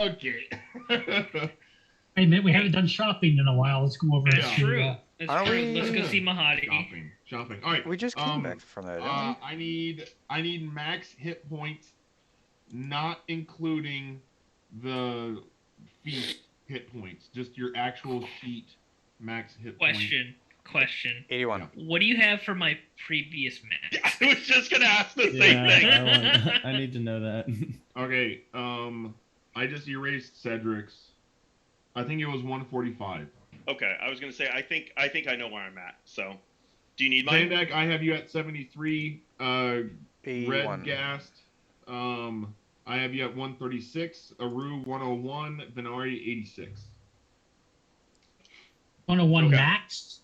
Okay. Hey, man, we haven't done shopping in a while. Let's go over and That's see. true. That's Aren't true. Let's go we- see Mahadi. Shopping. All right. We just came back from there, didn't we? I need max hit points, not including the feast hit points. Just your actual sheet max hit Question. 81. Yeah. What do you have for my previous match? I was just gonna ask the same thing. I need to know that. Okay. I just erased Cedric's. I think it was 145. Okay, I was gonna say I think I know where I'm at. So, do you need mine? Zandak, I have you at 73. 81. Red Gast. I have you at 136. Aru 101. Venari 86. 101 Okay. max.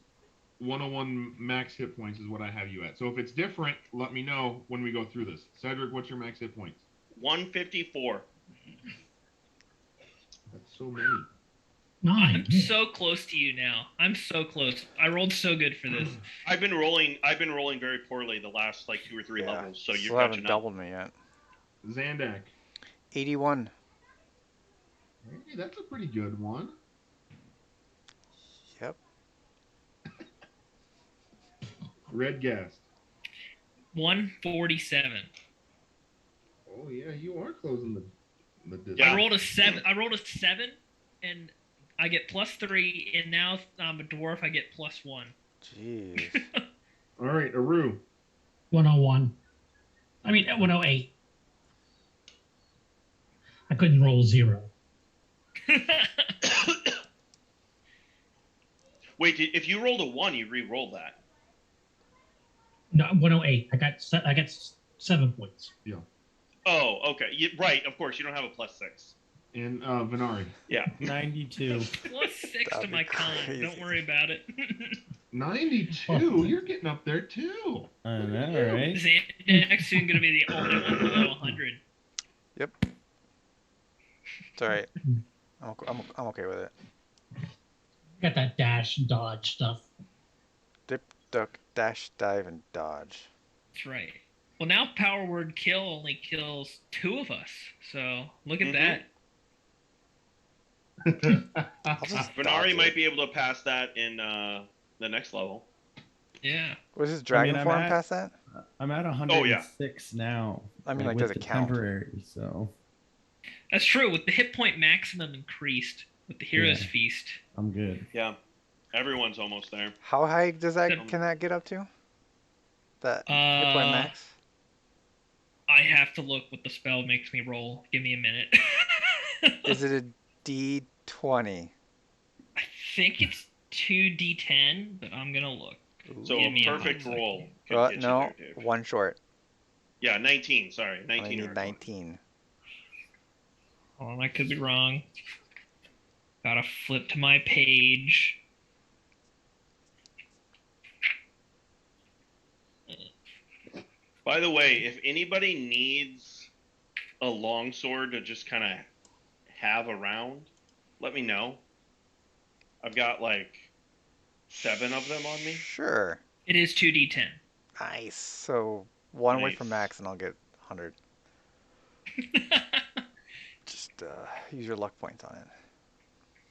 101 max hit points is what I have you at. So if it's different, let me know when we go through this. Cedric, what's your max hit points? 154. That's so many. Nine. I'm so close to you now. I'm so close. I rolled so good for this. I've been rolling very poorly the last like 2 or 3 Yeah. levels. So you're Still haven't catching up. doubled me yet. Zandak. 81. Hey, that's a pretty good one. Yep. Red Gast. 147. Oh yeah, you are closing the distance. Yeah. I rolled a 7. And I get +3. And now I'm a dwarf. I get +1. Jeez. All right, Aru. 101. I mean, 108. I couldn't roll 0. Wait, if you rolled a 1, you re-rolled that. No, 108. I got 7 points. Oh, okay. Right, of course. You don't have a +6. And Venari. Yeah. 92. +6 to That'd my be con. crazy. Don't worry about it. 92. You're getting up there too. I know, right? Xandak's soon going to be the only one below 100. Yep. It's alright. I'm okay with it. Got that dash and dodge stuff. Dip, duck, dash, dive, and dodge. That's right. Well, now Power Word Kill only kills 2 of us. So look at Mhm. that. I'll just dodge Venari it. might be able to pass that in the next level. Yeah. Was his dragon I'm form at- past that? I'm at Oh, 106 now. I mean, like, like, does with it the count? temporary, so That's true. With the hit point maximum increased with the Hero's Yeah. Feast. I'm good. Yeah. Everyone's almost there. How high does that Then- can that get up to? That hit point max? I have to look what the spell makes me roll. Give me a minute. Is it a D20? I think it's 2d10, but I'm gonna look. So Give a me a perfect moment. roll could get you No, there, Dave. one short. Yeah, 19. Sorry, I 19. need or 19. Oh, I could be wrong. Gotta flip to my page. By the way, if anybody needs a longsword to just kind of have around, let me know. I've got like 7 of them on me. Sure. It is 2d10. Nice. So one away Nice. from max, and I'll get 100. Just use your luck points on it.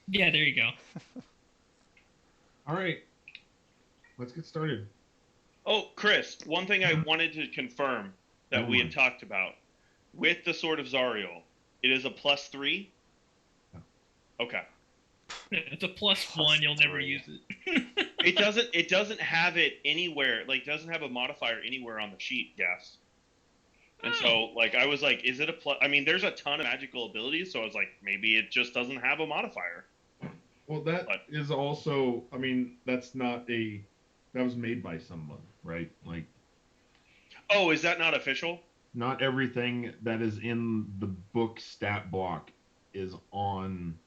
Yeah, there you go. All right. Let's get started. Oh, Chris, one thing I wanted to confirm that Oh we my. had talked about. With the Sword of Zariel, it is a +3? Yeah. Okay. It's a +1. You'll never 3. use it. It doesn't have it anywhere, like doesn't have a modifier anywhere on the sheet, Gas. And so like I was like, is it a plus? I mean, there's a ton of magical abilities, so I was like, maybe it just doesn't have a modifier. Well, that But- is also. I mean, that's not a. That was made by someone, right? Like, Oh, is that not official? not everything that is in the book stat block is on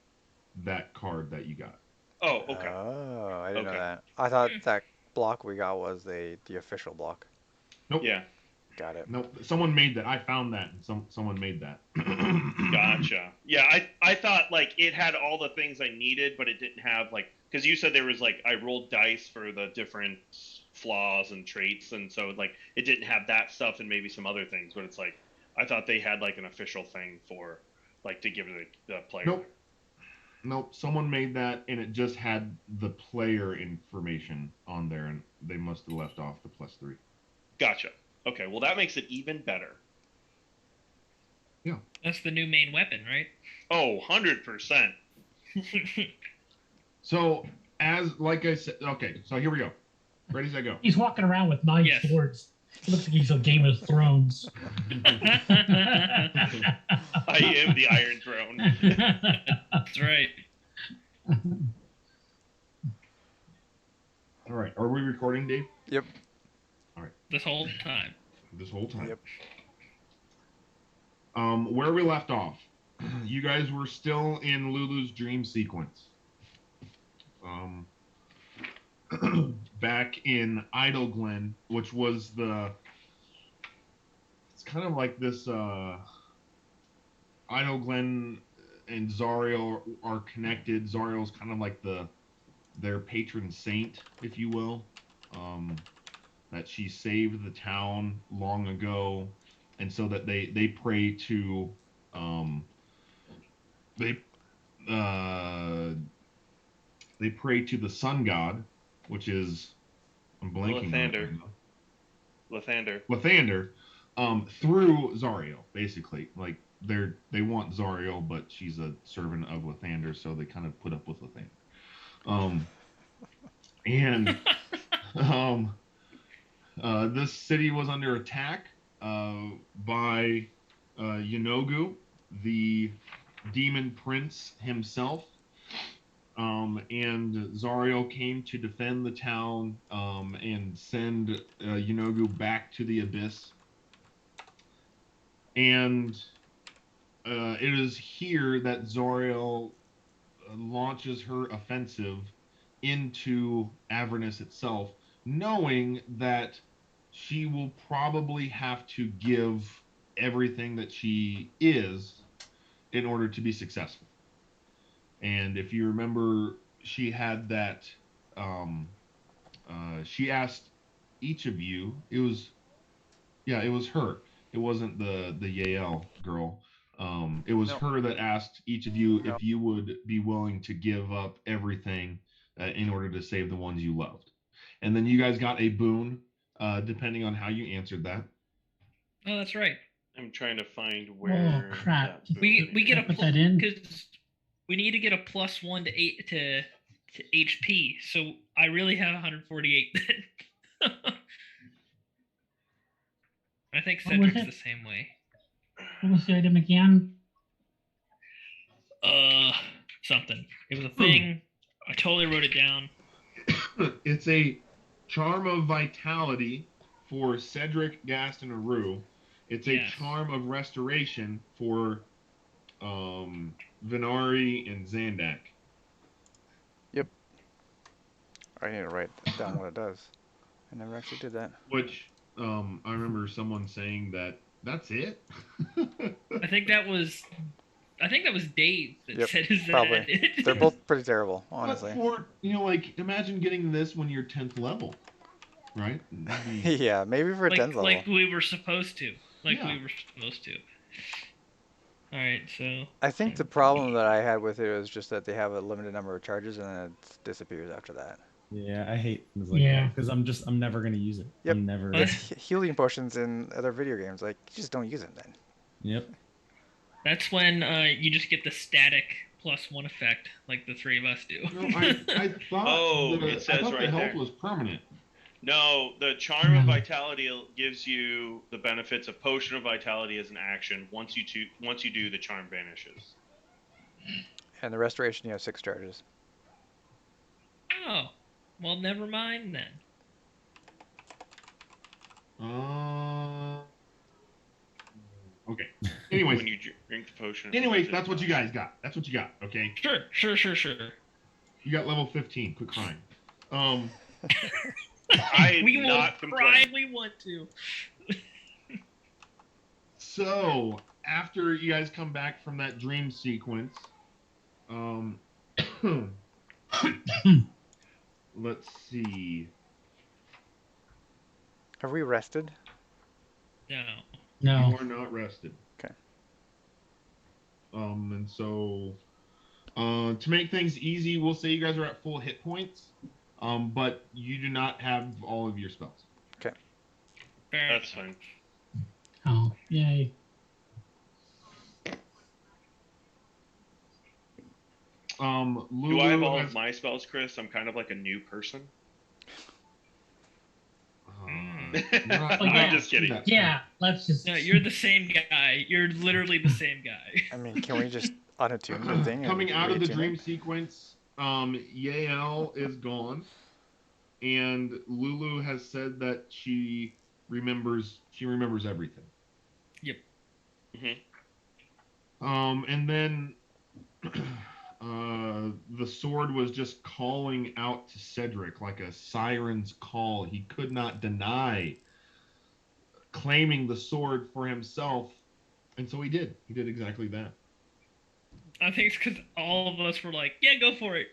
that card that you got. Oh, okay. Oh, I didn't know Okay. that. I thought that block we got was the official block. Nope. Yeah, Got it. Nope. Someone made that. I found that, and someone made that. gotcha. Yeah, I thought like it had all the things I needed, but it didn't have like, because you said there was like I rolled dice for the different flaws and traits, and so like it didn't have that stuff and maybe some other things, but it's like I thought they had like an official thing for like to give the player. Nope. Someone made that, and it just had the player information on there, and they must have left off the +3. Gotcha. Okay, well that makes it even better. That's the new main weapon, right? Oh, 100%. So, like I said, okay, so here we go. Ready, set, go. He's walking around with 9 Yes. swords. It looks like he's a Game of Thrones. I am the Iron Throne. That's right. All right, are we recording, Dave? Yep. This whole time. This whole time. Yep. Where we left off, you guys were still in Lulu's dream sequence. Back in Idle Glen, which was it's kind of like this, Idle Glen and Zariel are connected. Zariel's kind of like their patron saint, if you will. That she saved the town long ago, and so that they pray to they pray to the sun god, which is, I'm blanking on Lathander. Lathander, through Zariel, basically. Like they want Zariel, but she's a servant of Lathander, so they kind of put up with Lathander. This city was under attack by Yanogu, the demon prince himself. And Zariel came to defend the town and send Yanogu back to the abyss. And it is here that Zariel launches her offensive into Avernus itself, knowing that she will probably have to give everything that she is in order to be successful. And if you remember, she had that, she asked each of you, it was her. It wasn't the Yael girl. It was her that asked each of you if you would be willing to give up everything in order to save the ones you loved. And then you guys got a boon, depending on how you answered that. Oh, that's right. I'm trying to find where. Oh crap! that We boon get a is. Put that in. because we need to get a +1 to 8 to HP. So I really have 148 then. I think What was Cedric's it? the same way. What was the item again? Something. It was a thing. I totally wrote it down. It's a charm of vitality for Cedric, Gast, and Aru. It's a Yes. charm of restoration for Venari and Zandak. I need to write down what it does. I never actually did that. Which I remember someone saying that's it. I think that was Dave that Yep, said is that probably. it? They're both pretty terrible, honestly. But for like imagine getting this when you're 10th level, right? Yeah, maybe for 10th level. Like we were supposed to. Yeah. We were supposed to. All right, so I think the problem that I had with it was just that they have a limited number of charges and then it disappears after that. Yeah, I hate things like Yeah. that because I'm never gonna use it. Yep. I'm never. What? It's healing potions in other video games. Like, you just don't use them then. Yep. that's when you just get the static +1 effect, like the three of us do. No, I thought It says I thought right the health there. was permanent. No, the charm of vitality gives you the benefits of potion of vitality as an action. Once you do, the charm vanishes. And the restoration, you have 6 charges. Oh, well, never mind then. Okay. Anyways, When you drink the potion. that's what you guys got. That's what you got. Okay. Sure. You got level 15. Quit crying. I'm We will not cry if complaining. we want to. So after you guys come back from that dream sequence, let's see. Have we rested? No. You No. are not rested. Okay. And so to make things easy, we'll say you guys are at full hit points, but you do not have all of your spells. Okay. Fair That's enough. fine. Oh, yay. Lulu Do I have all has, of my spells, Chris? I'm kind of like a new person. you're not Oh, yeah. I'm just kidding. Yeah, let's just. No, you're the same guy. You're literally the same guy. I mean, can we just unattune the thing? Coming and out of the reattune dream it? sequence, Yael is gone, and Lulu has said that she remembers everything. Yep. And then the sword was just calling out to Cedric like a siren's call. He could not deny claiming the sword for himself, and so he did. He did exactly that. I think it's because all of us were like, yeah, go for it.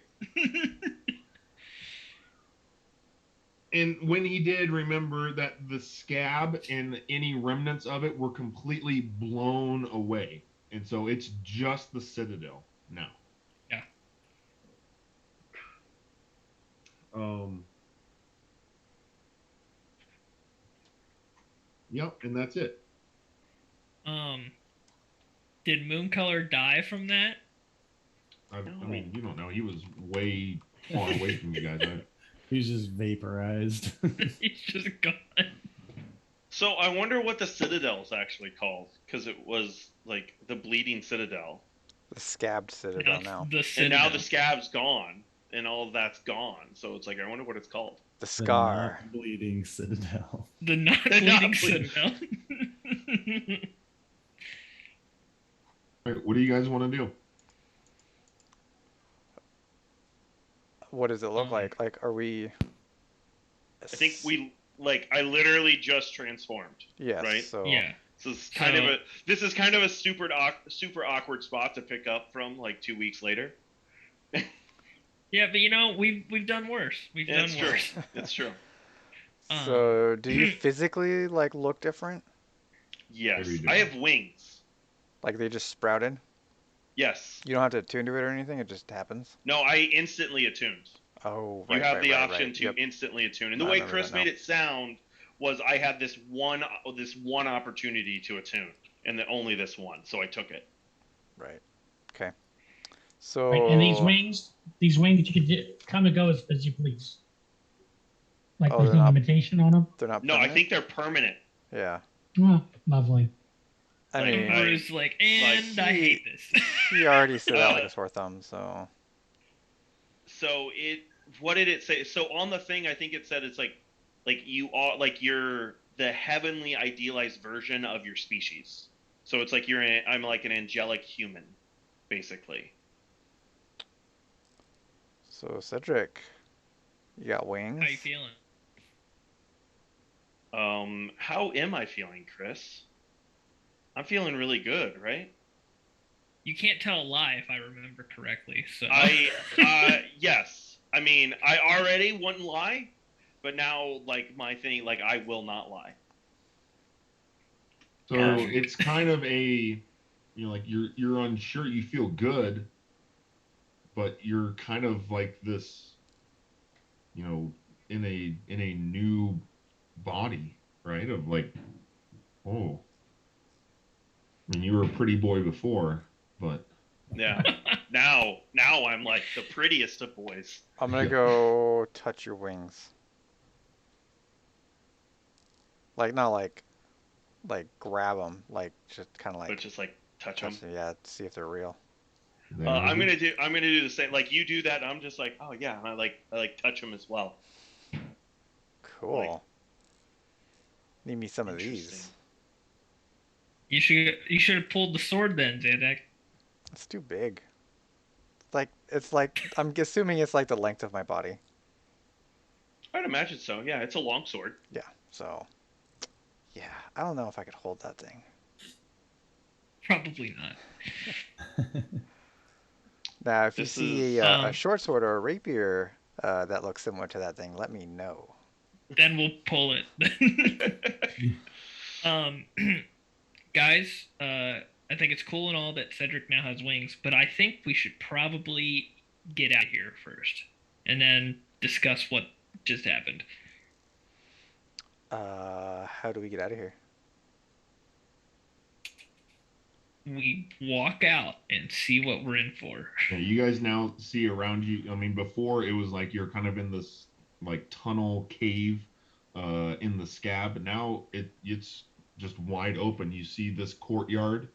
And when he did, remember that the scab and any remnants of it were completely blown away. And so it's just the citadel now. Yeah. Yep, and that's it. Did Mooncolor die from that? I mean, you don't know. He was way far away from you guys, right? He's just vaporized. He's just gone. So I wonder what the Citadel's actually called, because it was like the Bleeding Citadel, The scabbed citadel now. The and Citadel. now the scab's gone, and all of that's gone. So it's like I wonder what it's called. The The scar. not bleeding citadel. The not The not bleeding bleeding. Citadel. All right, what do you guys want to do? What does it look like? Like, are we? I think I literally just transformed. Yes. right? So Yeah. So this is kind of a super awkward spot to pick up from like 2 weeks later. Yeah, but you know, we've done worse. We've Yeah, done it's worse. true. It's true. So do you physically like look different? Yes, Maybe you do. I have wings. Like they just sprouted? Yes. You don't have to attune to it or anything. It just happens. No, I instantly attuned. Oh, You right. have right, the right, option right. to Yep. instantly attune, and the I way remember Chris that now. made it sound was I had this one opportunity to attune, and only this one, so I took it. Right. Okay. So. Right, and these wings, you can come and go as you please. Like Oh, there's they're no not- limitation on them. They're not. No, I permanent? think they're permanent. Yeah. Oh, lovely. I Like, mean, Bruce like, and I hate this. he already stood out like a sore thumb. So. So what did it say? So on the thing, I think it said it's like you are like you're the heavenly idealized version of your species. So it's like I'm like an angelic human, basically. So Cedric, you got wings. How you feeling? How am I feeling, Chris? I'm feeling really good, right? You can't tell a lie if I remember correctly. So Yes. I mean, I already wouldn't lie, but now like my thing, like I will not lie. So it's kind of a, like you're unsure. You feel good, but you're kind of like this, in a new body, right? Of like, oh, I mean, you were a pretty boy before, but Yeah. now I'm like the prettiest of boys. I'm gonna go touch your wings. Like not like grab them, like just kind of like But just like touch them. yeah, see if they're real. I'm gonna do the same. Like you do that, I'm just like, oh yeah, and I like touch them as well. Cool. Like- Need me some of Interesting. these. you should have pulled the sword then, Zadek. It's too big. It's like I'm assuming it's like the length of my body. I'd imagine so. Yeah, it's a long sword. Yeah. So. Yeah, I don't know if I could hold that thing. Probably not. Now, if you This see is, a short sword or a rapier that looks similar to that thing, let me know. Then we'll pull it. Guys, I think it's cool and all that Cedric now has wings, but I think we should probably get out of here first, and then discuss what just happened. How do we get out of here? We walk out and see what we're in for. Yeah, you guys now see around you. I mean, before it was like you're kind of in this like tunnel cave in the scab, but now it's just wide open. You see this courtyard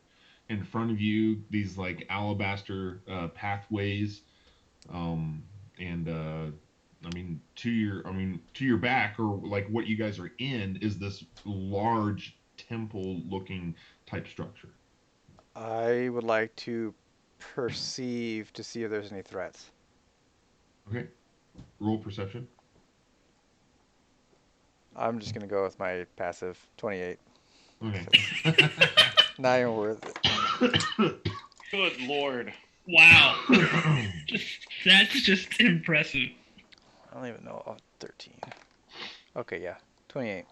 in front of you, these like alabaster pathways, um, and to your back or like what you guys are in is this large temple looking type structure. I would like to perceive to see if there's any threats. Okay, roll perception. I'm just gonna go with my passive 28. Okay. Not even worth it. Good lord. Wow. That's just impressive. I don't even know. Oh, 13. Okay, yeah. 28.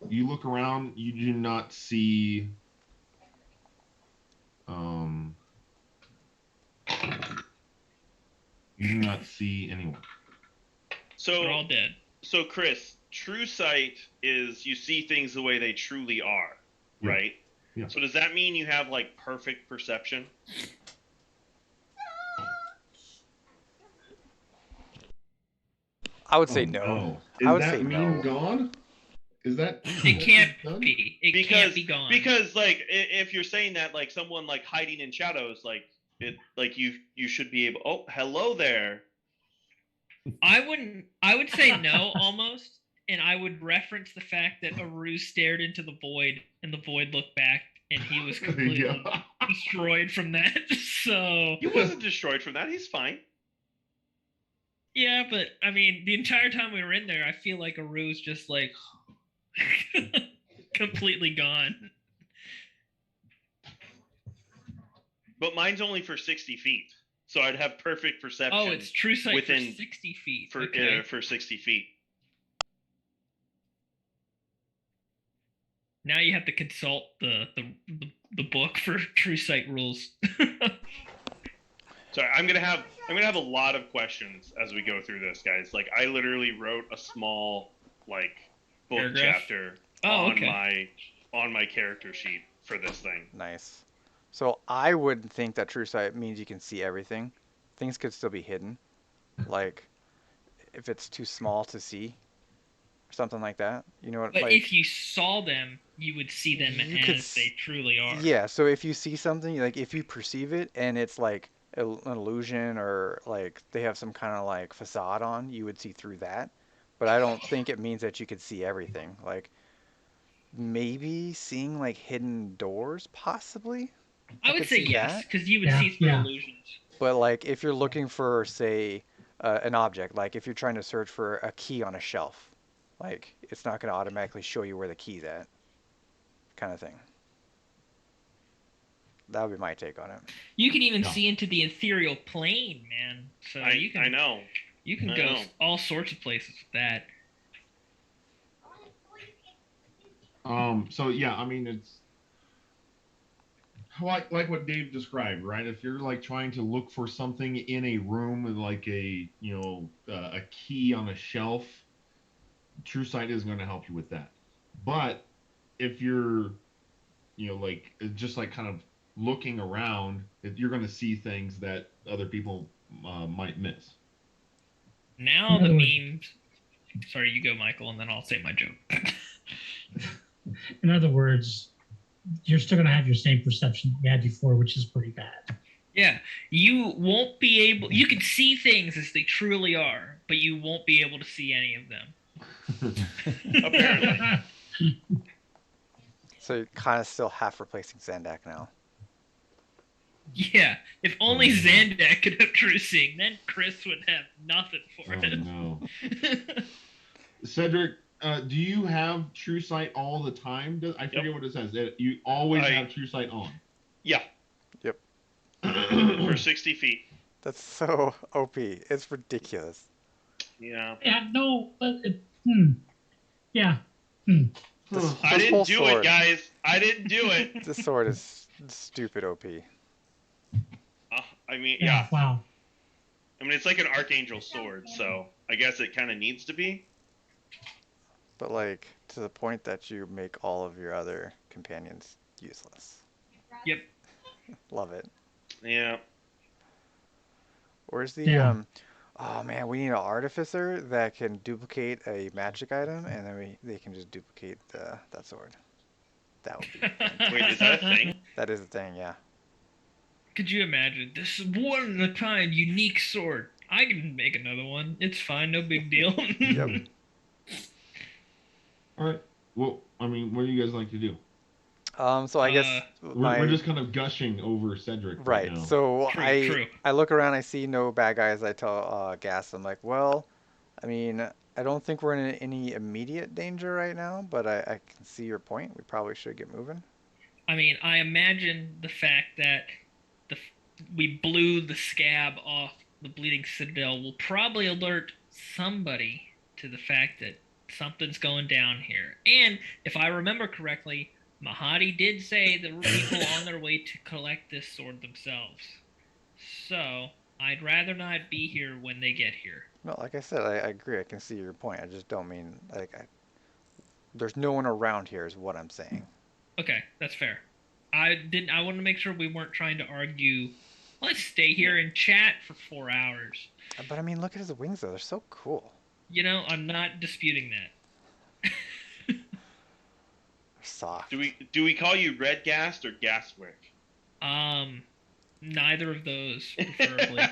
You look around, you do not see you do not see anyone. We're all So, dead. so Chris, true sight is you see things the way they truly are, Yeah. right? Yeah. So does that mean you have like perfect perception? I would say Oh, no. no. I Is would that say meme no. gone? Is that It can't done? be. It can't be gone. Because like if you're saying that like someone like hiding in shadows, like it like you should be able. Oh, hello there. I would say no almost, and I would reference the fact that Aru stared into the void and the void looked back and he was completely Yeah. destroyed from that. So He wasn't destroyed from that. He's fine. yeah, but I mean the entire time we were in there, I feel like Aru's just like completely gone. But mine's only for 60 feet, so I'd have perfect perception. Oh, it's true sight within- for 60 feet. for Okay. for 60 feet. Now you have to consult the book for true sight rules. Sorry, I'm gonna have a lot of questions as we go through this, guys. Like I literally wrote a small like book Paragraph? chapter Oh, on okay. my character sheet for this thing. Nice. So I wouldn't think that true sight means you can see everything. Things could still be hidden. Like if it's too small to see or something like that. You know what? But Like, if you saw them, you would see them You could as they truly are. yeah, so if you see something, like if you perceive it and it's like an illusion or like they have some kind of like facade on, you would see through that. But I don't think it means that you could see everything. Like maybe seeing like hidden doors, possibly. I would could say see yes, that. because you would Yeah, see through yeah. illusions. But like if you're looking for, say, an object, like if you're trying to search for a key on a shelf, like it's not going to automatically show you where the key's at, kind of thing. That would be my take on it. You can even Yeah. see into the ethereal plane, man. So you can I know. you can I go know. all sorts of places with that. So yeah, I mean it's like what Dave described, right? If you're like trying to look for something in a room, like a key on a shelf, True Sight is going to help you with that. But if you're like just like kind of looking around, you're going to see things that other people might miss. Now the memes. Sorry, you go, Michael, and then I'll say my joke. In other words, you're still going to have your same perception you had before, which is pretty bad. Yeah, you won't be able. You can see things as they truly are, but you won't be able to see any of them. Apparently. So you're kind of still half replacing Zandak now. Yeah, if only Zandak could have true seeing, then Chris would have nothing for Oh it. no, Cedric. Do you have True Sight all the time? I forget Yep. what it says. You always I- have True Sight on. Yeah, Yep. for 60 feet. That's so OP. It's ridiculous. Yeah. Yeah, no, but yeah. I This whole didn't do sword. it, guys. I didn't do it. This sword is Stupid OP. I mean, Yeah. yeah. Wow. I mean, it's like an archangel sword, so I guess it kind of needs to be. But like to the point that you make all of your other companions useless. Yep. Love it. Yeah. Where's the Yeah. Oh man, we need an artificer that can duplicate a magic item, and then they can just duplicate that sword. That would be fantastic. Wait, is that a thing? That is a thing, yeah. Could you imagine? This is one of a kind, unique sword. I can make another one. It's fine, no big deal. Yep. All right. Well, I mean, what do you guys like to do? So I guess We're just kind of gushing over Cedric right right. now. So True. I look around, I see no bad guys. I tell Gas, I'm like, well, I mean, I don't think we're in any immediate danger right now, but I can see your point. We probably should get moving. I mean, I imagine the fact that we blew the scab off the Bleeding Citadel will probably alert somebody to the fact that something's going down here. And if I remember correctly, Mahadi did say there were people on their way to collect this sword themselves. So I'd rather not be here when they get here. No, like I said, I agree. I can see your point. I just don't mean like there's no one around here, is what I'm saying. Okay, that's fair. I wanted to make sure we weren't trying to argue. Let's stay here and chat for 4 hours. But I mean, look at his wings though. They're so cool. You know, I'm not disputing that. They're soft. Do we call you Red Gast or Gaswick? Neither of those, preferably.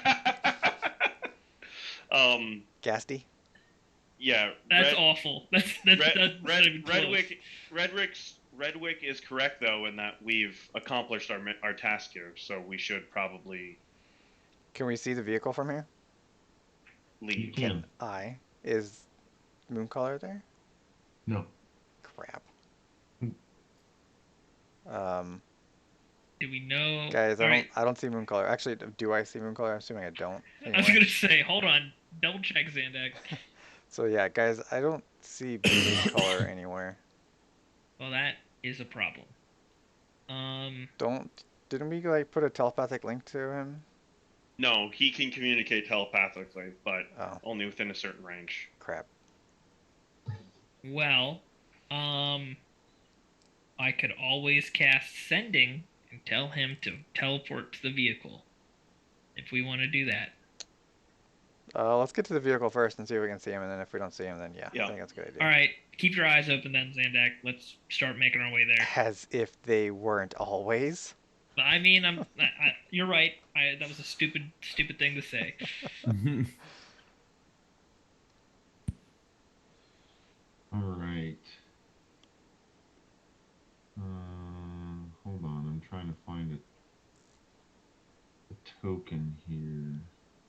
Gasty? Yeah. That's awful. That's not even close. Redwick is correct though in that we've accomplished our task here, so we should probably Can we see the vehicle from here? leave. Can. Is Mooncaller there? No. Crap. Do we know? Guys, All right. I don't see Mooncaller. Actually, do I see Mooncaller? I'm assuming I don't. I was Anyway. gonna say, hold on, double check Zandak. So yeah, guys, I don't see Mooncaller anywhere. Well, that is a problem. Didn't we like put a telepathic link to him? No, he can communicate telepathically, but Oh, only within a certain range. crap. Well, I could always cast sending and tell him to teleport to the vehicle. If we want to do that. Let's get to the vehicle first and see if we can see him, and then if we don't see him, then yeah. I think that's a good idea. All right, keep your eyes open then, Zandak. Let's start making our way there. As if they weren't always. I mean, you're right. That was a stupid thing to say. All right. Hold on. I'm trying to find a token here.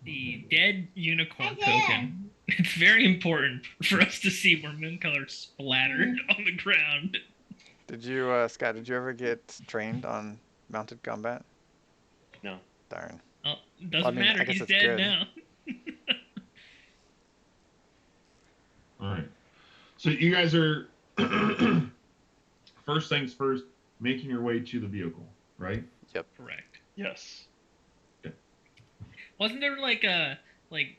The dead unicorn token. It's very important for us to see where Mooncolor splattered on the ground. Did you, Scott? Did you ever get trained on mounted combat? No. Darn. Oh, doesn't I mean, matter. I guess He's it's dead good. now. All right. So you guys are first things first, making your way to the vehicle, right? Correct. Yes. Wasn't there like a lake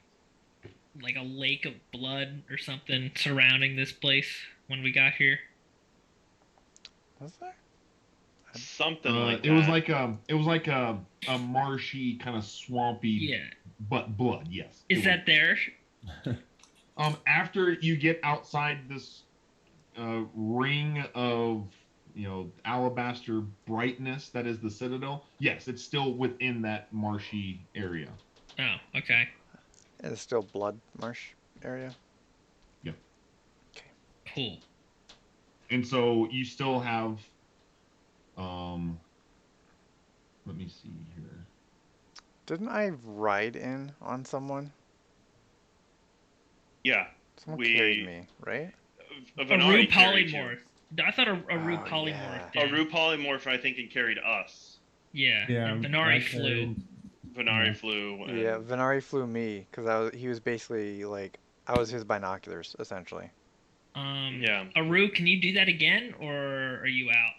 of blood or something surrounding this place when we got here? Was there? Something like that. It was like a marshy kind of swampy, Yeah. but blood. Yes. Is it that there? After you get outside this ring of alabaster brightness that is the Citadel, yes, it's still within that marshy area. Oh, okay. It's still blood marsh area. Yep. Okay. Cool. And so you still have let me see here. Didn't I ride in on someone? Yeah. Someone carried me, right? A Venari Rue carried you. polymorph. I thought a Rue Oh, polymorph yeah. did. A Rue polymorph, I think, and carried us. Yeah. And Venari flew. Venari flew. And Yeah, Venari flew me because he was basically like I was his binoculars essentially. Yeah. Aru, can you do that again, or are you out?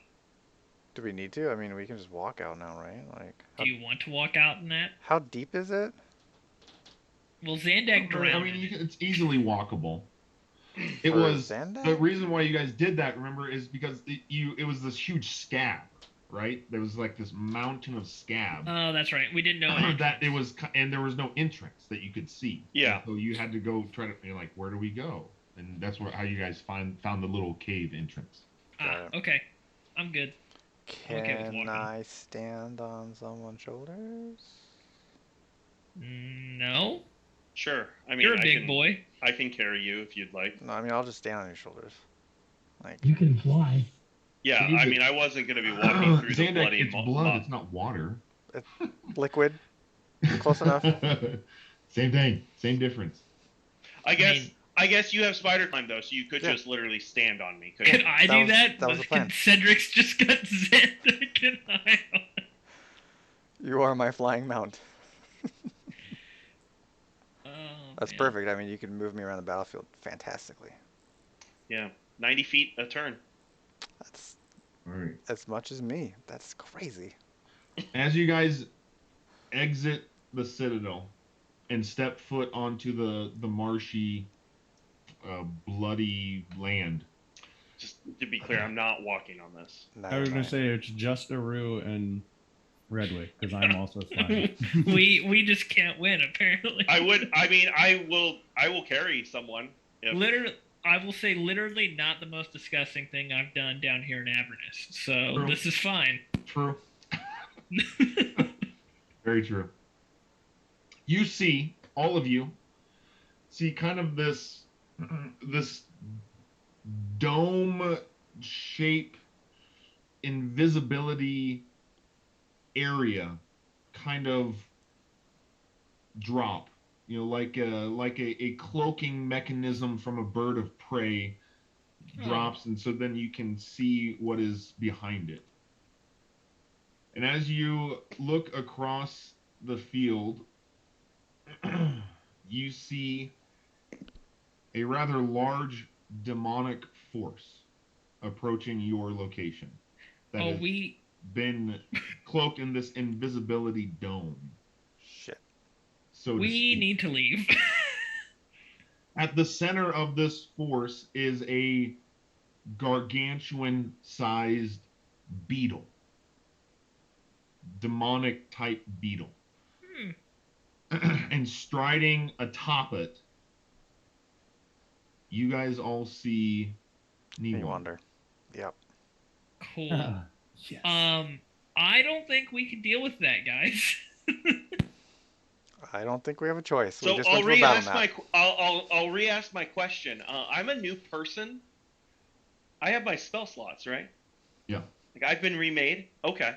Do we need to? I mean, we can just walk out now, right? Like, Do you want to walk out in that? how deep is it? Well, Zandak I drowned. mean, it's easily walkable. It For was Zandak? the reason why you guys did that. Remember, is because it was this huge scab, right? There was like this mountain of scab Oh, that's right. We didn't know that it was, and there was no entrance that you could see. Yeah. And so you had to go try to, you're like, where do we go? And that's how you guys found the little cave entrance. Ah, okay. I'm good. Okay with Can walking. I stand on someone's shoulders? No. Sure. I mean, You're a I big can, boy. I can carry you if you'd like. No, I mean, I'll just stand on your shoulders. Like, You can fly. Yeah, See, I but- mean, I wasn't going to be walking through the Zandak, bloody it's blood. It's not water. liquid. Close enough. Same thing. Same difference. I guess. mean- I guess you have spider climb though, so you could Yeah. just literally stand on me. Could Couldn't you? I That do was- that? that was the plan. Cedric's just got Zandak and I on. You are my flying mount. Oh, That's man. perfect. I mean, you can move me around the battlefield fantastically. Yeah, 90 feet a turn. That's All right. as much as me. That's crazy. As you guys exit the citadel and step foot onto the marshy, bloody land, Just to be clear, I'm not walking on this. I was gonna Nice. say it's just Aru and Redwick because I'm also flying. we just can't win apparently. I would. I mean, I will carry someone. If, Literally, I will say literally not the most disgusting thing I've done down here in Avernus. So True. this is fine. true. Very true. You see, all of you see kind of this dome shape invisibility area kind of drop, like a cloaking mechanism from a bird of prey drops, and so then you can see what is behind it. And as you look across the field, you see a rather large demonic force approaching your location that Oh, has we been cloaked in this invisibility dome. Shit. So to we speak. need to leave. At the center of this force is a gargantuan sized beetle. Demonic type beetle. And striding atop it, you guys all see Me Niwander. wonder. Yep. Cool. Yes. I don't think we can deal with that, guys. I don't think we have a choice. We so just I'll went to a battle re-ask map. I'll re-ask my question. I'm a new person. I have my spell slots, right? Yeah. Like I've been remade. Okay.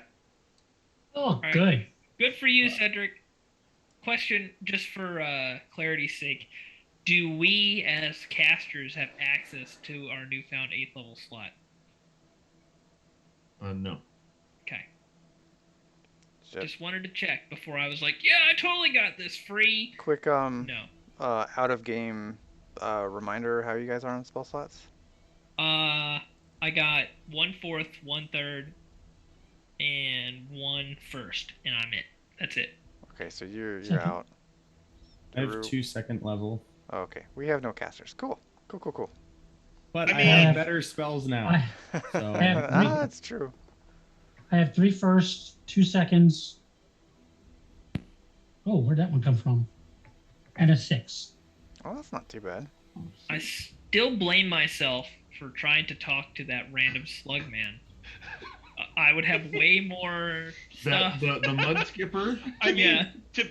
Oh, right. good. Good for you, Cedric. Question, just for clarity's sake. Do we, as casters, have access to our newfound 8th level slot? No. Okay. Shit. Just wanted to check before I was like, yeah, I totally got this free. Quick No. out of game reminder how you guys are on spell slots. I got 1/4, 1/3, and 1/1, and I'm it. That's it. Okay, so you're Second. out. I have Aru- 2 second level, Oh, okay, we have no casters. Cool. but I I, mean- have better spells now. I, So have three- That's true. I have 3 firsts, 2 seconds. Oh, where'd that one come from? And a 6. Oh, that's not too bad. I still blame myself for trying to talk to that random slug man. I would have way more That stuff. the mud skipper. I mean, Yeah. to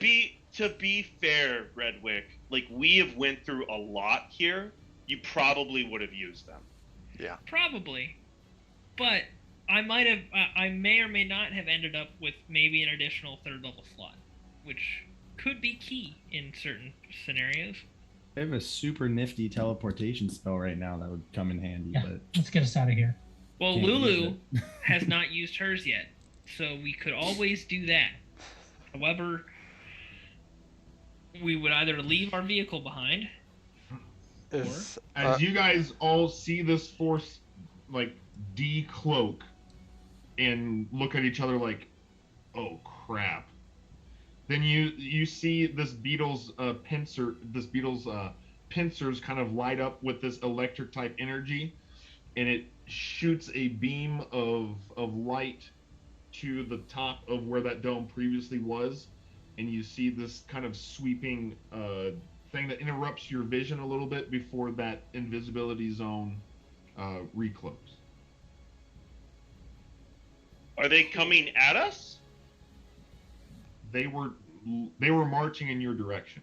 be fair, Redwick, like we have went through a lot here. You probably would have used them. Probably. But I might have, I may or may not have ended up with maybe an additional 3rd level slot, which could be key in certain scenarios. I have a super nifty teleportation spell right now that would come in handy, Yeah. but Let's get us out of here. Well, can't use Lulu it. has not used hers yet, so we could always do that. However, we would either leave our vehicle behind. Is As you guys all see this force like decloak, and look at each other like, "Oh crap." Then you see this beetle's pincers kind of light up with this electric type energy, and it shoots a beam of light to the top of where that dome previously was, and you see this kind of sweeping thing that interrupts your vision a little bit before that invisibility zone recloses. Are they coming at us? They were they were marching in your direction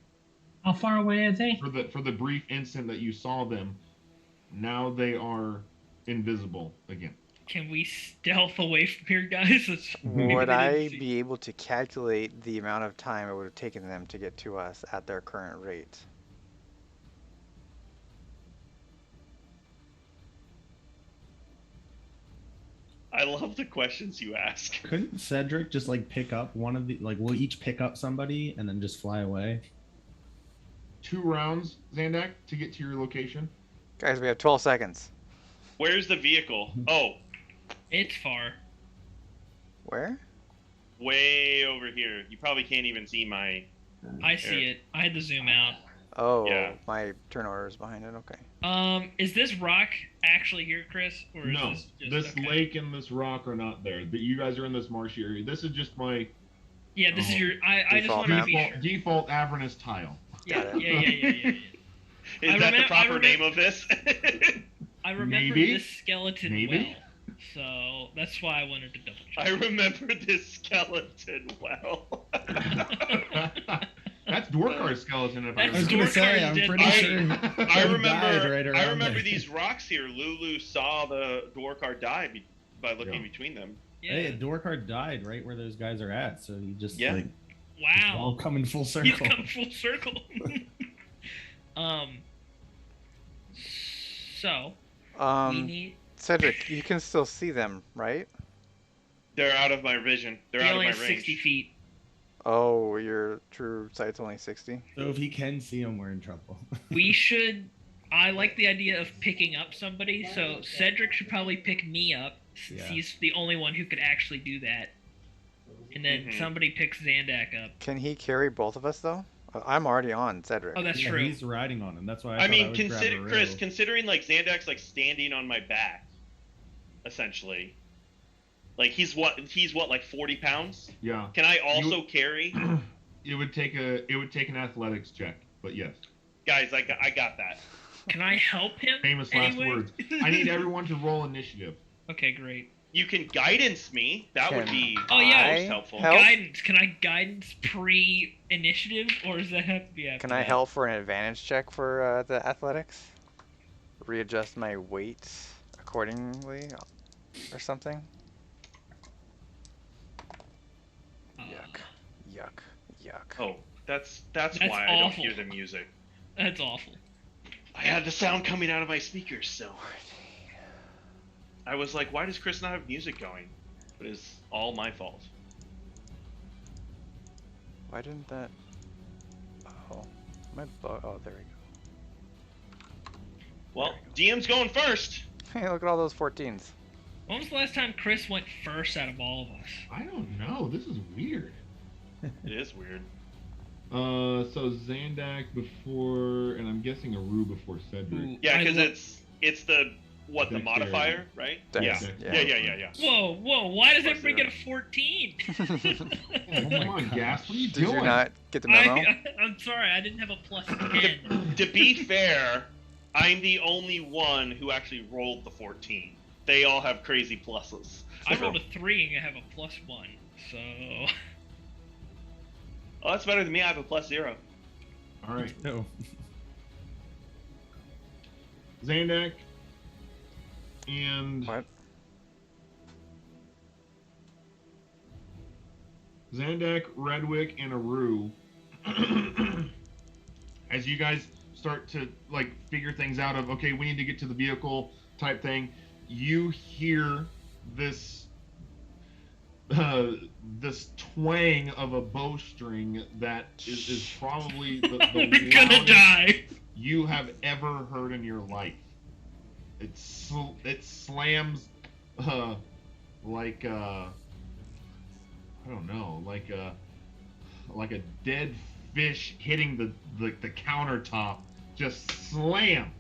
How far away are they? for the brief instant that you saw them. Now they are invisible again. Can we stealth away from here, guys? Maybe Would they didn't I see- be able to calculate the amount of time it would have taken them to get to us at their current rate? I love the questions you ask. Couldn't Cedric just like pick up one of the like we'll each pick up somebody and then just fly away? 2 rounds, Zandak, to get to your location. Guys, we have 12 seconds. Where's the vehicle? Oh, It's far. Where? way over here. You probably can't even see my. I see it. I had to zoom out. Oh, Yeah. my turn order is behind it. Okay. Is this rock actually here, Chris? Or is No, this just, this okay. lake and this rock are not there. You guys are in this marshy area. This is just my Yeah, this is your. I just Default wanted map. to be sure. default Avernus tile. Yeah, Got it. yeah. Is that the proper name of this? I remember Maybe. this skeleton Maybe. well, so that's why I wanted to double I check. remember this skeleton well. That's Dorkar's skeleton. If I That's I was remember. gonna say, I'm Dorkar's pretty dead sure. I he died remember. right I around remember there. these rocks here. Lulu saw the Dorkar die by looking Yeah. between them. Yeah. Hey, Dorkar died right where those guys are at, so he just Yeah. like it's all Wow. coming full circle. He's come full circle. So we need. Cedric, you can still see them, right? They're out of my vision. They're He out of only my has range. 60 feet. Oh, your true sight's only 60. So if he can see him, we're in trouble. We should. I like the idea of picking up somebody, so Cedric should probably pick me up. Since Yeah. He's the only one who could actually do that. And then Mhm. somebody picks Zandak up. Can he carry both of us though? I'm already on Cedric. Oh, that's Yeah, true. he's riding on him. That's why I I thought mean, would grab consider a Chris, rope. considering like Xandak's like standing on my back, essentially. Like he's what like 40 pounds. Yeah, Can I also carry? it would take an athletics check, but yes. Guys, I got that. Can I help him? Famous last anyway? words. I need everyone to roll initiative. Okay, great. You can guidance me. That would Can be Oh, yeah. most helpful. Help? Guidance. Can I guidance pre-initiative, or does that have to be after? Can I that? help for an advantage check for the athletics? Readjust my weight accordingly or something? Yuck. Yuck. Yuck. Oh, that's why I don't awful. hear the music. That's awful. I had the sound coming out of my speakers, so I was like, why does Chris not have music going? But it's all my fault. Why didn't that... Oh. Oh, there we Well, DM's going first. go. Hey, look at all those 14s. When was the last time Chris went first out of all of us? I don't know. This is weird. It is weird. So Zandak before, and I'm guessing Aru before Cedric. Ooh, Yeah, I because lo- it's the the Dexterity. modifier, right? Dex, Yeah. yeah. Yeah. Whoa! Why does Plus everybody get zero. a 14? Oh, come on, God. Gas. What are you Did doing? you not get the memo? I'm sorry, I didn't have a plus 10. To be fair, I'm the only one who actually rolled the 14. They all have crazy pluses. I rolled a 3 and I have a plus 1, so Oh, that's better than me. I have a plus 0. All right, No. Zandak and What? Zandak, Redwick, and Aru. As you guys start to like figure things out of okay, we need to get to the vehicle type thing, you hear this this twang of a bowstring that is probably the we're gonna loudest die. you have ever heard in your life. It slams like I don't know, like a dead fish hitting the countertop, just slam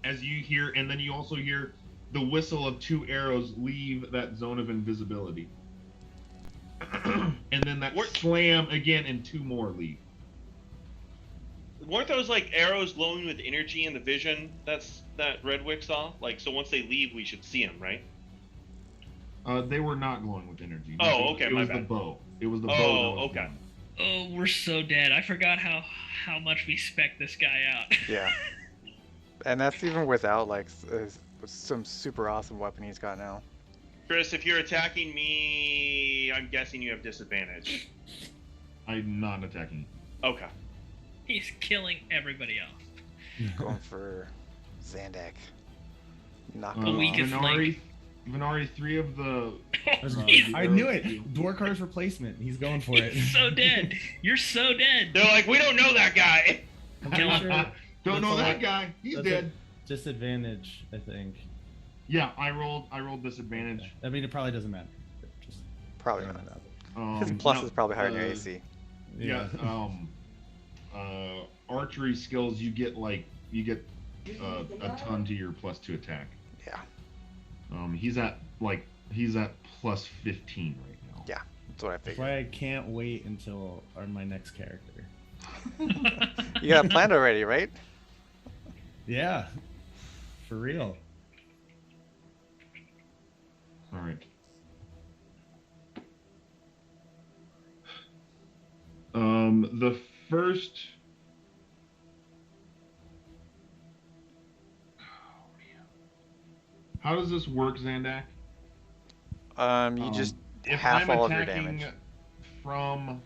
as you hear, and then you also hear the whistle of 2 arrows leave that zone of invisibility. And then that slam again, and 2 more leave. Weren't those like arrows glowing with energy in the vision that Redwick saw? Like, so once they leave, we should see them, right? They were not glowing with energy. Oh, okay, It my was the bad. bow. It was the bow. Oh, That was okay. glowing. Oh, we're so dead. I forgot how much we spec this guy out. Yeah. And that's even without like some super awesome weapon he's got now. Chris, if you're attacking me, I'm guessing you have disadvantage. I'm not attacking. Okay. He's killing everybody else. Going for Zandak. Knock Uh, The him weakest off. link. Venari, 3 of the. He's I knew it. Dwarkar's replacement. He's going for it. so dead. You're so dead. They're like, we don't know that guy. I'm pretty sure Don't that's know all that I- guy. He's that's dead. a disadvantage, I think. Yeah, I rolled disadvantage. Okay. I mean, it probably doesn't matter. Just Probably throwing not. it out. His plus no, is probably higher than your AC. Yeah. Archery skills, you get a ton to your +2 attack. Yeah. He's at plus 15 right now. Yeah. That's what I That's figured. why I can't wait until my next character. You got it planned already, right? Yeah. For real. All right. The first. Oh, man. How does this work, Zandak? You just If half I'm all of your attacking damage. from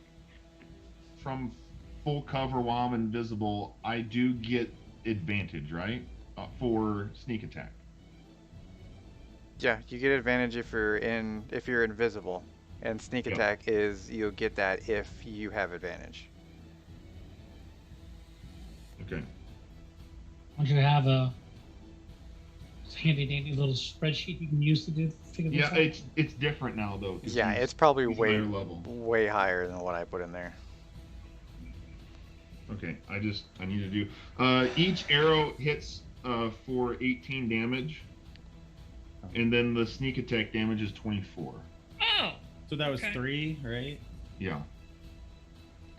full cover while I'm invisible, I do get advantage, right? For sneak attack. Yeah, you get advantage if you're invisible, and sneak Yep. attack is you'll get that if you have advantage. Okay. I want you to have a handy dandy little spreadsheet you can use to figure this Yeah, out. it's different now though. 'cause Yeah, he's- it's probably he's way higher level. way higher than what I put in there. Okay, I need to do. Each arrow hits for 18 damage, and then the sneak attack damage is 24. Oh, So that was Okay. 3, right? Yeah.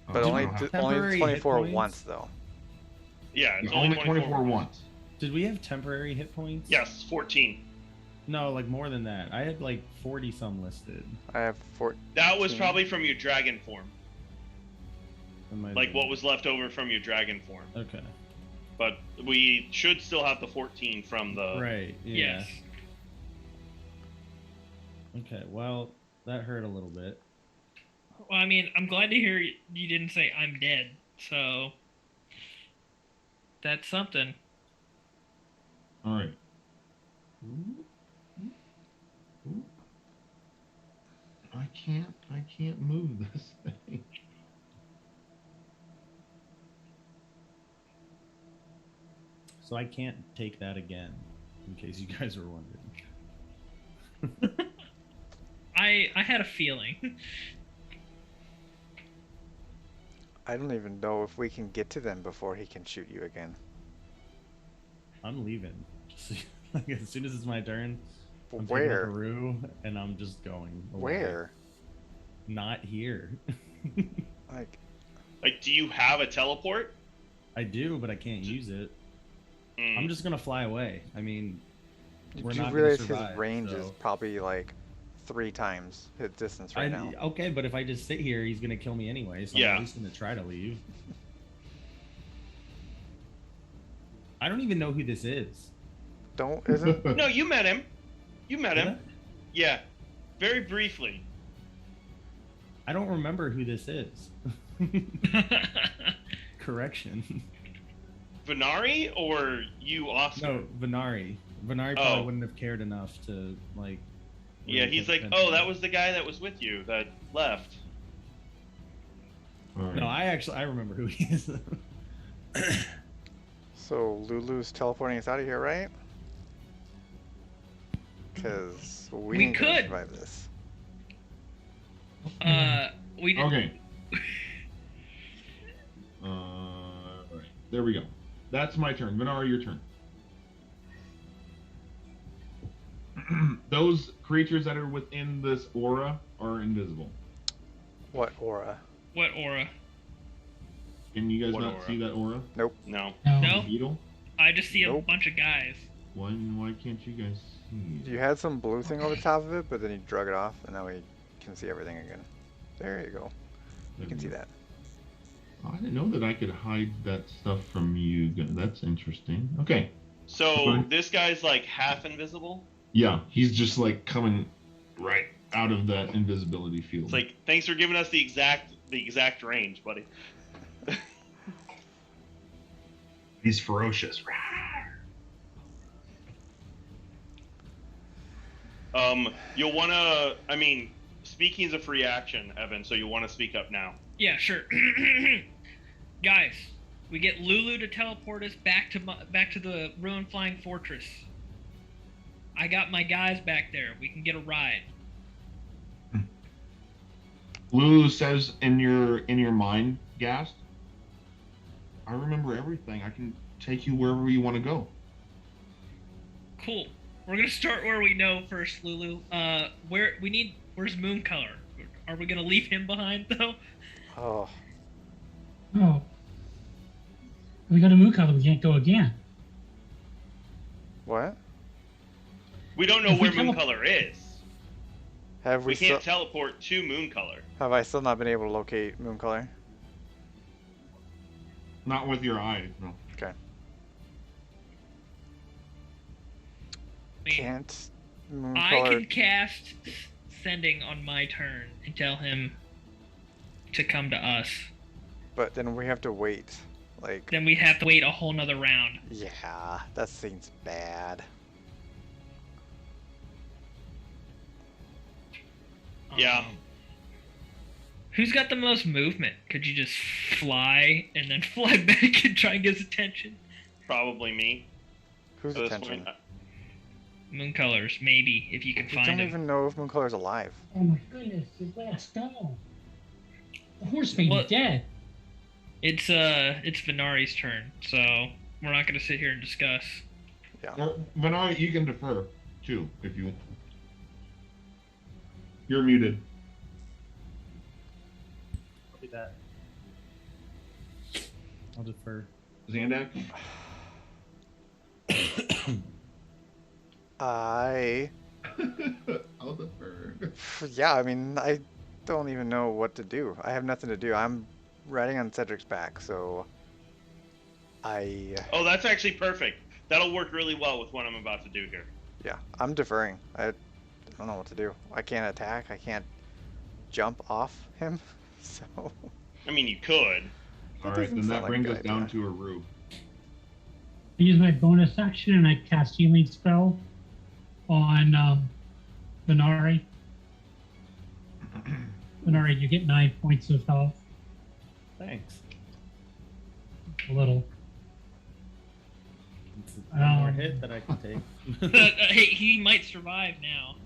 But so only I don't have- only Temporary hit 24 points? once though. Yeah, it's only 24 once. Did we have temporary hit points? Yes, 14. No, like more than that. I had like 40 some listed. I have 4. That was 14. probably from your dragon form. That might have Like been- what was left over from your dragon form. Okay. But we should still have the 14 from the. Right. Yeah. yes. Okay. Well, that hurt a little bit. Well, I mean, I'm glad to hear you didn't say I'm dead. So that's something. All right. I can't move this thing. So I can't take that again, in case you guys were wondering. I had a feeling. I don't even know if we can get to them before he can shoot you again. I'm leaving. Like, as soon as it's my turn, I'm taking Where? up a Roo, and I'm just going. away. Where? Not here. Like, Like, do you have a teleport? I do, but I can't use it. Hmm. I'm just gonna fly away. I mean, we're do you not realize gonna his survive, range is so- probably like 3 times his distance right now? Okay, but if I just sit here, he's gonna kill me anyway, so I'm Yeah. at least gonna try to leave. I don't even know who this is. Isn't No, you met him. You met Did him. Yeah, very briefly. I don't remember who this is. Correction. Venari or you, Oscar? No, Venari. Venari probably Oh. wouldn't have cared enough to like. Yeah, really he's pay like, attention. oh, that was the guy that was with you that left. All right. No, I remember who he is. so? Lulu's teleporting us out of here, right? Because We ain't gonna could. survive this. We Okay. Right. There we go. That's my turn. Venari, your turn. Those creatures that are within this aura are invisible. What aura? What aura? Can you guys What not aura? see that aura? No. No. No, The beetle? I just see a Nope. bunch of guys. Why can't you guys see? You had some blue thing over the top of it, but then you drug it off, and now we can see everything again. There you go. You can see that. I didn't know that I could hide that stuff from you guys. That's interesting. Okay. So Okay. this guy's like half invisible. Yeah, he's just like coming right out of that invisibility field. It's like, thanks for giving us the exact range, buddy. he's ferocious. You'll wanna. I mean, speaking is a free action, Evan. So you'll want to speak up now. Yeah, sure. Guys, we get Lulu to teleport us back to the ruined flying fortress. I got my guys back there. We can get a ride. Lulu says in your mind, Gast, I remember everything. I can take you wherever you want to go. Cool. We're gonna start where we know first, Lulu. Where's Mooncolor? Are we gonna leave him behind though? Oh, Oh. We go to Mooncolor, we can't go again. what? We don't know If we where Mooncolor is. Have We can't still, teleport to Mooncolor. have I still not been able to locate Mooncolor? Not with your eyes, no. Okay. I mean, Can't I Mooncolor. can cast sending on my turn and tell him to come to us. But then we have to wait. Like, Then we'd have to wait a whole nother round. yeah, that seems bad. Yeah. Who's got the most movement? Could you just fly and then fly back and try and get his attention? Probably me. Whose At this attention? point, Mooncolors, maybe, if you can We find don't him. even know if Mooncolor's alive. Oh my goodness, his last stone. The horse may be What? dead. It's Venari's turn, so we're not gonna sit here and discuss. Or, Venari, you can defer too if you. You're muted. I'll do that. I'll defer. Zandak. I'll defer. Yeah, I mean, I don't even know what to do. I have nothing to do. I'm riding on Cedric's back, so Oh, that's actually perfect. That'll work really well with what I'm about to do here. yeah, I'm deferring. I don't know what to do. I can't attack. I can't jump off him. So I mean, you could. All right, doesn't then sound that like a brings good us down idea. to Aru. I use my bonus action and I cast healing spell on Venari. Venari, you get 9 points of health. Thanks. A little. It's one more Um, hit that I can take. Hey, he might survive now.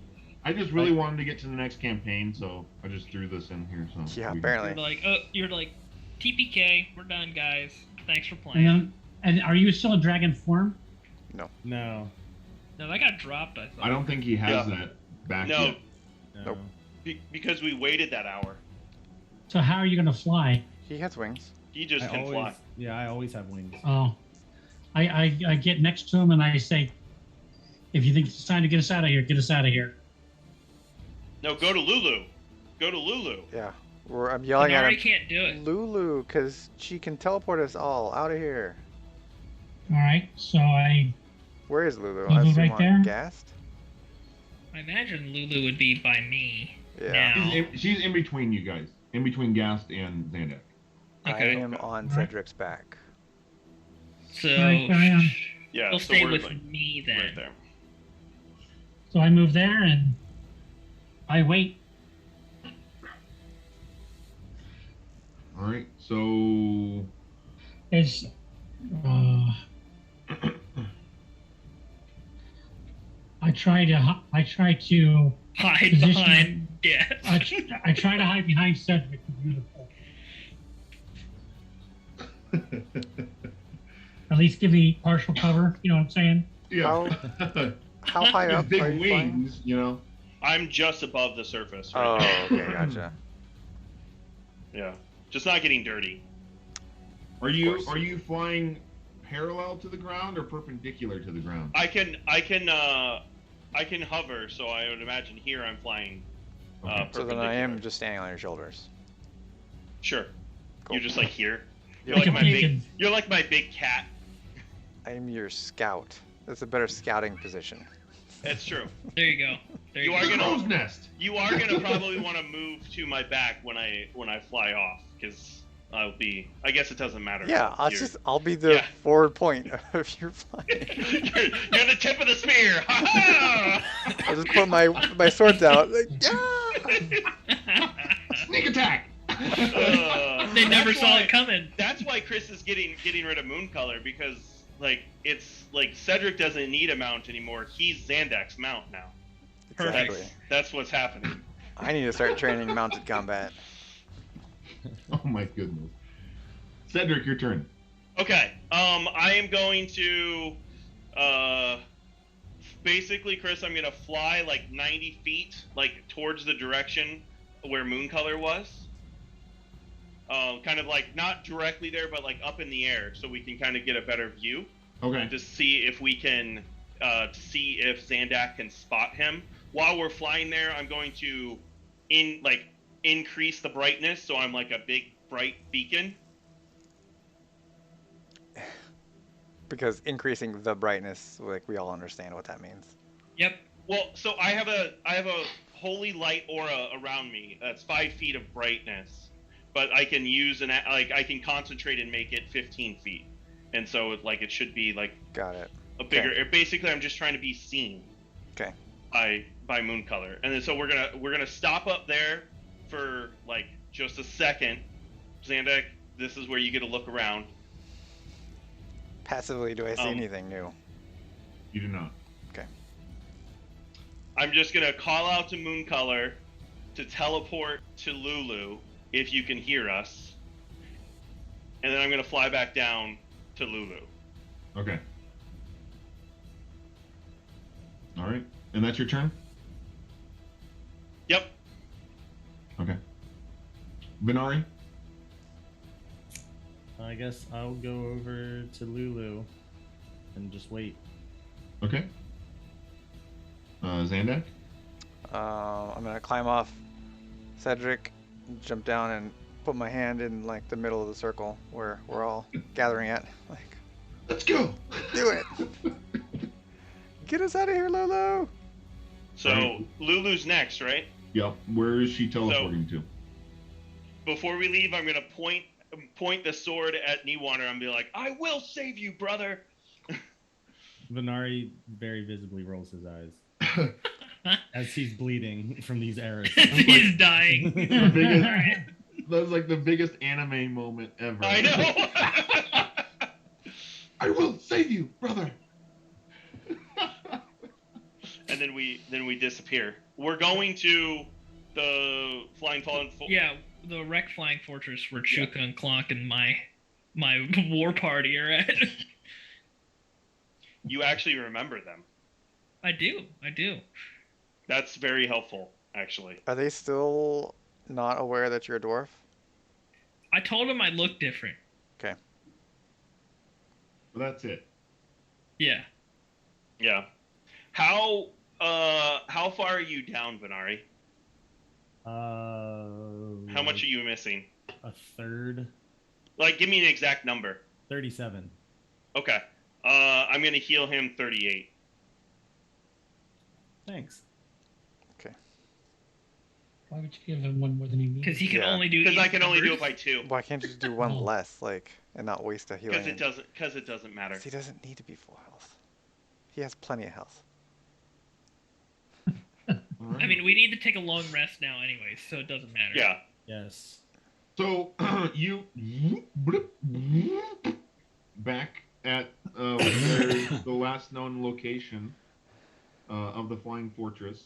I just really wanted to get to the next campaign, so I just threw this in here. So yeah, we- apparently. You're like, TPK, we're done, guys. Thanks for And, playing. and are you still in dragon form? No. No, that got dropped, I thought. I don't think he has Yeah. that back No, yet. No. Nope. because we waited that hour. So how are you going to fly? He has wings. He just I can always, fly. Yeah, I always have wings. Oh, I get next to him and I say, if you think it's time to get us out of here, get us out of here. No, go to Lulu. Go to Lulu. Yeah, I'm yelling at Venari him. can't do it. Lulu, because she can teleport us all out of here. All right, so I Where is Lulu? Lulu I assume right on there? Gast? I imagine Lulu would be by me. Yeah. Now. She's in between you guys, in between Gast and Zandak. Okay. I am on Cedric's back. So Alright, I am. Yeah, he'll so stay we're with like me then. right there. so I move there and I wait. All right, so Is I I try to Hide Position- behind. Yeah. I try to hide behind Cedric the Beautiful. At least give me partial cover. You know what I'm saying? Yeah. How high His up big are you flying? wings, you know. I'm just above the surface right Oh, now. okay, gotcha. Yeah. Just not getting dirty. Are course. you flying parallel to the ground or perpendicular to the ground? I can hover, so I would imagine here I'm flying Okay. So then I am perpendicular. just standing on your shoulders. Sure. Cool. You're just like here. You're Yeah. like my Taken. big. You're like my big cat. I am your scout. That's a better scouting position. That's true. There you go. There you You go. are The gonna- crow's nest. You are gonna probably want to move to my back when I fly off, because I'll be. I guess it doesn't matter. Yeah, I'll be the Yeah. forward point of your flying. you're the tip of the spear. Ha ha! I'll just put my swords out. Like, yeah! Sneak attack. They never That's saw why- it coming. That's why Chris is getting rid of Moon Color, because like it's like Cedric doesn't need a mount anymore. He's Xandak's mount now. Exactly. That's what's happening. I need to start training mounted combat. Oh my goodness. Cedric, your turn. Okay. I am going to basically, Chris, I'm gonna fly like 90 feet, like towards the direction where Moon Color was. Kind of like not directly there, but like up in the air, so we can kind of get a better view Okay. to see if we can see if Xandak can spot him. While we're flying there, I'm going to increase the brightness, so I'm like a big bright beacon. Because increasing the brightness, like we all understand what that means. Yep. Well, so I have a holy light aura around me that's 5 feet of brightness, but I can use I can concentrate and make it 15 feet, and so it should be like Got it. a bigger. Basically, I'm just trying to be seen. Okay. By Moon Color, and then so we're gonna stop up there for like just a second. Xandak, this is where you get to look around. Passively, do I see anything new? You do not. I'm just gonna call out to Moon Color to teleport to Lulu if you can hear us, and then I'm gonna fly back down to Lulu. Okay. All right. And that's your turn? Yep. Okay. Benari? I guess I'll go over to Lulu and just wait. Okay. Xandak? I'm gonna climb off Cedric, jump down, and put my hand in like the middle of the circle where we're all gathering at. Like, Let's go! do it! Get us out of here, Lulu! So Right. Lulu's next, right? Yep. Where is she teleporting to? Before we leave, I'm gonna point the sword at Newater and be like, "I will save you, brother." Venari very visibly rolls his eyes as he's bleeding from these arrows. He's dying. The biggest, that's like the biggest anime moment ever. I know. I will save you, brother. And then we disappear. We're going to the Flying Fallen. Yeah, the wreck flying fortress where Chuka and Clonk and my war party are at. You actually remember them. I do. That's very helpful, actually. Are they still not aware that you're a dwarf? I told him I look different. Okay. Well, that's it. Yeah. Yeah. How far are you down, Venari? How much are you missing? A third. Like, give me an exact number. 37. Okay. I'm gonna heal him 38. Thanks. Why would you give him one more than he needs? Because he can Yeah. only do. Because I even can only do it numbers. by 2. Why can't you just do one Oh. less, like, and not waste a healing? Because it doesn't matter. He doesn't need to be full health. He has plenty of health. All right. I mean, we need to take a long rest now, anyways, so it doesn't matter. Yeah. Yes. So you back at the last known location of the Flying Fortress.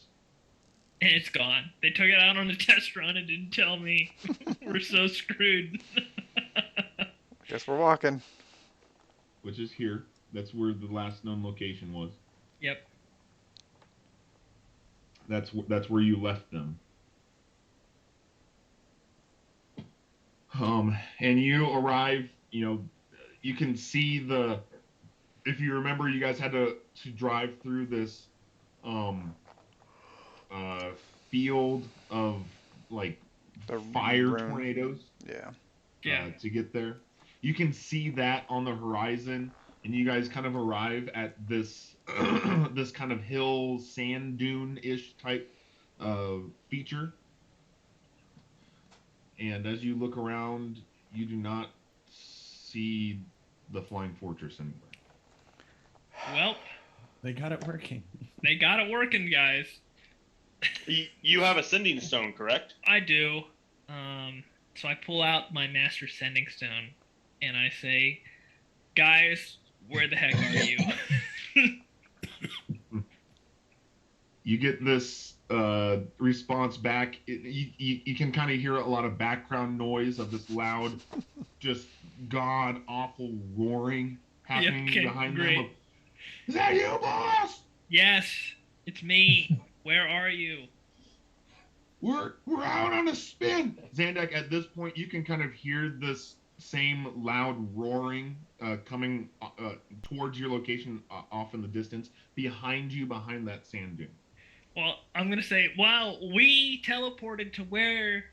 And it's gone. They took it out on a test run and didn't tell me. We're so screwed. Guess we're walking. Which is here. That's where the last known location was. Yep. That's where you left them. And you arrive. You can see the. If you remember, you guys had to drive through this um, uh, field of like The fire rune. tornadoes. Yeah. Yeah. To get there. You can see that on the horizon, and you guys kind of arrive at this this kind of hill sand dune ish type feature. And as you look around, you do not see the Flying Fortress anywhere. Well, They got it working. they got it working, guys. You have a sending stone, correct? I do. So I pull out my Master Sending Stone, and I say, guys, where the heck are you? You get this response back. You can kind of hear a lot of background noise of this loud, just god awful roaring happening Okay, behind great. them. Is that you, boss? Yes, it's me. Where are you? We're out on a spin. Zandak, at this point, you can kind of hear this same loud roaring coming towards your location off in the distance, behind you, behind that sand dune. Well, I'm going to say, wow, we teleported to where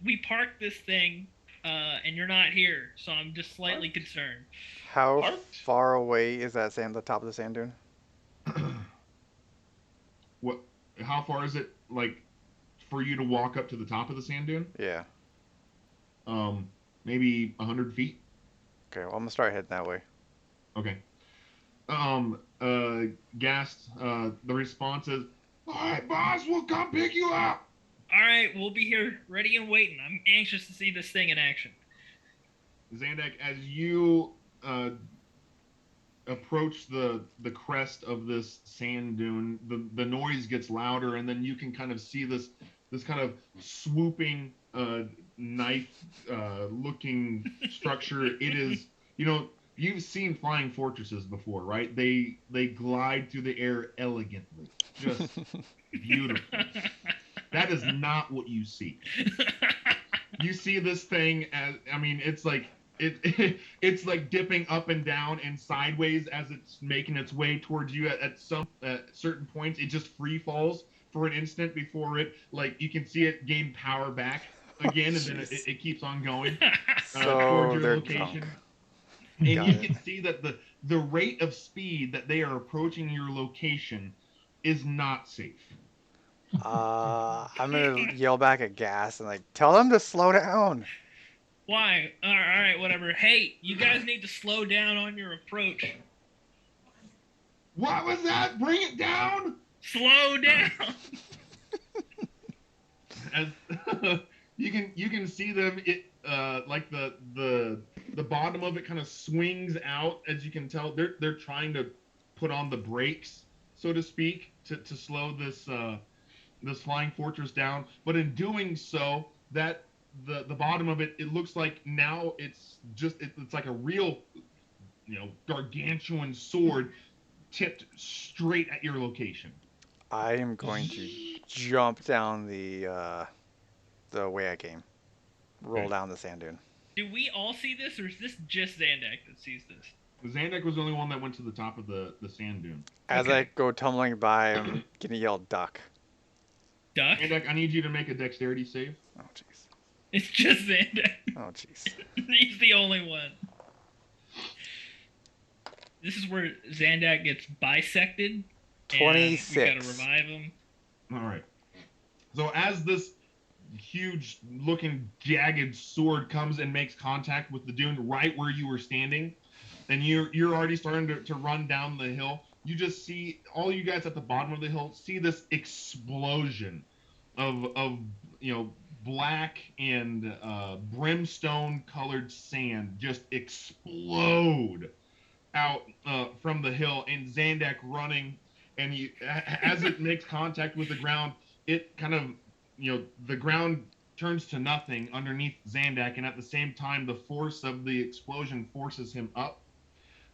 we parked this thing, and you're not here, so I'm just slightly concerned. How Parked? far away is that the top of the sand dune? What? How far is it, like, for you to walk up to the top of the sand dune? Yeah. Maybe 100 feet. Okay, well, I'm gonna start heading that way. Okay. Gast, the response is, all right, boss, we'll come pick you up. All right, we'll be here ready and waiting. I'm anxious to see this thing in action. Zandak, as you approach the crest of this sand dune, the noise gets louder, and then you can kind of see this kind of swooping knife looking structure. It is, you've seen flying fortresses before, right? They glide through the air elegantly, just beautiful. That is not what you see. You see this thing as, it's like it's like dipping up and down and sideways as it's making its way towards you. At some certain points, it just free falls for an instant before it, like, you can see it gain power back again, and then it keeps on going So towards your they're location. drunk. And Got you it. can see that the rate of speed that they are approaching your location is not safe. I'm gonna yell back at Gas and like tell them to slow down. Why? All right, whatever. Hey, you guys need to slow down on your approach. What was that? Bring it down. Slow down. As you can see them, it like the bottom of it kind of swings out. As you can tell, they're trying to put on the brakes, so to speak, to slow this flying fortress down. But in doing so, that the bottom of it looks like now it's like a real gargantuan sword tipped straight at your location. I am going to jump down the way I came. Roll Okay. down the sand dune. Do we all see this, or is this just Zandak that sees this? Zandak was the only one that went to the top of the sand dune. As Okay. I go tumbling by, I'm gonna yell duck. Duck? Zandak, I need you to make a dexterity save. Oh jeez. It's just Zandak. Oh jeez. He's the only one. This is where Zandak gets bisected. And we 26. gotta revive him. All right. So as this huge looking jagged sword comes and makes contact with the dune right where you were standing, and you're already starting to run down the hill, you just see, all you guys at the bottom of the hill see this explosion of black and brimstone colored sand just explode out from the hill, and Zandak running and as it makes contact with the ground, it kind of, the ground turns to nothing underneath Zandak, and at the same time, the force of the explosion forces him up.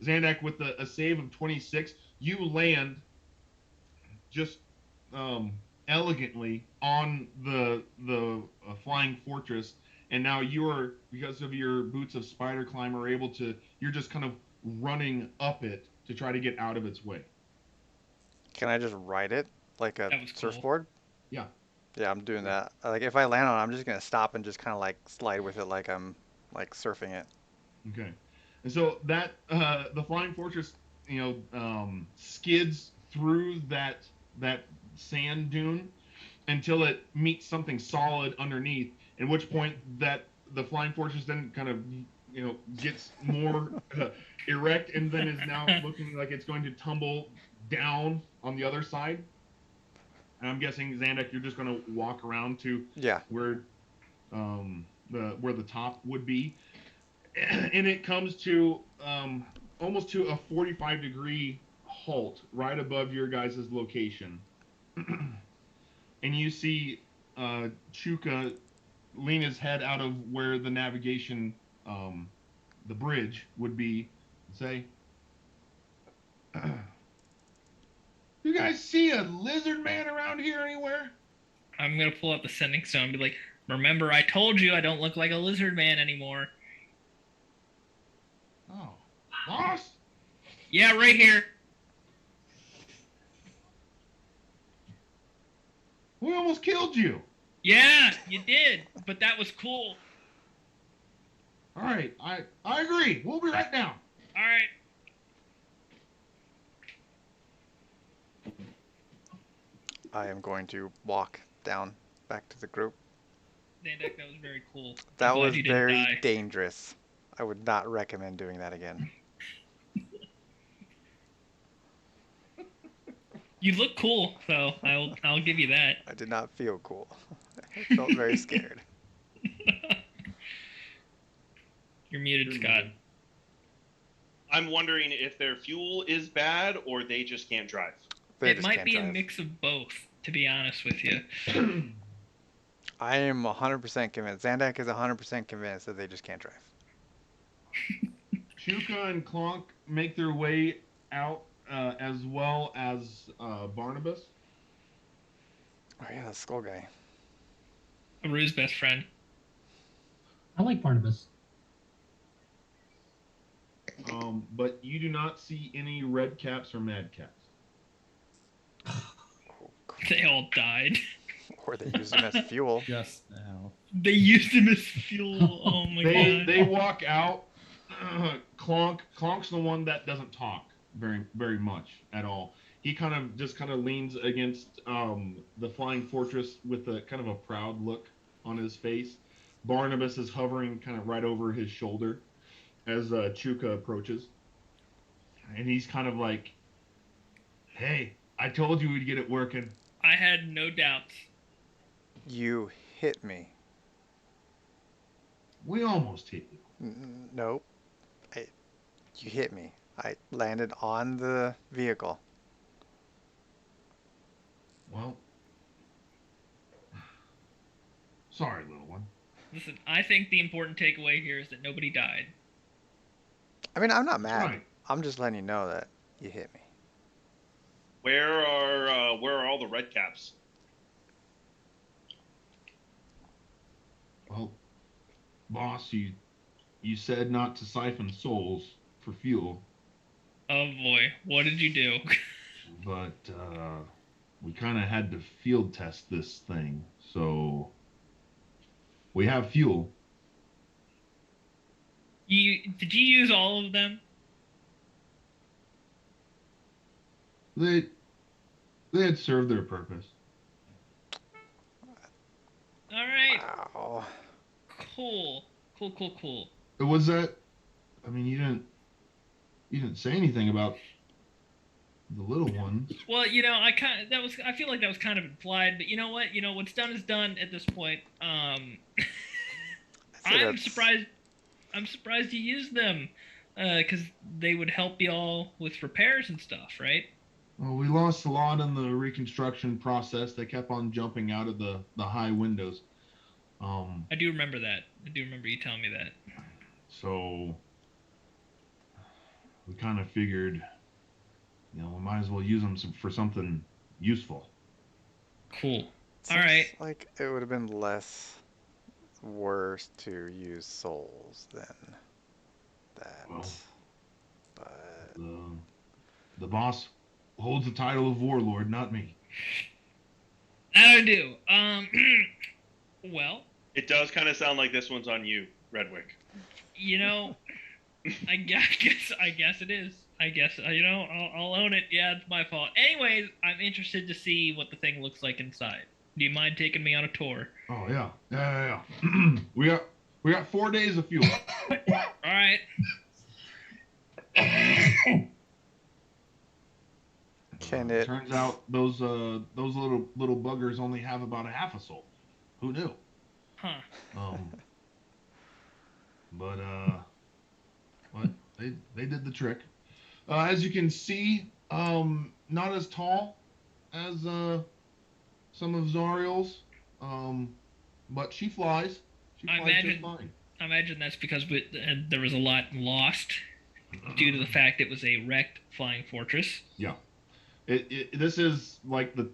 Zandak, with a save of 26, you land just elegantly on the flying fortress, and now you're, because of your boots of spider climb, are able to. You're just kind of running up it to try to get out of its way. Can I just ride it like a That was cool. surfboard? Yeah. Yeah, I'm doing that. Like if I land on it, I'm just gonna stop and just kind of like slide with it like I'm like surfing it. Okay. And so that the flying fortress, skids through that sand dune until it meets something solid underneath. At which point that the flying fortress then kind of gets more erect, and then is now looking like it's going to tumble down on the other side. And I'm guessing, Zandak, you're just going to walk around to Yeah. where where the top would be, and it comes to almost to a 45-degree halt right above your guys' location. And you see Chuka lean his head out of where the navigation, the bridge would be, and say, "You guys see a lizard man around here anywhere?" I'm gonna pull out the sending stone and be like, "Remember, I told you I don't look like a lizard man anymore." Oh, boss? Yeah, right here. We almost killed you. Yeah, you did, but that was cool. All right, I agree. We'll be right down. All right. I am going to walk down back to the group. Zandak, that was very cool. That I'm glad was you didn't very die. dangerous. I would not recommend doing that again. You look cool, so I'll give you that. I did not feel cool. I felt very scared. You're muted, Scott. I'm wondering if their fuel is bad or they just can't drive. They It just might can't be a drive. mix of both, to be honest with you. I am 100% convinced. Zandak is 100% convinced that they just can't drive. Chuka and Clonk make their way out, as well as Barnabas. Oh yeah, the skull guy. Aru's best friend. I like Barnabas. But you do not see any red caps or mad caps. Oh, They all died. or they used him as fuel. Just now. They used him as fuel. Oh my god. They walk out. Clonk's the one that doesn't talk very much at all. He kind of leans against the flying fortress with a kind of a proud look on his face. Barnabas is hovering kind of right over his shoulder as Chuka approaches, and he's kind of like, "Hey, I told you we'd get it working." I had no doubts. You hit me. We almost hit you. Nope. You hit me. I landed on the vehicle. Well, sorry, little one. Listen, I think the important takeaway here is that nobody died. I mean, I'm not That's mad. right. I'm just letting you know that you hit me. Where are all the red caps? Well, boss, you said not to siphon souls for fuel, Oh boy, what did you do? but we kind of had to field test this thing, so we have fuel. Did you use all of them? They had served their purpose. All right. Wow. Cool. It was that. I mean, you didn't say anything about the little ones. Well, I feel like that was kind of implied, but you know what? What's done is done at this point. I'd say I'm that's- surprised. I'm surprised you used them, because they would help y'all with repairs and stuff, right? Well, we lost a lot in the reconstruction process. They kept on jumping out of the high windows. Um, I do remember that. I do remember you telling me that. so we kind of figured, we might as well use them for something useful. Cool. All right. Seems like it would have been less worse to use souls than Well, that. But the the boss holds the title of warlord, not me. That I do. Well, It does kind of sound like this one's on you, Redwick. you know, I guess it is. I guess I'll own it. Yeah, it's my fault. Anyways, I'm interested to see what the thing looks like inside. Do you mind taking me on a tour? Oh yeah, yeah. We got 4 days of fuel. All right. can it? Turns out those little buggers only have about a half a soul. Who knew? Huh. Um, but what they did the trick. As you can see, not as tall as some of Zariel's, um, but she flies. She I flies just imagine. fine. I imagine that's because there was a lot lost due to the fact it was a wrecked flying fortress. Yeah, this is like the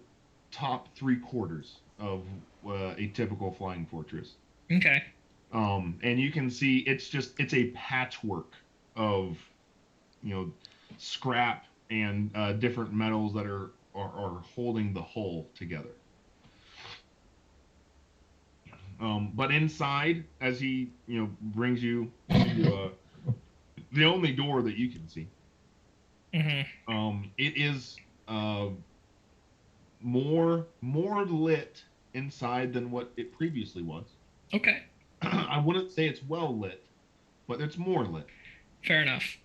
top three quarters of a typical flying fortress. Okay. And you can see it's a patchwork of you know scrap and different metals that are holding the hull together. But inside, as he brings you to the only door that you can see, Mm-hmm. it is more lit inside than what it previously was. Okay. I wouldn't say it's well lit, but it's more lit. Fair enough.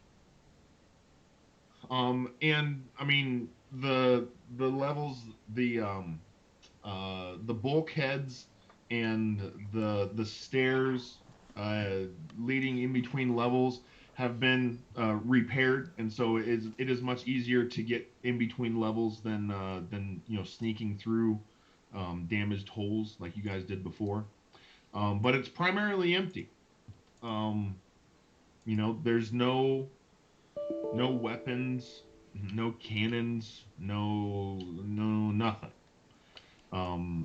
And I mean the levels, the bulkheads and the stairs leading in between levels have been repaired, and so it is much easier to get in between levels than sneaking through damaged holes like you guys did before. But it's primarily empty. Um, there's no weapons, no cannons, no nothing.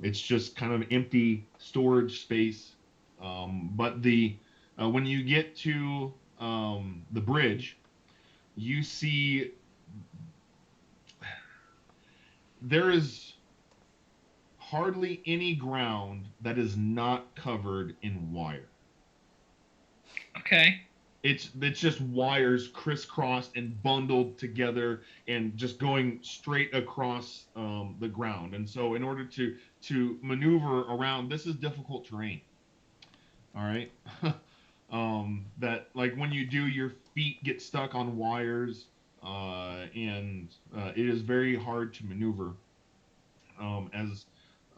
It's just kind of empty storage space. But the when you get to the bridge, you see there is hardly any ground that is not covered in wire. Okay. It's just wires crisscrossed and bundled together and just going straight across the ground. And so, in order to maneuver around, this is difficult terrain. All right, that like when you do, your feet get stuck on wires, and it is very hard to maneuver. As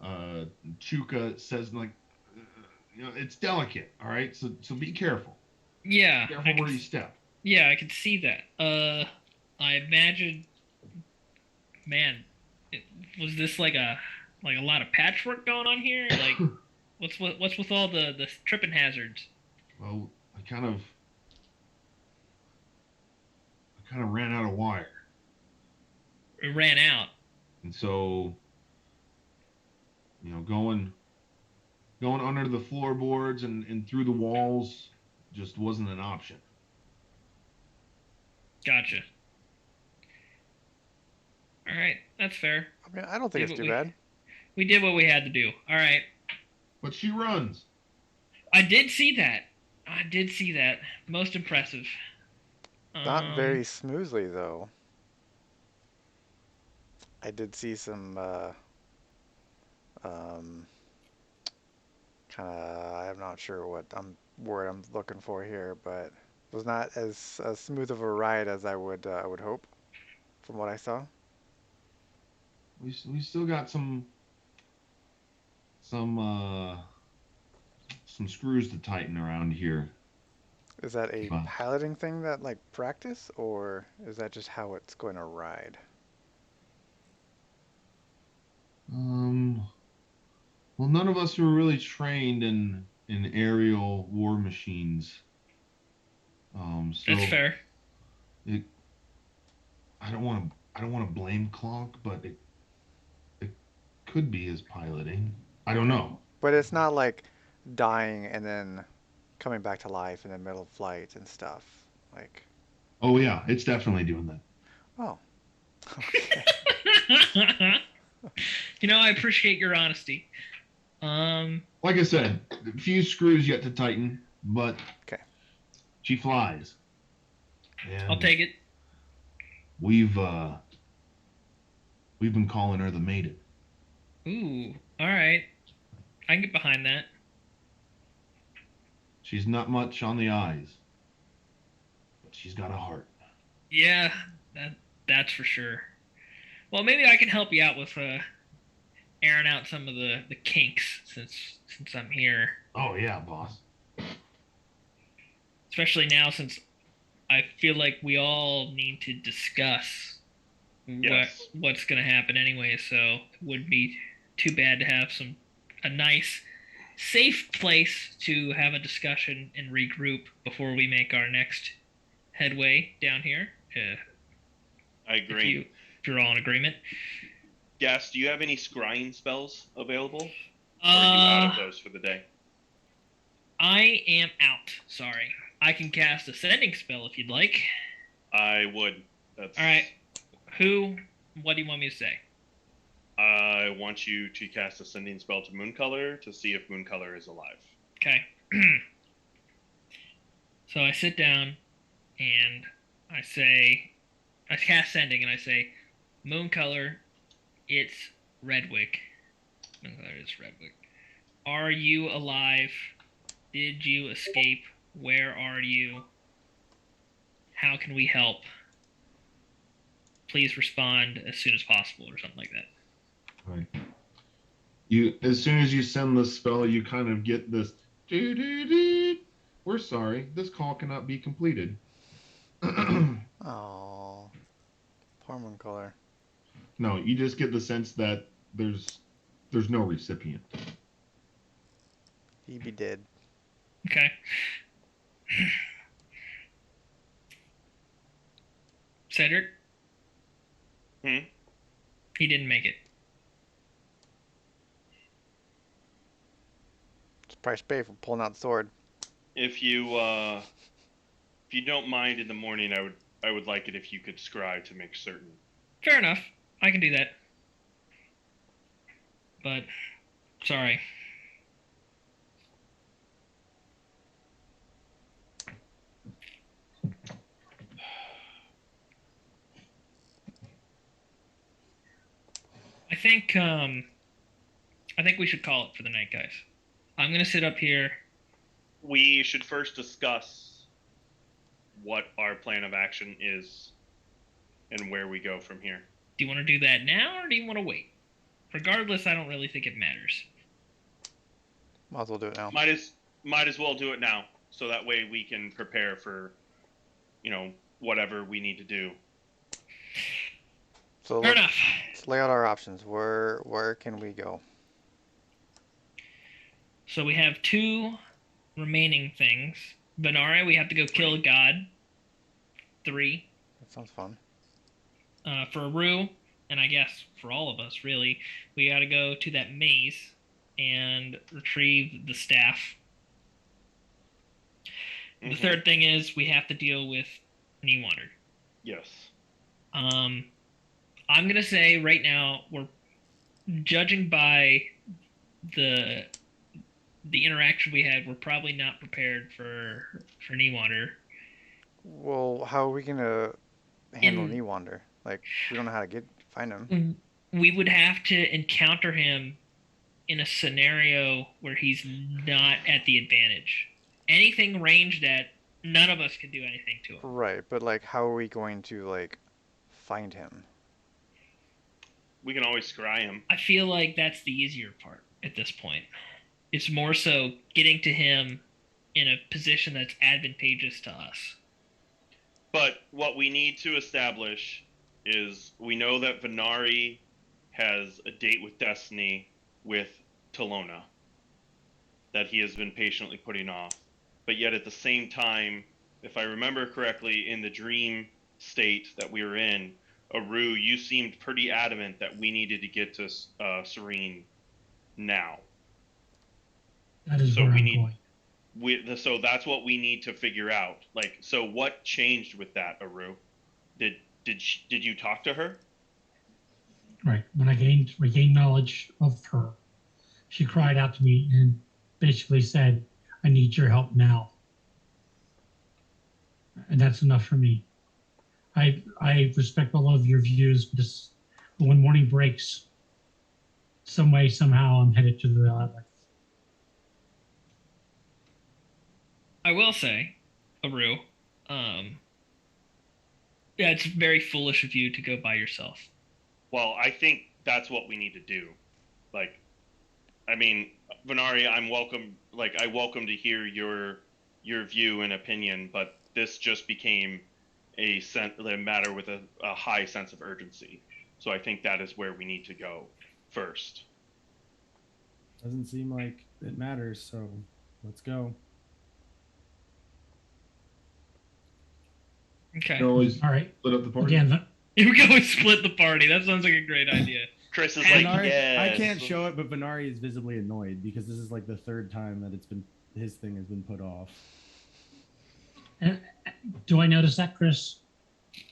uh, Chuka says, like it's delicate. All right, so be careful. Yeah, Careful where you step. Yeah, I can see that. I imagine, man, it, was this like a lot of patchwork going on here? Like, what's with all the tripping hazards? Well, I kind of ran out of wire, It ran out. and so going under the floorboards and through the walls just wasn't an option. Gotcha. All right, that's fair. I mean, I don't think Did it's what too we bad. we did what we had to do. All right. But she runs. I did see that. I did see that. Most impressive. Not Um, very smoothly though. I did see some um, kind of. I'm not sure what word I'm looking for here, but was not as smooth of a ride as I would hope from what I saw. We still got some screws to tighten around here. Is that a But piloting thing that like practice, or is that just how it's going to ride? Um, well, none of us were really trained in aerial war machines. That's So fair. it, I don't want to blame Clonk, but it could be his piloting. I don't know. But it's not like dying and then coming back to life in the middle of flight and stuff. Like, Oh yeah, it's definitely doing that. oh, okay. I appreciate your honesty. Um, Like I said, a few screws yet to tighten, but Okay. she flies, I'll and take it. we've we've been calling her the maiden. Ooh, all right. I can get behind that. She's not much on the eyes, but she's got a heart. Yeah, that's for sure. Well, maybe I can help you out with airing out some of the kinks since I'm here, Oh yeah, boss. especially now since I feel like we all need to discuss Yes. what's going to happen anyway. So it would be too bad to have a nice, safe place to have a discussion and regroup before we make our next headway down here. I If agree. you're all in agreement. Gas, do you have any scrying spells available? Or are you out of those for the day? I am out. Sorry. I can cast a sending spell if you'd like. I would. That's All right. What do you want me to say? I want you to cast a sending spell to Mooncolor to see if Mooncolor is alive. Okay. So I sit down and I cast sending and I say, Mooncolor, it's Redwick. Mooncolor is Redwick. Are you alive? Did you escape? Where are you? How can we help? Please respond as soon as possible, or something like that. Right. You as soon as you send the spell, you kind of get this. Doo, doo, doo. We're sorry, this call cannot be completed. Oh, poor Mooncolor. No, you just get the sense that there's no recipient. He be dead. Okay. Cedric, Hmm? he didn't make it. It's price paid for pulling out the sword. If you don't mind in the morning, I would like it if you could scry to make certain. Fair enough. I can do that. But, sorry. I think we should call it for the night, guys. I'm gonna sit up here. We should first discuss what our plan of action is and where we go from here. Do you want to do that now, or do you want to wait? Regardless, I don't really think it matters. Might as well do it now. Might as well do it now, so that way we can prepare for, whatever we need to do. So Fair enough. let's lay out our options. Where can we go? So we have two remaining things. Venari, we have to go kill a god. 3. That sounds fun. For Aru, and I guess for all of us, really, we got to go to that maze and retrieve the staff. Mhm. The third thing is we have to deal with Newander. Yes. I'm gonna say right now we're judging by the interaction we had. We're probably not prepared for Newander. Well, how are we gonna handle In- Newander? Like, we don't know how to find him. We would have to encounter him in a scenario where he's not at the advantage. Anything ranged at, none of us can do anything to him. Right, but like, how are we going to find him? We can always scry him. I feel like that's the easier part at this point. It's more so getting to him in a position that's advantageous to us. But what we need to establish is we know that Venari has a date with Destiny with Talona that he has been patiently putting off. But yet at the same time, if I remember correctly, in the dream state that we were in, Aru, you seemed pretty adamant that we needed to get to Serene now. That is So where we I'm need going. so that's what we need to figure out. Like, so what changed with that, Aru? Did you talk to her? Right. When I regained knowledge of her, she cried out to me and basically said, I need your help now. And that's enough for me. I respect all of your views, but when morning breaks, some way, somehow, I'm headed to the island. I will say, Aru, yeah, it's very foolish of you to go by yourself. Well, I think that's what we need to do. Like, I mean, Venari, I welcome to hear your view and opinion, but this just became a matter with a high sense of urgency. So I think that is where we need to go first. Doesn't seem like it matters, so let's go. You Okay. can always All right. split up the party. Again, You can always split the party. That sounds like a great idea. Chris is Hey, like, Venari, yes. I can't show it, but Venari is visibly annoyed because this is like the third time that his thing has been put off. do I notice that, Chris?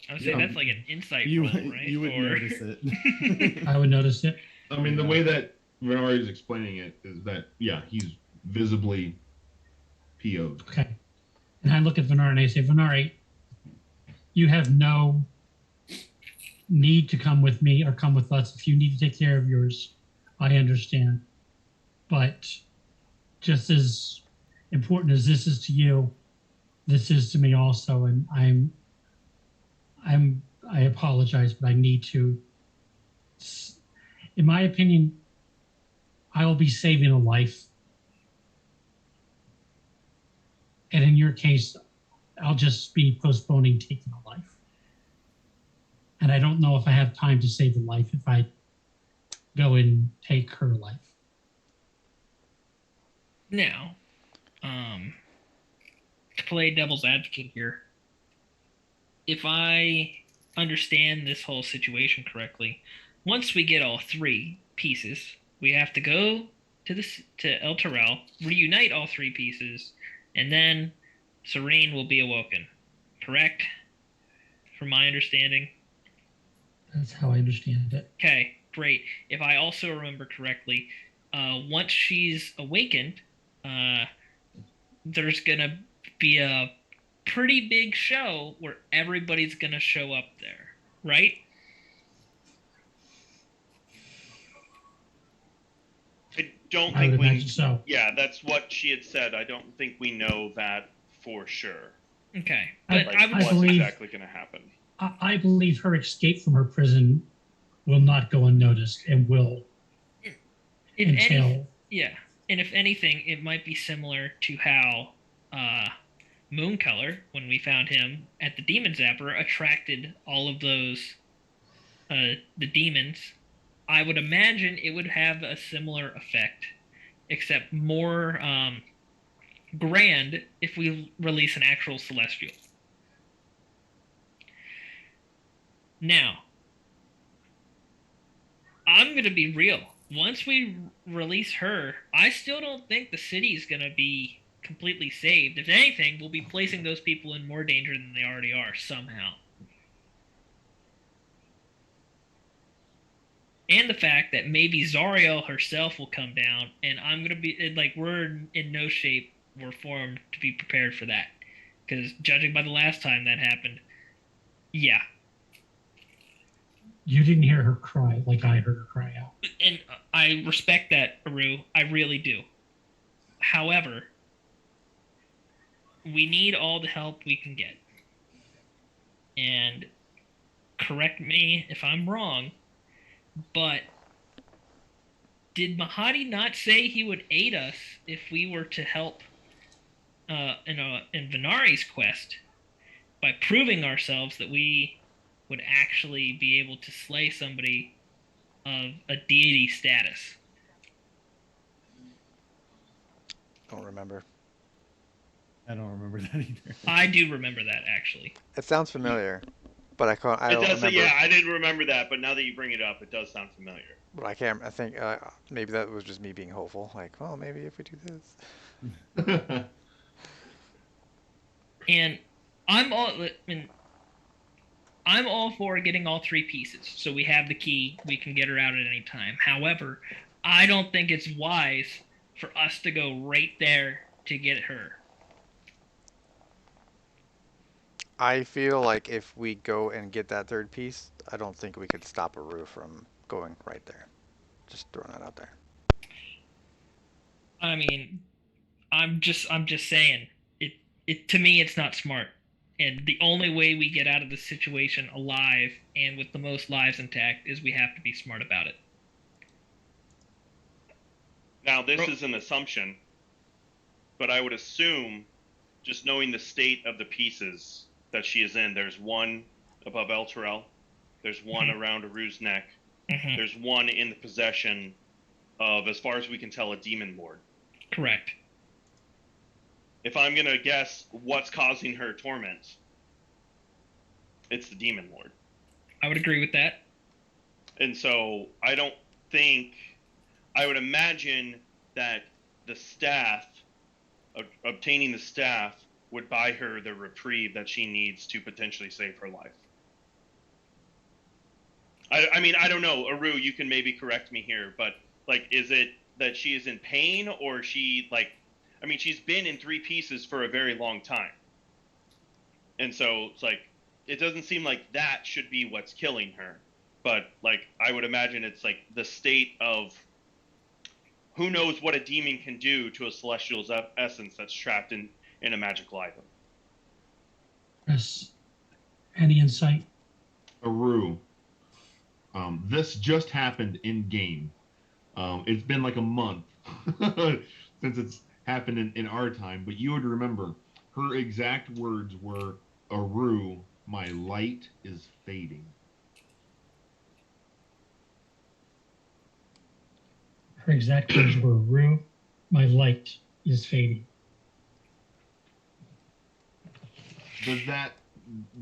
I would say Yeah. that's like an insight You roll, right? you would Or- notice it. I would notice it. I mean, the way that Renari is explaining it is that, yeah, he's visibly PO'd. Okay. And I look at Venari and I say, Venari, you have no need to come with me or come with us. If you need to take care of yours, I understand. But just as important as this is to you, this is to me also. And I apologize, but I need to. In my opinion, I will be saving a life. And in your case, I'll just be postponing taking a life. And I don't know if I have time to save a life if I go and take her life. Now, to play devil's advocate here, if I understand this whole situation correctly, once we get all three pieces, we have to go to El Terrell, reunite all three pieces, and then Serene will be awoken. Correct? From my understanding? That's how I understand it. Okay, great. If I also remember correctly, once she's awakened, there's gonna be a pretty big show where everybody's gonna show up there, right? I don't I think would we. imagine so. Yeah, that's what she had said. I don't think we know that for sure. Okay, I- but Like, I would. what's believe- exactly going to happen? I believe her escape from her prison will not go unnoticed and will If entail. any, yeah, and if anything, it might be similar to how Mooncolor, when we found him at the Demon Zapper, attracted all of those the demons. I would imagine it would have a similar effect, except more grand if we release an actual Celestial. Now, I'm going to be real. Once we release her, I still don't think the city is going to be completely saved. If anything, we'll be placing those people in more danger than they already are somehow. And the fact that maybe Zariel herself will come down, and I'm going to be like, we're in no shape or form to be prepared for that. Because judging by the last time that happened, yeah. You didn't hear her cry like I heard her cry out. And I respect that, Aru. I really do. However, we need all the help we can get. And correct me if I'm wrong, but did Mahadi not say he would aid us if we were to help in Venari's quest by proving ourselves that we would actually be able to slay somebody of a deity status. Don't remember. I don't remember that either. I do remember that actually. It sounds familiar, but I It don't does. remember. Yeah, I didn't remember that, but now that you bring it up, it does sound familiar. But I can't. I think maybe that was just me being hopeful. Like, well, maybe if we do this. And I'm all I mean, I'm all for getting all three pieces. So we have the key, we can get her out at any time. However, I don't think it's wise for us to go right there to get her. I feel like if we go and get that third piece, I don't think we could stop Aru from going right there. Just throwing that out there. I mean, I'm just saying it to me it's not smart. And the only way we get out of this situation alive and with the most lives intact is we have to be smart about it. Now, this is an assumption, but I would assume, just knowing the state of the pieces that she is in, there's one above El Terrell, there's one around Aru's neck, Mm-hmm. there's one in the possession of, as far as we can tell, a demon lord. Correct. If I'm going to guess what's causing her torment, it's the demon lord. I would agree with that. And so I don't think, I would imagine that the staff, obtaining the staff, would buy her the reprieve that she needs to potentially save her life. I mean, I don't know. Aru, you can maybe correct me here, but, like, is it that she is in pain, or she, like, I mean, she's been in three pieces for a very long time. And so it's like, it doesn't seem like that should be what's killing her. But, like, I would imagine it's, like, the state of who knows what a demon can do to a celestial's essence that's trapped in a magical item. Chris, any insight? Aru, this just happened in game. It's been like a month since it's happened in our time, but you would remember her exact words were, Aru, my light is fading. Her exact words were, Rue, my light is fading. Does that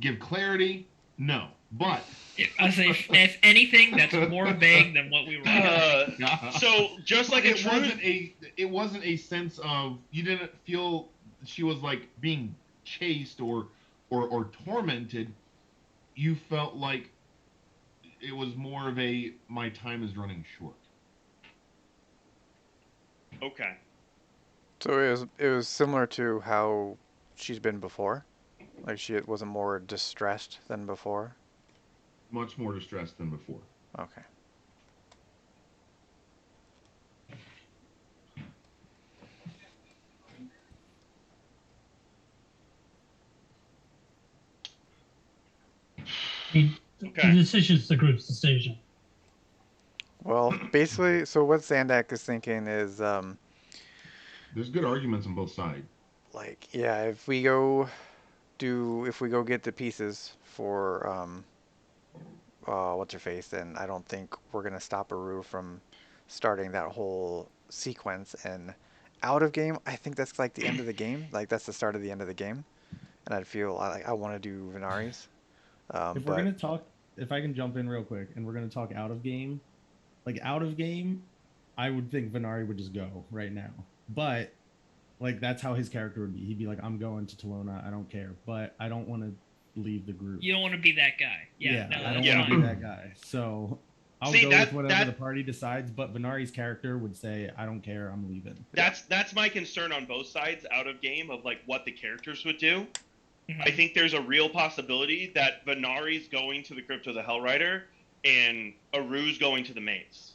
give clarity? No. But I say, if anything, that's more vague than what we were. So just like it wasn't a sense of, you didn't feel she was like being chased or tormented. You felt like it was more of a, my time is running short. Okay. So it was similar to how she's been before. Like she wasn't more distressed than before. Much more distressed than before. Okay. I mean, Okay. the decision's the group's decision. Well, basically, so what Zandak is thinking is, There's good arguments on both sides. like, yeah, if we go get the pieces for, what's her face, then I don't think we're gonna stop Aru from starting that whole sequence. And out of game, I think that's like the end of the game. Like that's the start of the end of the game. And I'd feel like I want to do Venari's. If we're gonna talk, if I can jump in real quick, and we're gonna talk out of game, like out of game, I would think Venari would just go right now. But like that's how his character would be. He'd be like, I'm going to Talona, I don't care, but I don't want to leave the group. You don't want to be that guy. Yeah, no, I don't that's want to fine. be that guy. So I'll See, go that- with whatever that- the party decides. But Venari's character would say, I don't care, I'm leaving. That's my concern on both sides out of game of like what the characters would do. Mhm. I think there's a real possibility that Venari's going to the Crypt of the Hellrider and Aru's going to the maze.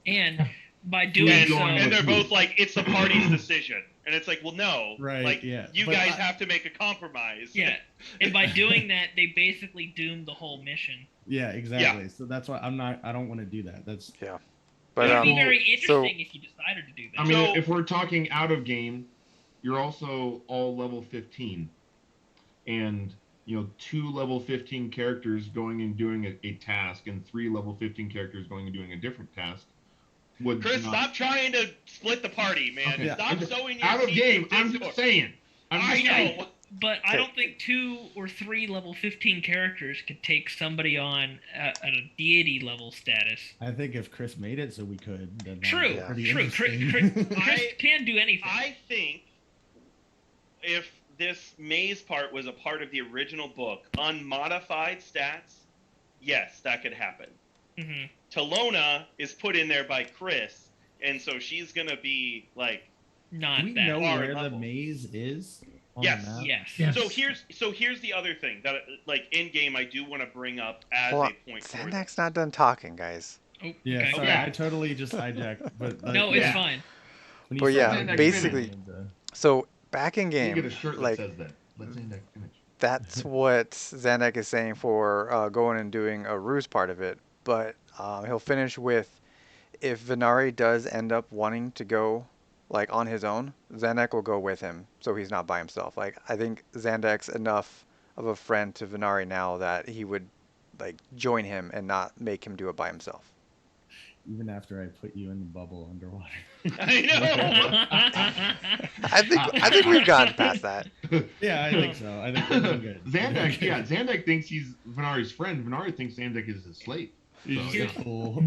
And by doing Who's And, so, going and with they're who? both like, it's the party's decision. And it's like, well, no. Right, Like, yeah. you But guys I- have to make a compromise. yeah, and by doing that, they basically doomed the whole mission. Yeah, exactly. So that's why I don't want to do that. That's yeah. It But would be well, very so interesting if you decided to do that. I mean, So- if we're talking out of game, you're also all level 15. And two level 15 characters going and doing a task and three level 15 characters going and doing a different task would Chris, not. stop trying to split the party, man. Okay. Stop sowing your Out of seeds game. in I'm Discord. just saying. I know. But I don't think 2 or 3 level 15 characters could take somebody on at a deity level status. I think if Chris made it so we could, then that True, would be pretty true. interesting. Chris can do anything. I think if this maze part was a part of the original book, unmodified stats, yes, that could happen. Mm-hmm. Talona is put in there by Chris, and so she's gonna be like. Not Do we that know hard where the level. maze is on Yes. the map? Yes. Yes. So here's the other thing that like in game I do want to bring up as Hold a on. point for you. Xandak's not done talking, guys. Oh, Yeah, okay. sorry, Yeah. I totally just hijacked. But like, No, it's fine. when you But said yeah, that, basically- So back in You game, get a shirt like that says that. Let's say that image. that's what Xandak is saying for going and doing a ruse part of it. But he'll finish with if Venari does end up wanting to go like on his own, Xandak will go with him, so he's not by himself. Like I think Xandak's enough of a friend to Venari now that he would like join him and not make him do it by himself. even after I put you in the bubble underwater. I know. I think we've gotten past that. Yeah, I think so. I think we're doing good. Zandak thinks he's Venari's friend. Venari thinks Zandak is his slave. He's So, a fool.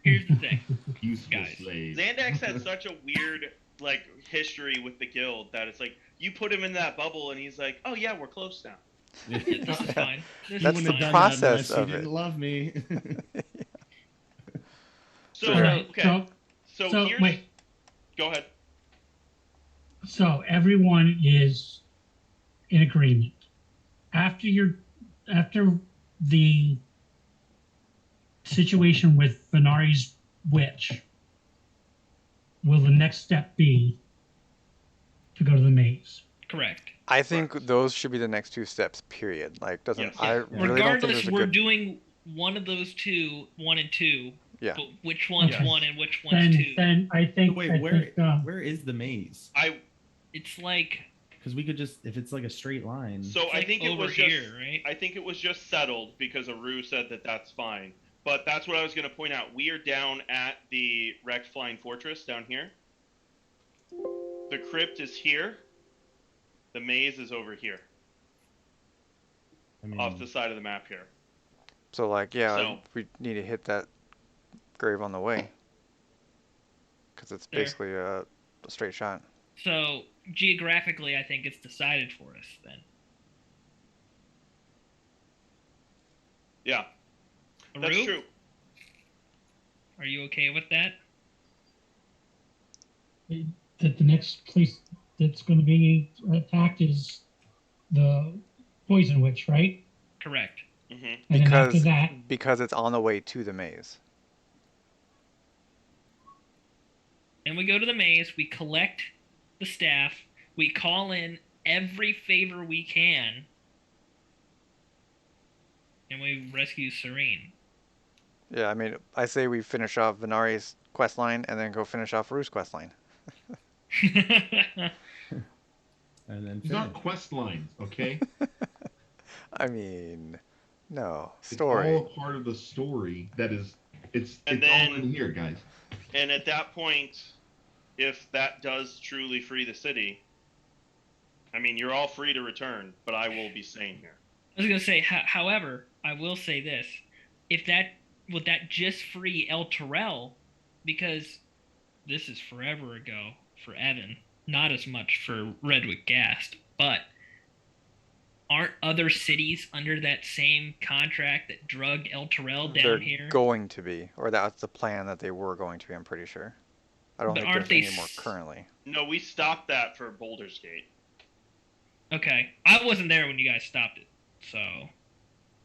Here's the thing. useful Guys. slave. Xandax had such a weird like history with the guild that it's like you put him in that bubble and he's like, oh yeah, we're close now. This is fine. This That's is the fine. process unless of you it. didn't love me. So All right, okay, so so here's wait. go ahead. So everyone is in agreement. After the situation with Venari's witch, will the next step be to go to the maze? Correct. I think those should be the next two steps. Period. Like, doesn't Yes. I really don't think Regardless, there's a we're good. doing one of those two, 1 and 2. Yeah. But which one's Yes. 1 and which one's 2? Then I think. Wait, I where think, where is the maze? It's like Because we could just, if it's like a straight line. So it's I like think it over was here, just right? I think it was just settled because Aru said that that's fine. But that's what I was going to point out. We are down at the wrecked flying fortress down here. The crypt is here. The maze is over here, I mean, off the side of the map here. So like, yeah, So- we need to hit that grave on the way. Because it's There. basically a straight shot. So geographically, I think it's decided for us then. Yeah, that's Aru, true. are you okay with that? that the next place that's going to be attacked is the poison witch, right? Correct. hmm And then after Because that, because it's on the way to the maze. And we go to the maze, we collect the staff, we call in every favor we can, and we rescue Serene. Yeah, I mean, I say we finish off Venari's quest line and then go finish off Rue's quest line. and then It's not finish. quest lines, okay? I mean, no It's story. all part of the story that is. It's And all then- in here, guys. And at that point, if that does truly free the city, I mean, you're all free to return, but I will be staying here. I was gonna say, however, I will say this: if that would that just free El Terrell, because this is forever ago for Evan, not as much for Redwood Gast, but aren't other cities under that same contract that drug El Terrell down They're here? going to be, or that's the plan that they were going to be. I'm pretty sure. I don't But think aren't there's they any more s- currently. No, we stopped that for Boulder's Gate. Okay, I wasn't there when you guys stopped it, so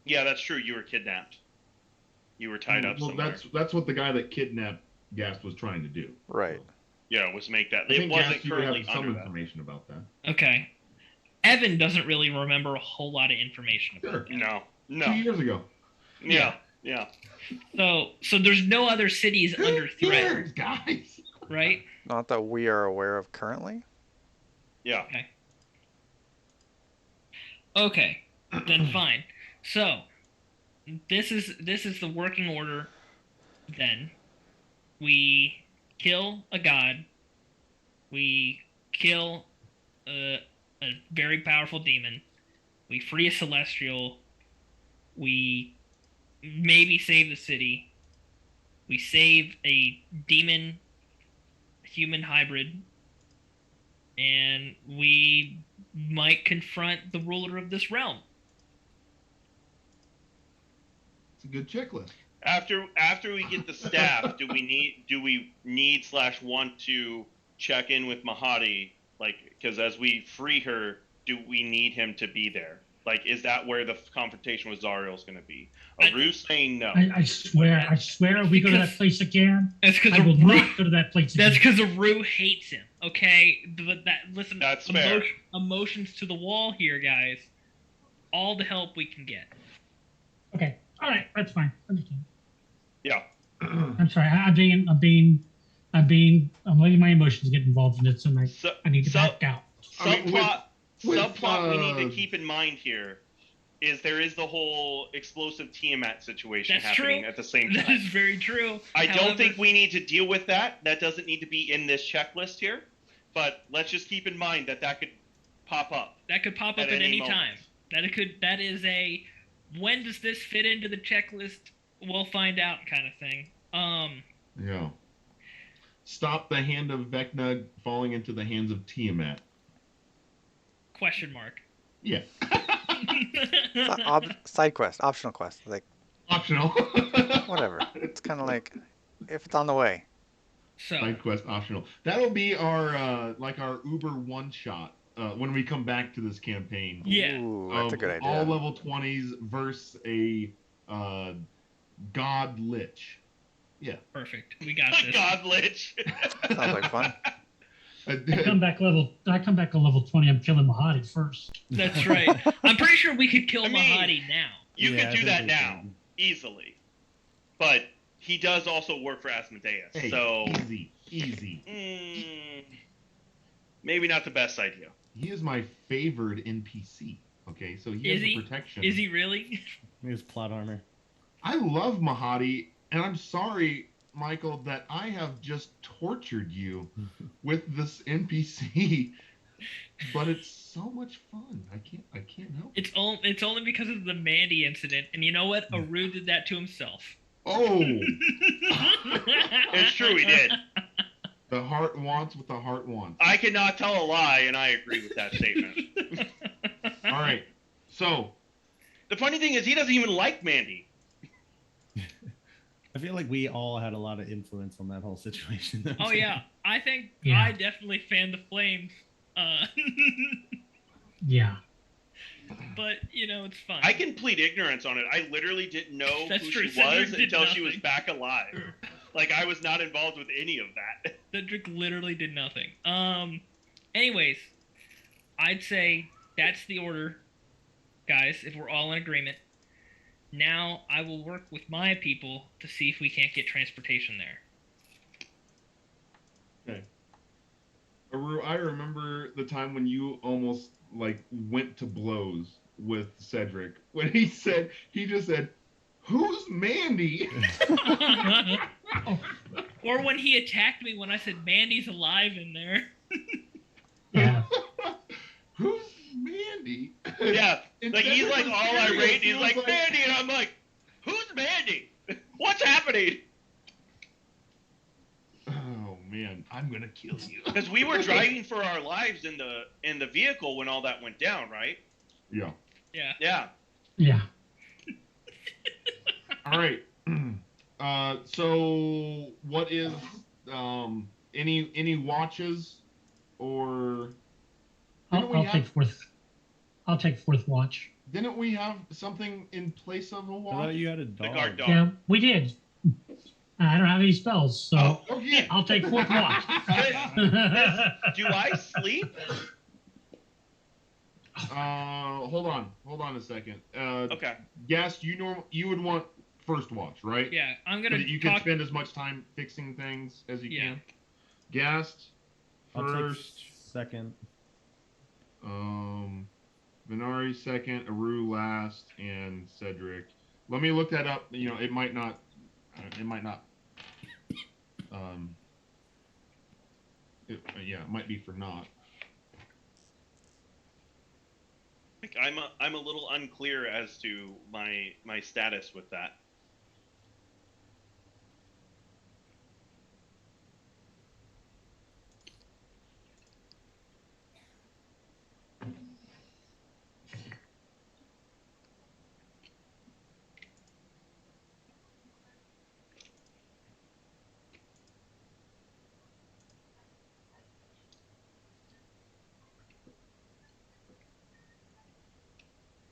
Yeah, that's true. You were kidnapped. You were tied up Well, somewhere. that's what the guy that kidnapped Gast was trying to do. Right. Yeah, was make that. I It think wasn't Gast, you would currently have some under that. information about that. okay. Evan doesn't really remember a whole lot of information about Sure. that. No, 2 no. years ago. Yeah, yeah. So there's no other cities under threat, Years, guys. right? Not that we are aware of currently. Yeah. Okay, then fine. So this is the working order. Then we kill a god. We kill a very powerful demon. We free a celestial. We maybe save the city. We save a demon human hybrid. And we might confront the ruler of this realm. It's a good checklist. After we get the staff, do we need / want to check in with Mahadi? Like, because as we free her, do we need him to be there? Like, is that where the confrontation with Zariel is going to be? Aru's saying no. I swear, if we go to that place again, That's because I will not go to that place again. That's because Aru hates him. Okay, but listen. That's fair. Emotions to the wall here, guys. All the help we can get. Okay, all right, that's fine. Understand. Yeah. I'm sorry. I'm letting my emotions get involved in it, so I need to back out. Subplot we need to with, keep in mind here is there is the whole explosive Tiamat situation That's happening true. at the same time. That is very true. I don't think we need to deal with that. That doesn't need to be in this checklist here. But let's just keep in mind that could pop up. That could pop up at any time. That is a when does this fit into the checklist? We'll find out kind of thing. Yeah. Stop the hand of Vecna falling into the hands of Tiamat. Question mark. Yeah. Side quest, optional quest, like Optional. whatever. It's kind of like if it's on the way. So Side quest optional. That'll be our our Uber one shot when we come back to this campaign. Yeah. Ooh, that's a good idea. All level 20s versus a God Lich. Yeah. Perfect. We got this. God Lich. Sounds like fun. I come back level 20. I'm killing Mahadi first. That's right. I'm pretty sure we could kill I mean, Mahadi now. You Yeah, could I do think that we now, can. easily. But he does also work for Asmodeus, Hey, so easy. Maybe not the best idea. He is my favored NPC. Okay, so he has the protection. Is he really? His plot armor. I love Mahadi, and I'm sorry, Michael, that I have just tortured you with this NPC, but it's so much fun. I can't help it. It's only because of the Mandy incident, and you know what? Aru did that to himself. Oh, It's true, he did. the heart wants what the heart wants. I cannot tell a lie, and I agree with that statement. All right, so The funny thing is, he doesn't even like Mandy. I feel like we all had a lot of influence on that whole situation. Though. Oh yeah, I think Yeah. I definitely fanned the flames. Yeah. But it's fine. I can plead ignorance on it. I literally didn't know That's who true. she was Cedric did until she was nothing. back alive. Like, I was not involved with any of that. Cedric literally did nothing. Anyways, I'd say that's the order, guys. If we're all in agreement, now I will work with my people to see if we can't get transportation there. okay. Aru, I remember the time when you almost went to blows with Cedric when he just said, "Who's Mandy?" Or when he attacked me when I said Mandy's alive in there. Yeah. Who's Mandy? Yeah, And like, he's Cedric like was all curious. irate. He He's was like, Mandy, and I'm like, who's Mandy? What's happening? "Oh man, I'm gonna kill you." Because we were driving for our lives in the vehicle when all that went down, right? Yeah. Yeah. Yeah. Yeah. All right. So what is any watches or I'll take fourth watch. didn't we have something in place of a I watch? thought you had a The dog. guard dog. Yeah, we did. I don't have any spells, so Oh yeah. I'll take fourth watch. Do I sleep? Hold on a second. Okay. Yes, you would want first watch, right? Yeah, I'm So gonna that you can talk. spend as much time fixing things as you Yeah. can. Gast I'll take first. second. Venari second, Aru last, and Cedric. Let me look that up. It might not. It might not. It might be for naught. Like I'm a little unclear as to my status with that.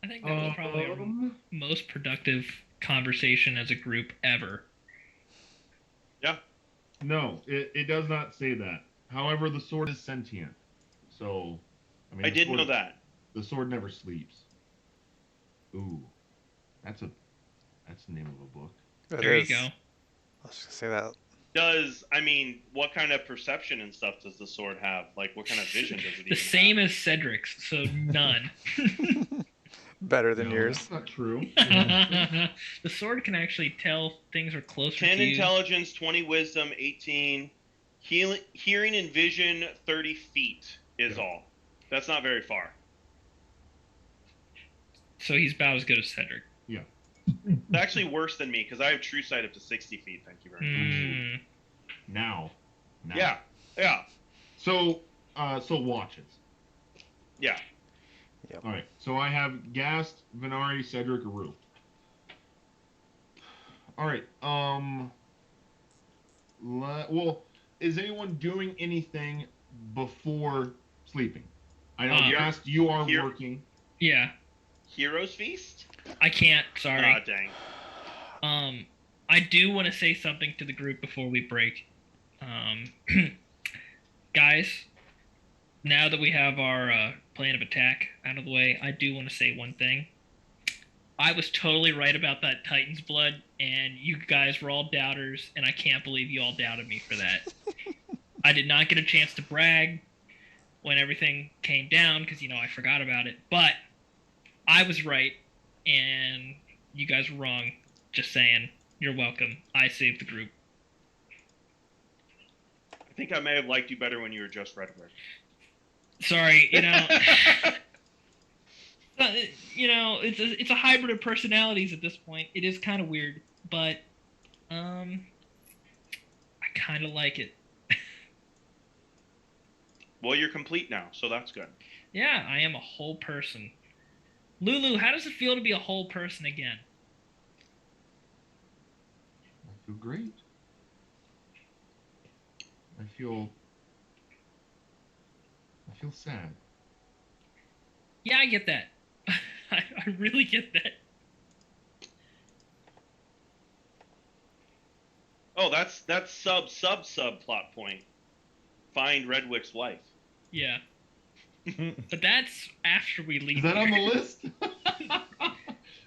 I think that was probably our most productive conversation as a group ever. Yeah. No, it does not say that. However, the sword is sentient. So, I did know that. The sword never sleeps. Ooh, that's the name of a book. There you go. Let's just say that. What kind of perception and stuff does the sword have? Like, what kind of vision does it even The same have? as Cedric's, so none. Better than yours. That's not true. The sword can actually tell things are closer 10 to you. intelligence, 20 wisdom, 18 hearing and vision, 30 feet is all. That's not very far. So he's about as good as Cedric. Yeah. It's actually worse than me because I have true sight up to 60 feet. Thank you very much. Now. Yeah. So watches. Yeah. Yep. All right. So I have Gast, Venari, Cedric, Aru. All right. Well, is anyone doing anything before sleeping? I know Gast, you are working. Yeah. Heroes Feast? I can't. Sorry. Ah, dang. I do want to say something to the group before we break. Guys, now that we have our plan of attack out of the way, I do want to say one thing. I was totally right about that Titan's blood, and you guys were all doubters, and I can't believe you all doubted me for that. I did not get a chance to brag when everything came down, because, I forgot about it. But I was right, and you guys were wrong. Just saying. You're welcome. I saved the group. I think I may have liked you better when you were just Redwood. Sorry, it's a hybrid of personalities at this point. It is kind of weird, but I kind of like it. Well, you're complete now, so that's good. Yeah, I am a whole person. Lulu, how does it feel to be a whole person again? I feel great. I feel sad. Yeah, I get that. I really get that. Oh, that's sub plot point. Find Redwick's wife. Yeah. But that's after we leave. Is that on the list?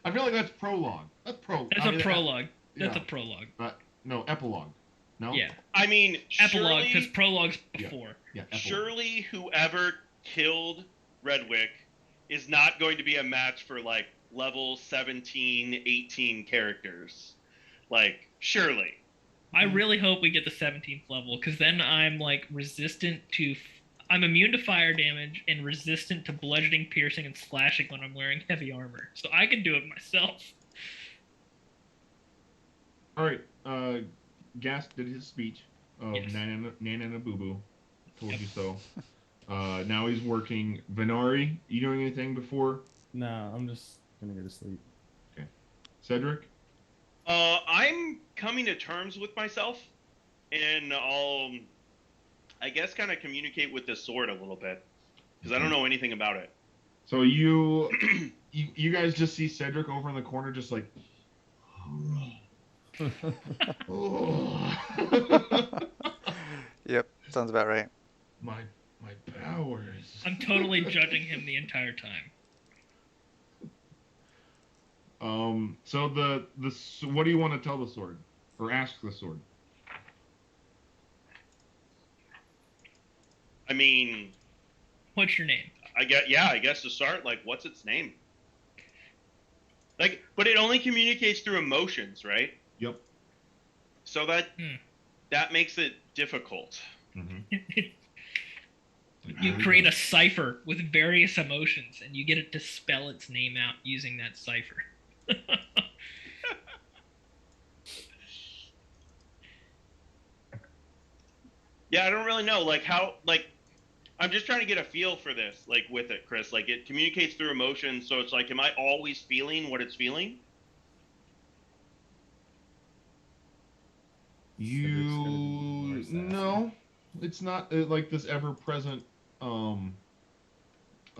I feel like that's prologue. That's prologue. That's a prologue. That's a prologue. No, epilogue. No? Yeah. Epilogue, because prologue's before. Yeah, surely whoever killed Redwick is not going to be a match for, like, level 17, 18 characters. Like, surely. I really hope we get the 17th level, because then I'm, like, I'm immune to fire damage and resistant to bludgeoning, piercing, and slashing when I'm wearing heavy armor. So I can do it myself. All right. Gast did his speech of Yes. Nana and a Boo Boo. Told you so. Now he's working. Venari, you doing anything before? No, I'm just gonna go to sleep. Okay. Cedric? I'm coming to terms with myself, and I'll, I guess, kind of communicate with this sword a little bit, because I don't know anything about it. So you guys just see Cedric over in the corner, just like. Yep, sounds about right. My powers. I'm totally judging him the entire time. So what do you want to tell the sword, or ask the sword? I mean, What's your name? I guess to start, like, what's its name? Like, but it only communicates through emotions, right? Yep. So that makes it difficult. You create a cipher with various emotions, and you get it to spell its name out using that cipher. Yeah, I don't really know, like, how, like, I'm just trying to get a feel for this, like, with it, Chris. Like, it communicates through emotions, so it's like, am I always feeling what it's feeling? No, it's not like this ever-present,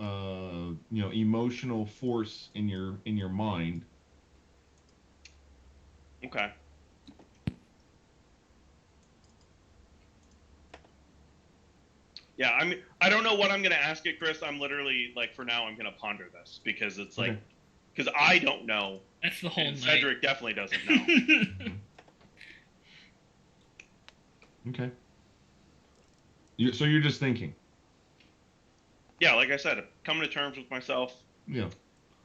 emotional force in your mind. Okay. Yeah, I don't know what I'm gonna ask it, Chris. I'm literally like, for now, I'm gonna ponder this because it's like, because I don't know. That's the whole and night. Cedric definitely doesn't know. Okay. So you're just thinking. Yeah, like I said, coming to terms with myself. Yeah.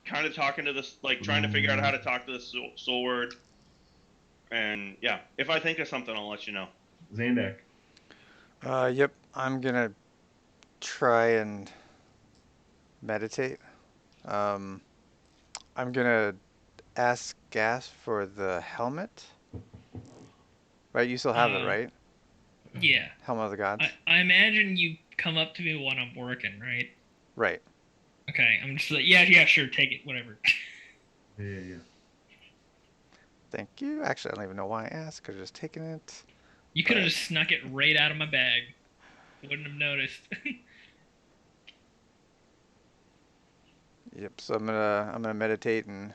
Kind of talking to this, like, trying to figure out how to talk to the sword. And yeah, if I think of something, I'll let you know. Zandak. Yep. I'm gonna try and meditate. I'm gonna ask Gas for the helmet. Right, you still have it, right? Yeah. Helmet of the Gods. I imagine you come up to me when I'm working, right? Right. Okay, I'm just like, yeah, sure, take it, whatever. Yeah. Thank you. Actually, I don't even know why I asked. Could have just taken it. You could have just snuck it right out of my bag. Wouldn't have noticed. Yep. So I'm gonna meditate and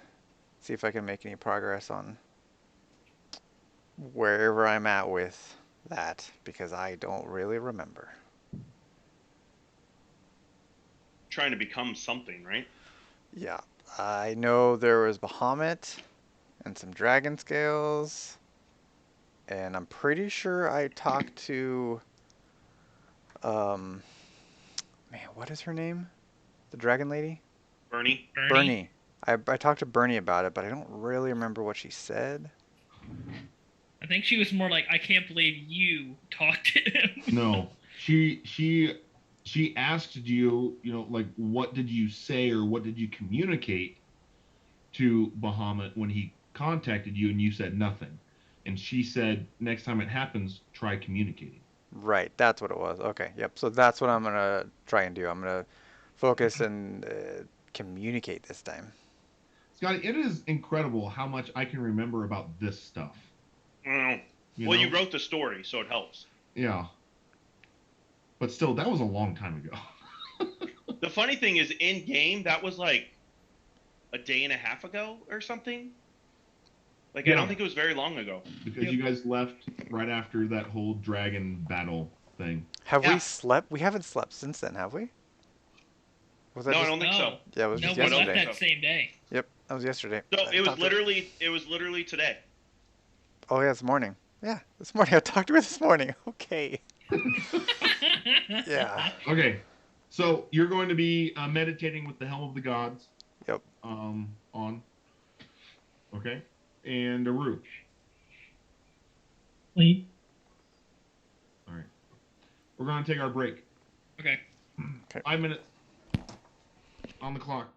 see if I can make any progress on wherever I'm at with that, because I don't really remember. Trying to become something, right? Yeah. I know there was Bahamut and some dragon scales, and I'm pretty sure I talked to um man, what is her name? The dragon lady? Bernie. Bernie. I talked to Bernie about it, but I don't really remember what she said. I think she was more like, I can't believe you talked to him. No, she asked you, like, what did you say or what did you communicate to Bahamut when he contacted you, and you said nothing. And she said, next time it happens, try communicating. Right, that's what it was. Okay, yep. So that's what I'm gonna try and do. I'm gonna focus and communicate this time. Scotty, it is incredible how much I can remember about this stuff. Well, you wrote the story, so it helps. Yeah. But still, that was a long time ago. The funny thing is, in game, that was like a day and a half ago or something. Like, I don't think it was very long ago. Because you guys left right after that whole dragon battle thing. Have we slept? We haven't slept since then, have we? Was that I don't think so. Yeah, it was just yesterday. No, we left that same day. Yep, that was yesterday. No, it was literally today. Oh yeah, this morning. Yeah, this morning. I talked to her this morning. Okay. Yeah. Okay, so you're going to be meditating with the Helm of the Gods. Yep. On. Okay, and Aru. Sleep. All right. We're going to take our break. Okay. 5 minutes on the clock.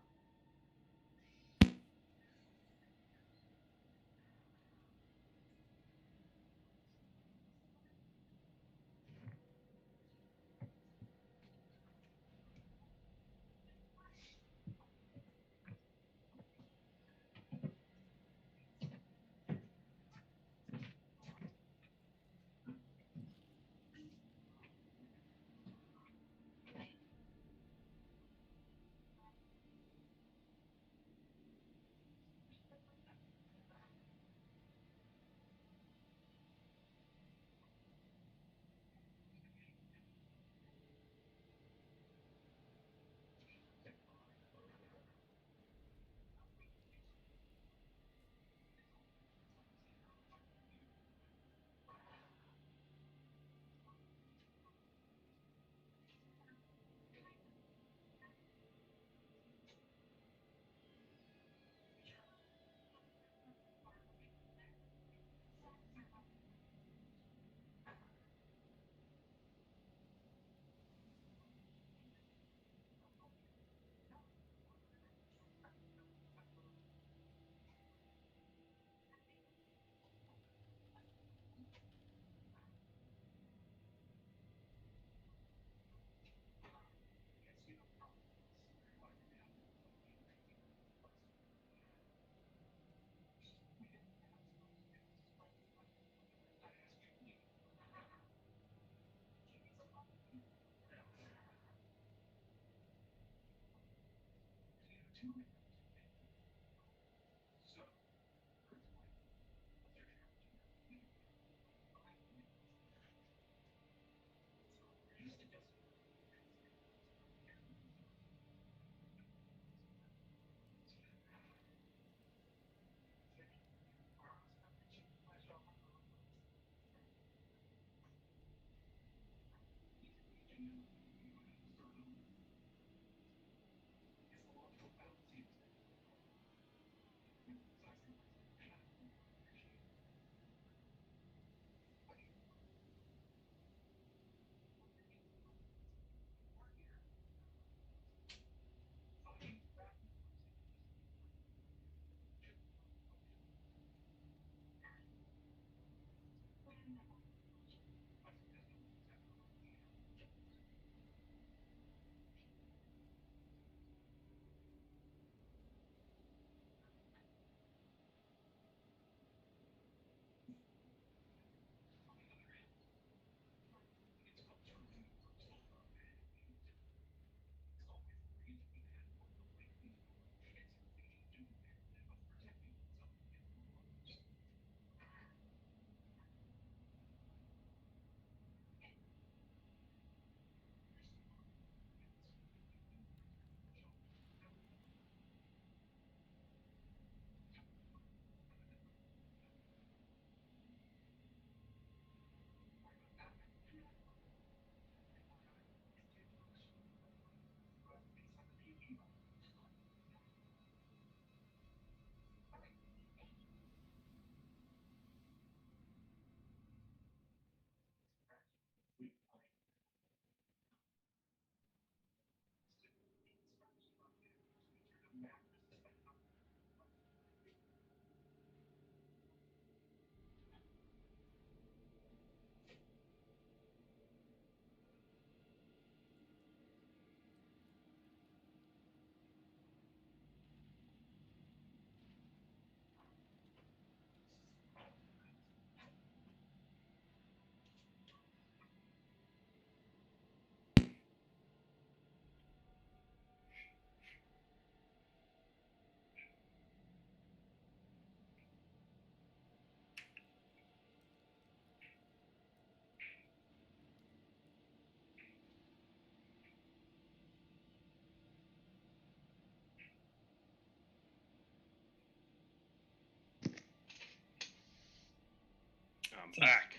back.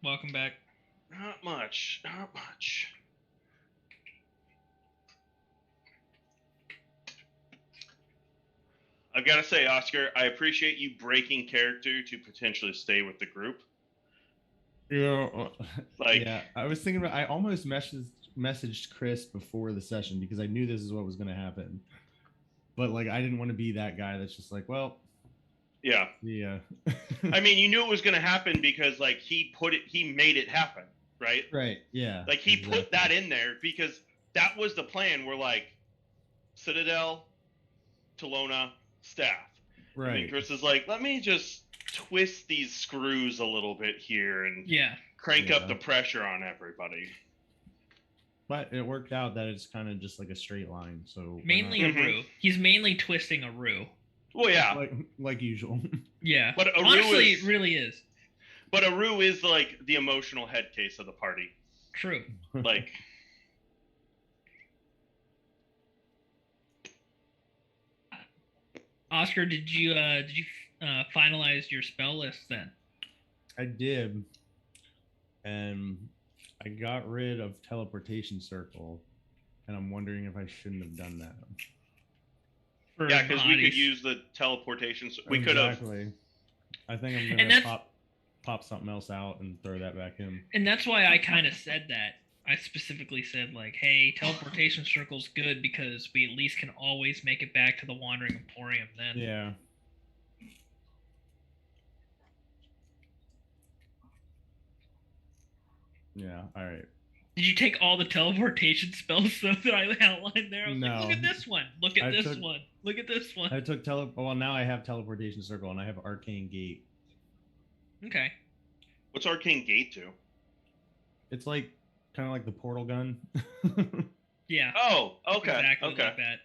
Welcome back. Not much. Not much. I've got to say, Oscar, I appreciate you breaking character to potentially stay with the group. Yeah, Like, yeah. I was thinking about. I almost messaged Chris before the session because I knew this is what was going to happen. But like, I didn't want to be that guy that's just like, well, yeah. yeah. I mean, you knew it was going to happen because, like, he made it happen, right? Right. Yeah. Like, he put that in there because that was the plan. We're like, Citadel, Talona, staff. Right. I mean, Chris is like, let me just twist these screws a little bit here and crank up the pressure on everybody. But it worked out that it's kind of just like a straight line. So mainly a roux. He's mainly twisting a roux. Well, yeah, like usual. Yeah, but honestly, it really is. But a roux is like the emotional head case of the party. True. Like. Oscar, did you finalize your spell list then? I did, and I got rid of teleportation circle, and I'm wondering if I shouldn't have done that. Yeah, because we could use the teleportation. We could have. Exactly. I think I'm gonna pop something else out and throw that back in. And that's why I kind of said that. I specifically said, like, hey, teleportation circle's good because we at least can always make it back to the Wandering Emporium then. Yeah. Yeah, all right. Did you take all the teleportation spells that I outlined there? I was No. like, look at this one. Look at this one. Look at this one. I took well, now I have teleportation circle and I have arcane gate. Okay. What's arcane gate do? It's like kind of like the portal gun. Yeah. Oh, okay. Exactly okay. like that.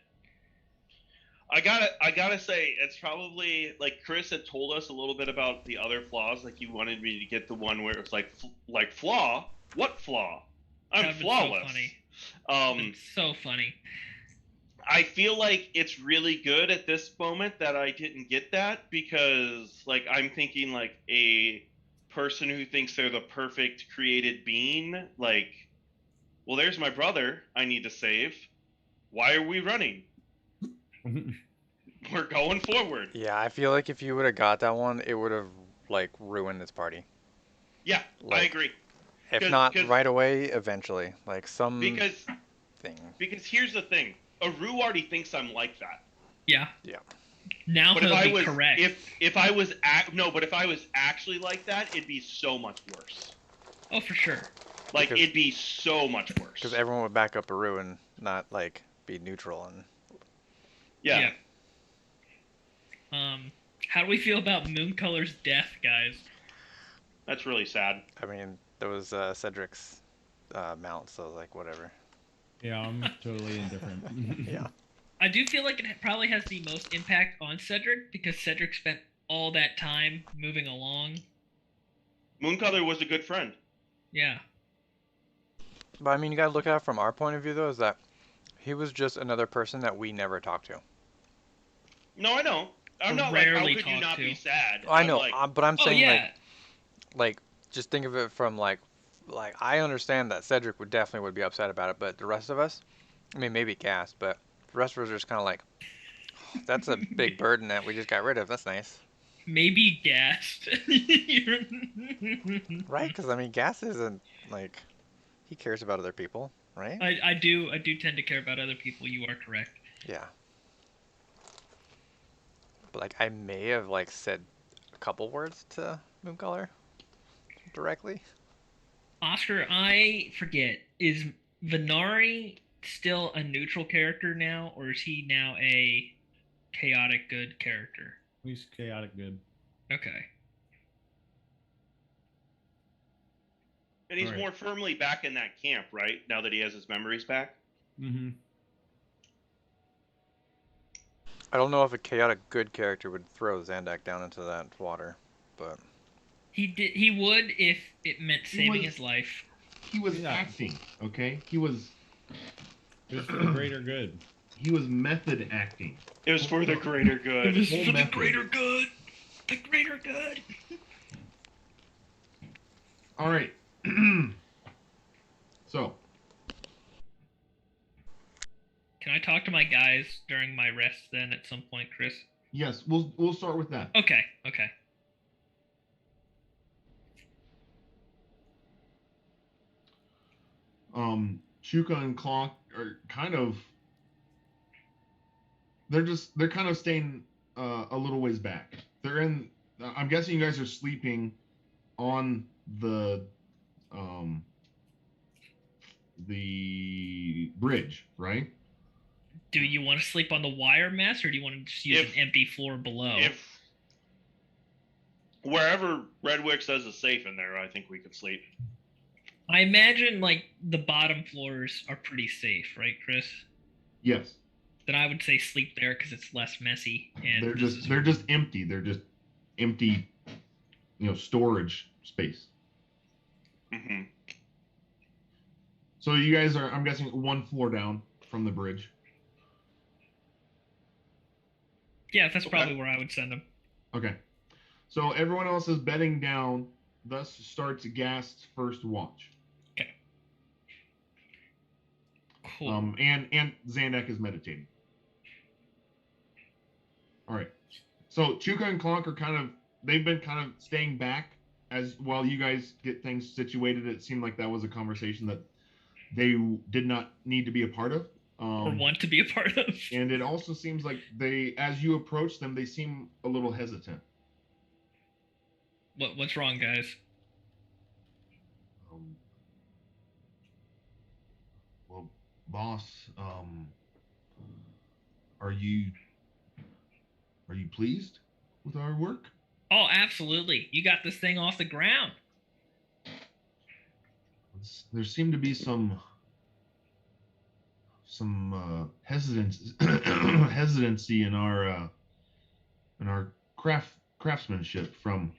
I gotta say, it's probably like Chris had told us a little bit about the other flaws. Like, you wanted me to get the one where it's like flaw. What flaw? I'm flawless. So funny. It's so funny. I feel like it's really good at this moment that I didn't get that because, like, I'm thinking like a person who thinks they're the perfect created being. Like, well, there's my brother I need to save. Why are we running? We're going forward. Yeah, I feel like if you would have got that one, it would have like ruined this party. Yeah, like, I agree. If not right away, eventually, like some thing. Because here's the thing: Aru already thinks I'm like that. Yeah. Yeah. Now he'll be correct. If I was but if I was actually like that, it'd be so much worse. Oh, for sure. Like, it'd be so much worse. Because everyone would back up Aru and not like be neutral and. Yeah. How do we feel about Mooncolor's death, guys? That's really sad. I mean, that was Cedric's mount, so like whatever. Yeah, I'm totally indifferent. Yeah. I do feel like it probably has the most impact on Cedric because Cedric spent all that time moving along. Mooncolor was a good friend. Yeah. But I mean, you gotta look at it from our point of view, though, is that he was just another person that we never talked to. No, I know. I'm not like, how could you not be sad? I know, like, but I'm saying yeah. like, just think of it from like I understand that Cedric would be upset about it, but the rest of us, I mean, maybe Gas, but the rest of us are just kind of like, oh, that's a big burden that we just got rid of. That's nice. Maybe Gas. Right? Because I mean, Gas isn't like he cares about other people, right? I do tend to care about other people. You are correct. Yeah. But like, I may have like said a couple words to Mooncolor directly. Oscar, I forget. Is Venari still a neutral character now, or is he now a chaotic good character? He's chaotic good. Okay. And he's more firmly back in that camp, right? Now that he has his memories back. Mm-hmm. I don't know if a chaotic good character would throw Zandak down into that water, but He would if it meant saving his life. He was acting, okay? He was. It was for the greater good. He was method acting. It was for the greater good. It was for the greater good. The greater good. All right. So, Can I talk to my guys during my rest then at some point, Chris? yes, we'll start with that. Okay, okay. Chuka and Clock are kind of they're kind of staying a little ways back. They're in. I'm guessing you guys are sleeping on um the bridge, right? Do you want to sleep on the wire mess, or do you want to just use If- an empty floor below? If wherever Redwick says is safe in there, I think we could sleep. I imagine like the bottom floors are pretty safe, right, Chris? Yes. Then I would say sleep there because it's less messy. And They're just empty. They're just empty, storage space. Mm-hmm. So you guys are, I'm guessing, one floor down from the bridge. Yeah, that's probably where I would send them. Okay. So everyone else is bedding down, thus starts Gast's first watch. Okay. Cool. And Zandak is meditating. All right. So Chuka and Clonk are they've been kind of staying back as while you guys get things situated. It seemed like that was a conversation that they did not need to be a part of. Or want to be a part of. And it also seems like as you approach them, they seem a little hesitant. What's wrong, guys? Well, boss, are you pleased with our work? Oh, absolutely. You got this thing off the ground. There seemed to be some hesitancy in our craftsmanship from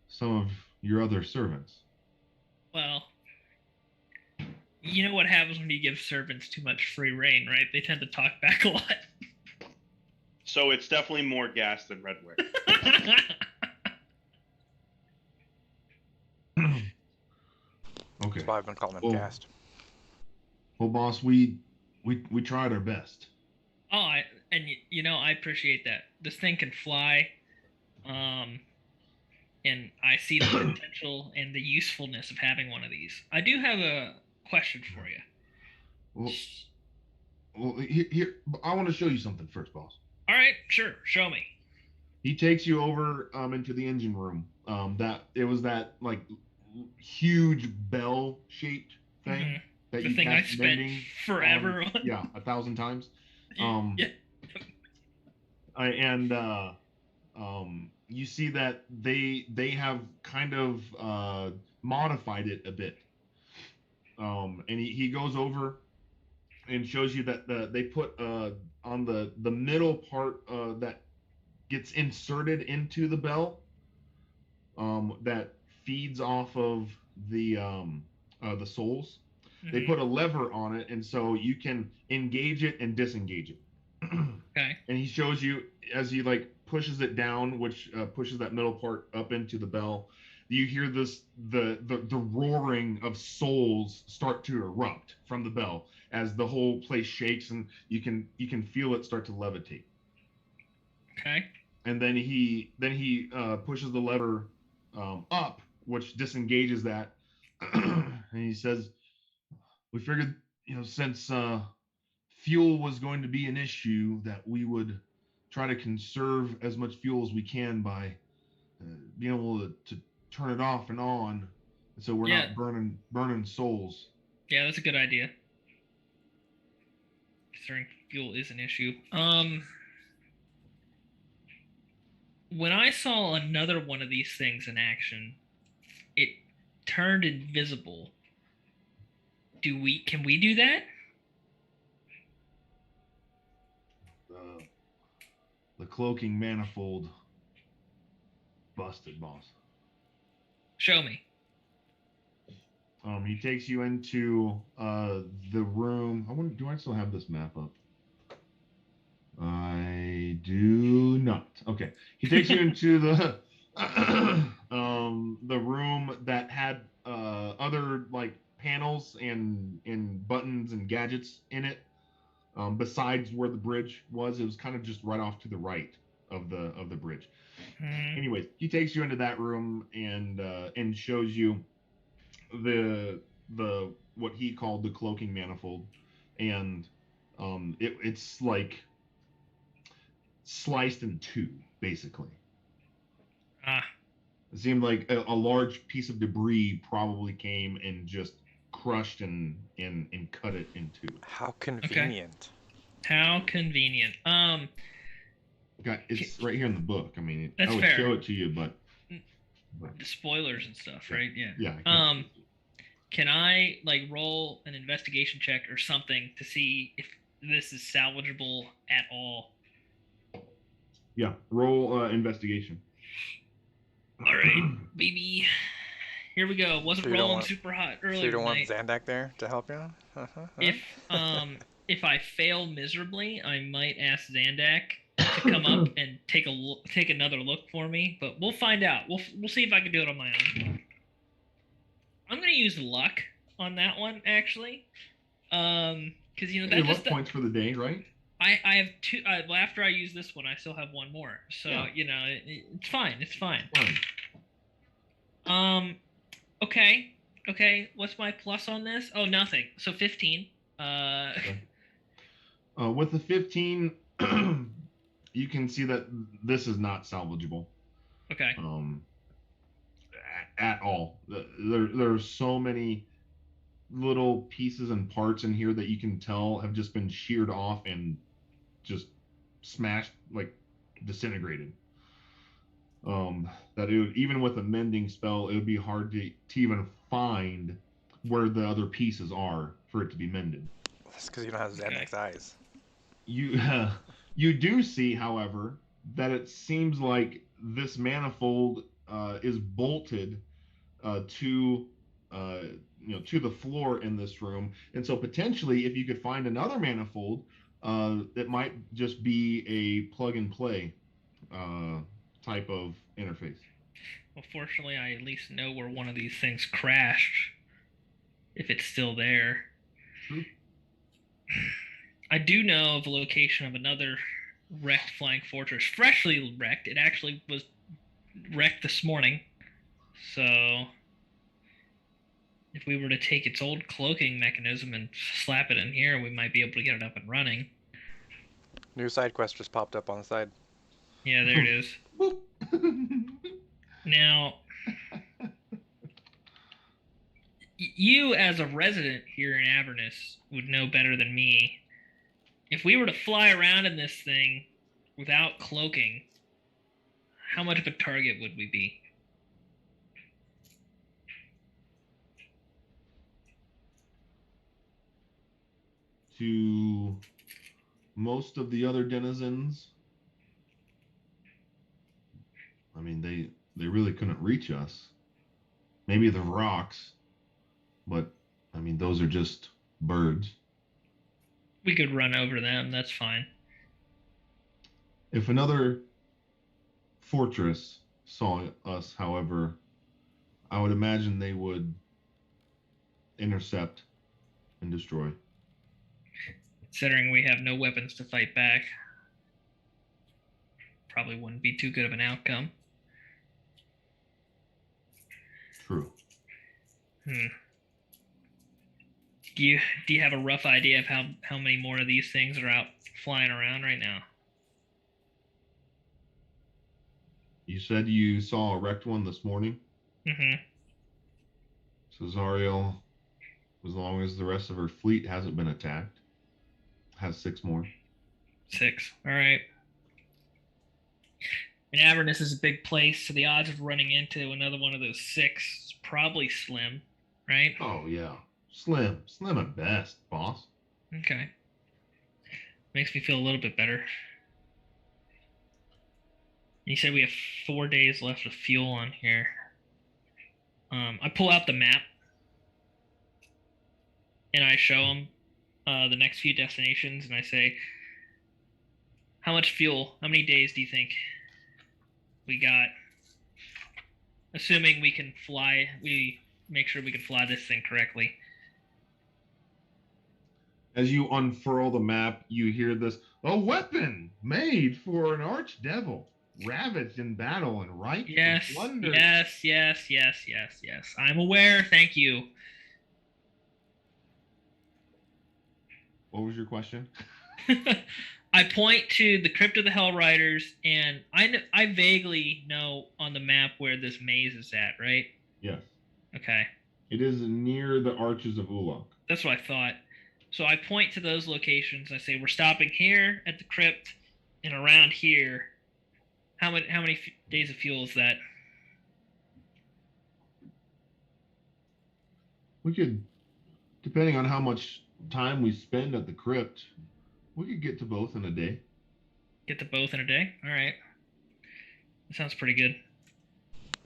some of your other servants. Well, you know what happens when you give servants too much free reign, right? They tend to talk back a lot. So it's definitely more gas than Redwick. Okay. That's why I've been calling him Cast. Well, boss, we tried our best. Oh, I appreciate that. This thing can fly, and I see the potential and the usefulness of having one of these. I do have a question for you. Well, here I want to show you something first, boss. All right, sure, show me. He takes you over into the engine room. That like huge bell shaped thing. Mm-hmm. That the you thing I spent forever on. Yeah, 1,000 times. Yeah. You see that they have kind of modified it a bit. And he goes over and shows you that they put on the middle part that gets inserted into the bell that feeds off of the souls. Mm-hmm. They put a lever on it, and so you can engage it and disengage it. Okay. And he shows you as he like pushes it down, which pushes that middle part up into the bell. You hear the roaring of souls start to erupt from the bell as the whole place shakes, and you can feel it start to levitate. Okay. And then he pushes the lever up, which disengages that, and he says, "We figured, since fuel was going to be an issue, that we would try to conserve as much fuel as we can by being able to turn it off and on, so we're not burning souls." Yeah, that's a good idea. Considering fuel is an issue. When I saw another one of these things in action, it turned invisible. Can we do that? The cloaking manifold busted, boss. Show me. He takes you into the room. Do I still have this map up? I do not. Okay. He takes you into the room that had other like panels and buttons and gadgets in it. Besides where the bridge was, it was kind of just right off to the right of the bridge. Anyways, he takes you into that room and shows you the what he called the cloaking manifold, and it's like sliced in two, basically. Ah, It seemed like a large piece of debris probably came and just crushed and cut it in two. How convenient. how convenient. It's right here in the book. I mean, That's I would fair. show it to you, but The spoilers and stuff, Yeah. right? Yeah. yeah. I can't- Can I like roll an investigation check or something to see if this is salvageable at all? yeah. Roll investigation. All right, baby. Here we go. Wasn't So you don't rolling want- super hot So earlier you don't want tonight. Zandak there to help you? If I fail miserably, I might ask Zandak to come up and take another look for me. But we'll find out. We'll see if I can do it on my own. I'm gonna use luck on that one actually, because Your that luck just points for the day, right? I have two. Well, after I use this one, I still have one more. So Yeah. it's fine. It's fine. Fine. Okay. Okay. What's my plus on this? Oh, nothing. So 15. Okay. With the 15, you can see that this is not salvageable. Okay. At all. There are so many little pieces and parts in here that you can tell have just been sheared off and just smashed, like disintegrated. That it would, even with a mending spell, it would be hard to even find where the other pieces are for it to be mended. That's because you don't have Zandak's eyes. You you do see, however, that it seems like this manifold is bolted to to the floor in this room, and so potentially, if you could find another manifold, it might just be a plug and play type of interface. Well, fortunately, I at least know where one of these things crashed, if it's still there. True. I do know of the location of another wrecked flying fortress, freshly wrecked. It actually was wrecked this morning. So, if we were to take its old cloaking mechanism and slap it in here, we might be able to get it up and running. New side quest just popped up on the side. Yeah, there it is. Now, you as a resident here in Avernus would know better than me. If we were to fly around in this thing without cloaking, how much of a target would we be? To most of the other denizens, I mean, they really couldn't reach us. Maybe the rocks, but I mean, those are just birds. We could run over them, that's fine. If another fortress saw us, however, I would imagine they would intercept and destroy. Considering we have no weapons to fight back, probably wouldn't be too good of an outcome. True. Do you have a rough idea of how many more of these things are out flying around right now? You said you saw a wrecked one this morning. Mm-hmm. So Zariel, as long as the rest of her fleet hasn't been attacked, has 6 more. 6. All right. And Avernus is a big place, so the odds of running into another one of those 6 is probably slim, right? Oh yeah, slim at best, boss. Okay. Makes me feel a little bit better. You said we have 4 days left of fuel on here. I pull out the map and I show them the next few destinations, and I say, how much fuel, how many days do you think we got? Assuming we can fly, we make sure we can fly this thing correctly. As you unfurl the map, you hear this: a weapon made for an archdevil, ravaged in battle and ripe Yes, for plunder. yes. I'm aware. Thank you. What was your question? I point to the Crypt of the Hell Riders, and I vaguely know on the map where this maze is at, right? Yes. Okay. It is near the Arches of Ulok. That's what I thought. So I point to those locations. I say we're stopping here at the crypt, and around here. How many days of fuel is that? We could, depending on how much time we spend at the crypt, we could get to both in a day. Get to both in a day? All right. That sounds pretty good.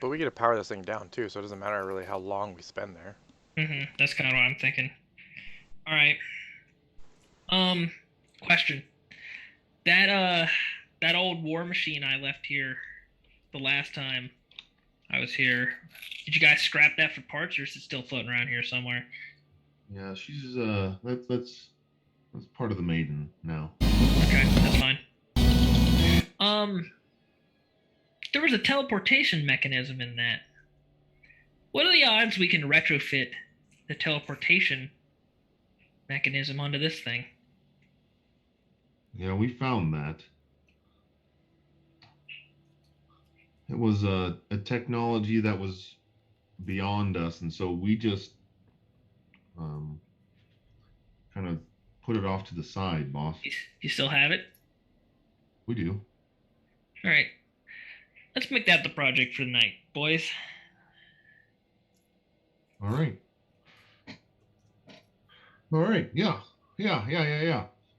But we get to power this thing down too, so it doesn't matter really how long we spend there. That's kind of what I'm thinking. All right. Question. That old war machine I left here the last time I was here. Did you guys scrap that for parts, or is it still floating around here somewhere? Yeah, she's that's part of the maiden now. Okay, that's fine. There was a teleportation mechanism in that. What are the odds we can retrofit the teleportation mechanism onto this thing? Yeah, we found that. It was a technology that was beyond us, and so we just kind of put it off to the side, boss. You still have it? We do. All right. Let's make that the project for the night, boys. All right. All right. Yeah.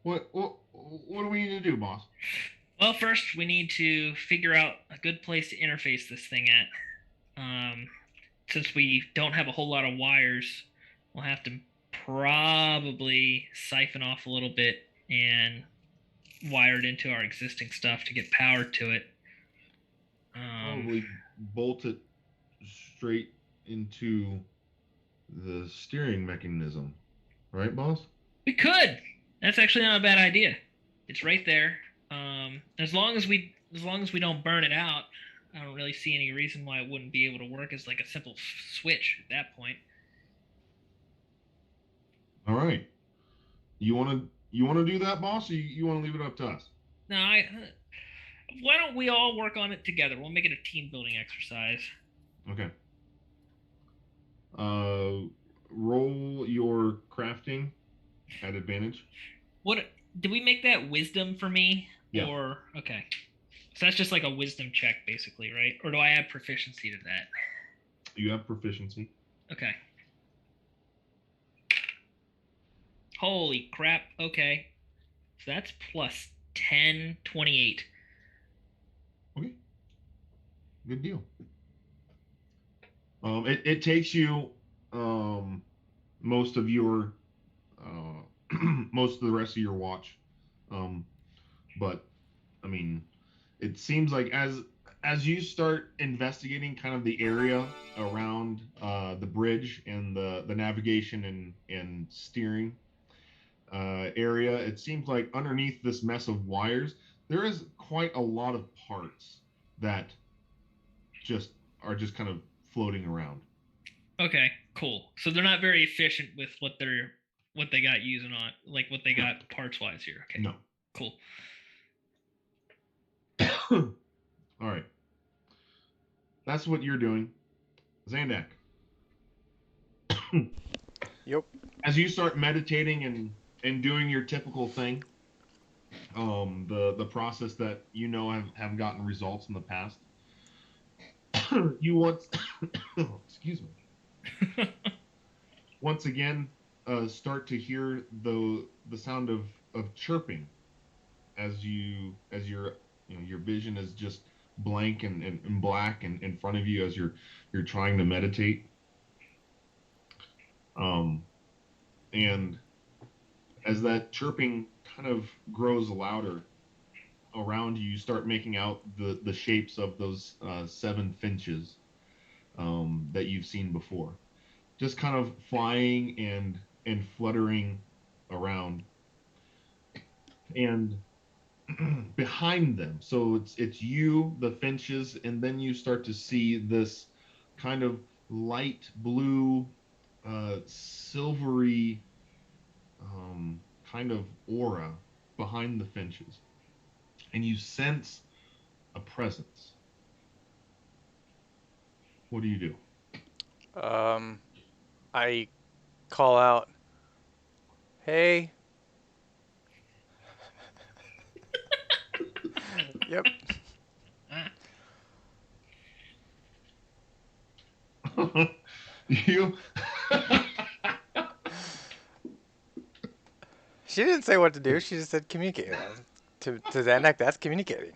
What do we need to do, boss? Well, first we need to figure out a good place to interface this thing at. Since we don't have a whole lot of wires, we'll have to probably siphon off a little bit and wire it into our existing stuff to get power to it. Probably bolt it straight into the steering mechanism, right, boss? We could. That's actually not a bad idea. It's right there. As long as we don't burn it out, I don't really see any reason why it wouldn't be able to work as like a simple switch at that point. All right. You want to do that, boss, or you want to leave it up to us? No, why don't we all work on it together? We'll make it a team building exercise. Okay. Roll your crafting at advantage. What did we make that wisdom for me? Yeah. Or okay. So that's just like a wisdom check basically, right? Or do I add proficiency to that? You have proficiency. Okay. Holy crap. Okay. So that's plus 10, 28. Okay. Good deal. It takes you most of your most of the rest of your watch, but I mean, it seems like as you start investigating kind of the area around the bridge and the navigation and steering area, it seems like underneath this mess of wires there is quite a lot of parts that are just kind of floating around. Okay, cool. So they're not very efficient with what they got using on, like what they got parts wise here. Okay. No. Cool. All right. That's what you're doing. Zandak. Yep. As you start meditating and doing your typical thing, the process that have gotten results in the past, you once excuse me. Once again, start to hear the sound of chirping as your vision is just blank and black and in front of you as you're trying to meditate. And as that chirping kind of grows louder around you, you start making out the shapes of those 7 finches that you've seen before. just kind of flying and fluttering around. And behind them, so it's you, the finches, and then you start to see this kind of light blue, silvery, kind of aura behind the finches, and you sense a presence. What do you do? I call out, "Hey." Yep. You She didn't say what to do. She just said communicate. To Xanac, that's communicating.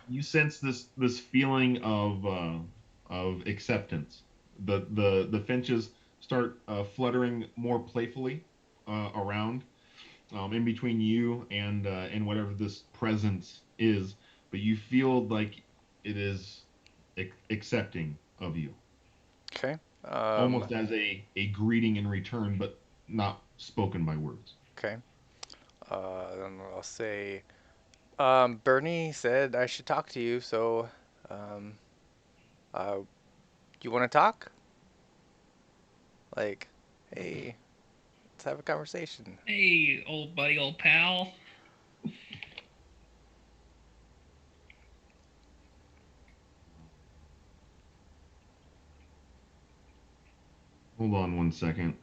you sense this feeling of acceptance. The finches start fluttering more playfully around, in between you and whatever this presence is, but you feel like it is accepting of you, Okay. almost as a greeting in return, but not spoken by words. Okay. Then I'll say, Bernie said I should talk to you, so, um, uh, you want to talk? Like, hey, let's have a conversation. Hey, old buddy, old pal. Hold on one second.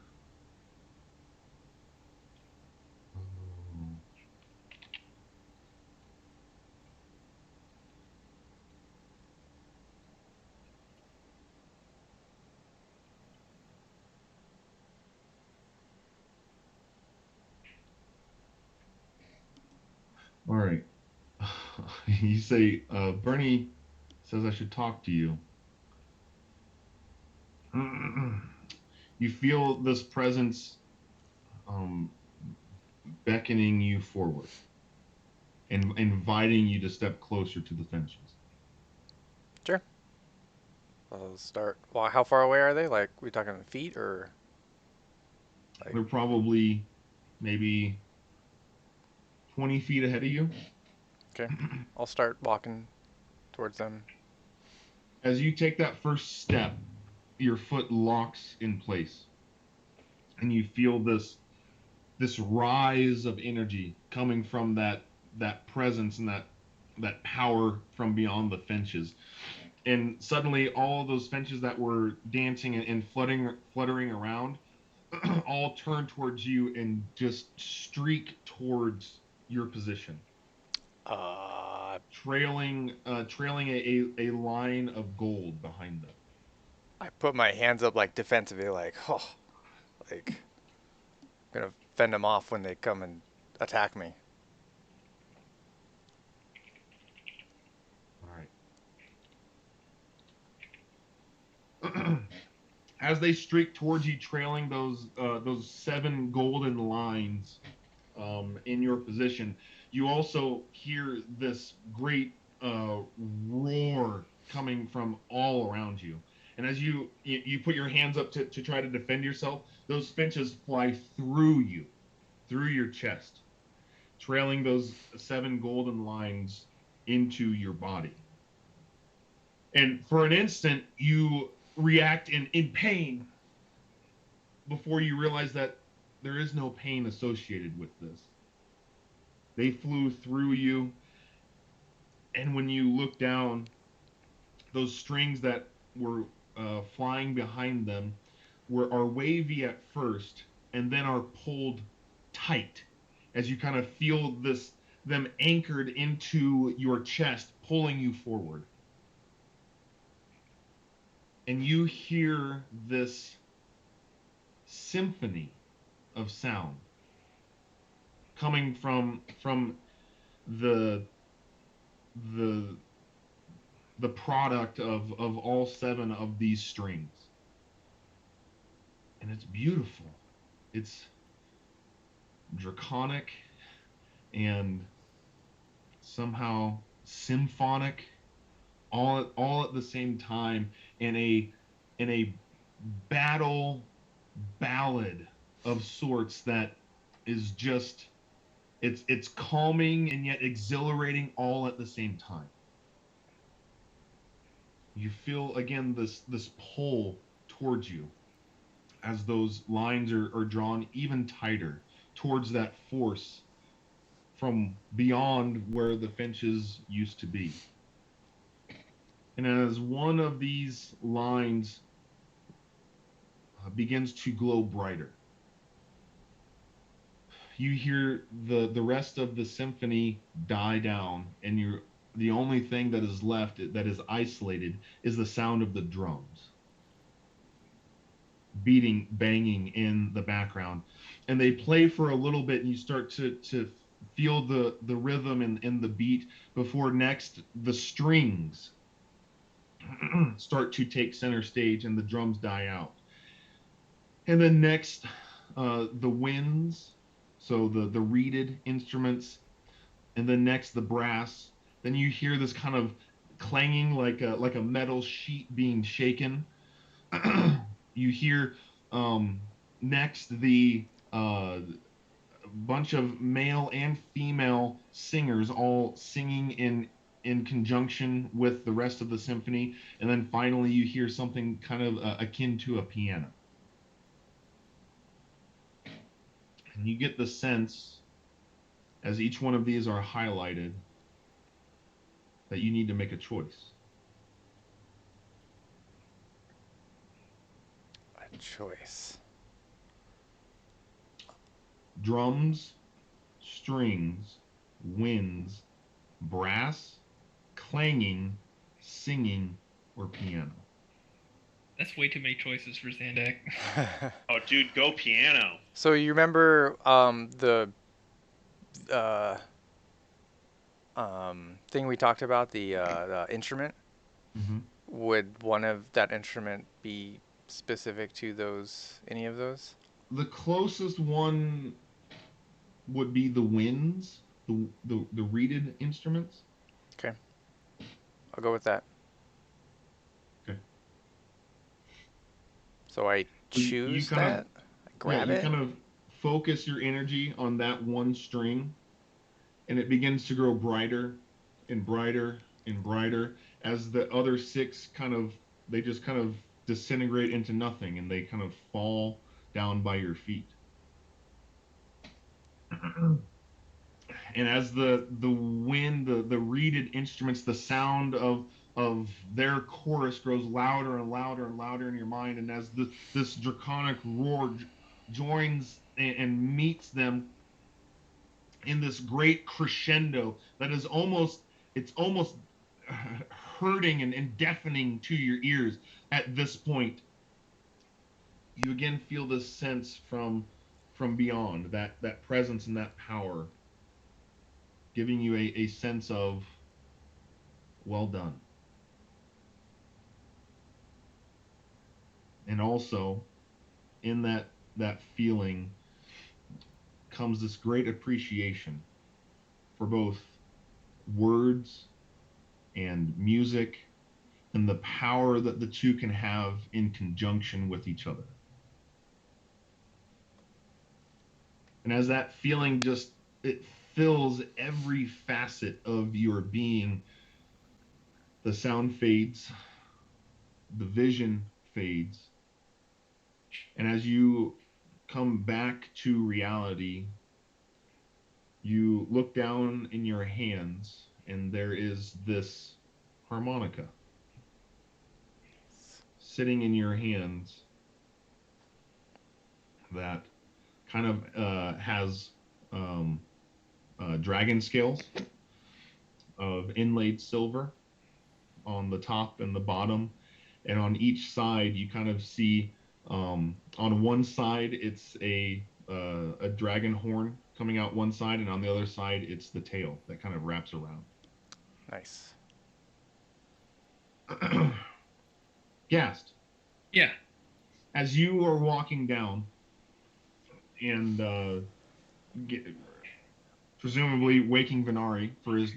All right. You say, Bernie says I should talk to you. You feel this presence, um, beckoning you forward and inviting you to step closer to the fences. Sure. I'll start. Well, how far away are they? Like, we talking feet or like? They're probably maybe 20 feet ahead of you. Okay. I'll start walking towards them. As you take that first step, your foot locks in place, and you feel this rise of energy coming from that presence and that power from beyond the fences. And suddenly, all of those fences that were dancing and fluttering around, all turn towards you and just streak towards your position, Uh, trailing a line of gold behind them. I put my hands up like defensively, like, oh, like gonna fend them off when they come and attack me. All right. As they streak towards you, trailing those seven golden lines, in your position, you also hear this great roar coming from all around you. And as you put your hands up to try to defend yourself, those finches fly through you, through your chest, trailing those seven golden lines into your body. And for an instant, you react in pain before you realize that there is no pain associated with this. They flew through you, and when you look down, those strings that were flying behind them are wavy at first, and then are pulled tight as you kind of feel them anchored into your chest, pulling you forward. And you hear this symphony of sound coming from the the the product of all seven of these strings, and it's beautiful. It's draconic and somehow symphonic, all at the same time in a battle ballad of sorts that is just it's calming and yet exhilarating all at the same time. You feel again this pull towards you as those lines are drawn even tighter towards that force from beyond where the finches used to be. And as one of these lines begins to glow brighter, you hear the rest of the symphony die down, and the only thing that is left that is isolated is the sound of the drums beating, banging in the background. And they play for a little bit, and you start to feel the rhythm and the beat before next the strings start to take center stage and the drums die out. And then next, the winds, so the reeded instruments, and then next the brass. Then you hear this kind of clanging like a metal sheet being shaken. You hear next the bunch of male and female singers all singing in conjunction with the rest of the symphony, and then finally you hear something kind of akin to a piano. And you get the sense, as each one of these are highlighted, that you need to make a choice. A choice. Drums, strings, winds, brass, clanging, singing, or piano. That's way too many choices for Zandak. Oh, dude, go piano. So you remember the thing we talked about, the instrument? Mm-hmm. Would one of that instrument be specific to those, any of those? The closest one would be the winds, the reeded instruments. Okay. I'll go with that. Okay. So I So you choose kind of that? I grab you it? kind of focus your energy on that one string, and it begins to grow brighter and brighter and brighter as the other six they just kind of disintegrate into nothing, and they kind of fall down by your feet. And as the wind, the reeded instruments, the sound of their chorus grows louder and louder and louder in your mind, and as this draconic roar joins and meets them in this great crescendo that is almost hurting and deafening to your ears at this point. You again feel this sense from beyond, that presence and that power, giving you a sense of well done. And also in that feeling comes this great appreciation for both words and music and the power that the two can have in conjunction with each other. And as that feeling it fills every facet of your being, the sound fades, the vision fades, and as you come back to reality, you look down in your hands, and there is this harmonica sitting in your hands that kind of has dragon scales of inlaid silver on the top and the bottom, and on each side you kind of see on one side it's a dragon horn coming out one side, and on the other side it's the tail that kind of wraps around. Nice. Gast, Yeah. as you are walking down and presumably waking Venari for his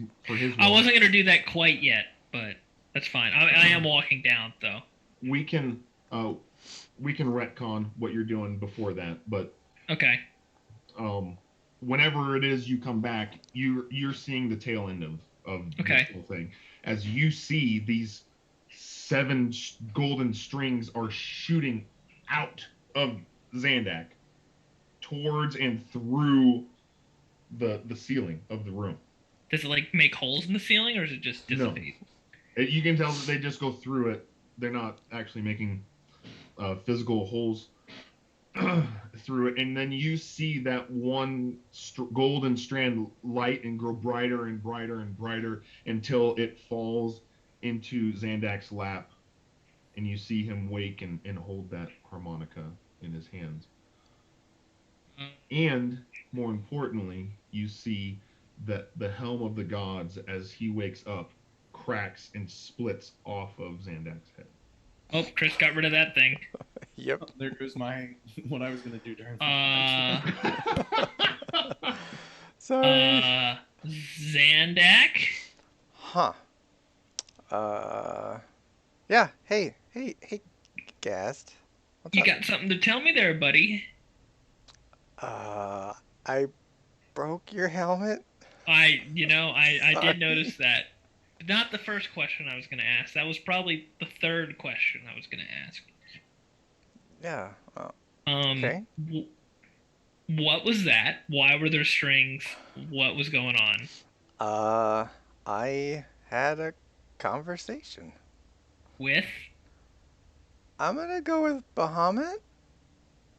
I walk. wasn't gonna do that quite yet, but That's fine. I am walking down though. We can retcon what you're doing before that, but Okay. whenever it is you come back, you're seeing the tail end of this Okay. whole thing as you see these seven golden strings are shooting out of Zandak towards and through the ceiling of the room. Does it like make holes in the ceiling, or is it just No. dissipate? You can tell that they just go through it. They're not actually making physical holes through it, and then you see that one golden strand light and grow brighter and brighter and brighter until it falls into Zandak's lap, and you see him wake and hold that harmonica in his hands. And more importantly, you see that the helm of the gods, as he wakes up, cracks and splits off of Zandak's head. Oh, Chris got rid of that thing. Yep. Oh, there goes my what I was gonna do during. Sorry. Zandak. Huh. Yeah. Hey, Gast. What's You up? got something to tell me there, buddy? I broke your helmet. I Sorry. did notice that. But not the first question I was going to ask. That was probably the third question I was going to ask. Yeah. Okay. What was that? Why were there strings? What was going on? I had a conversation. With? I'm gonna go with Bahamut.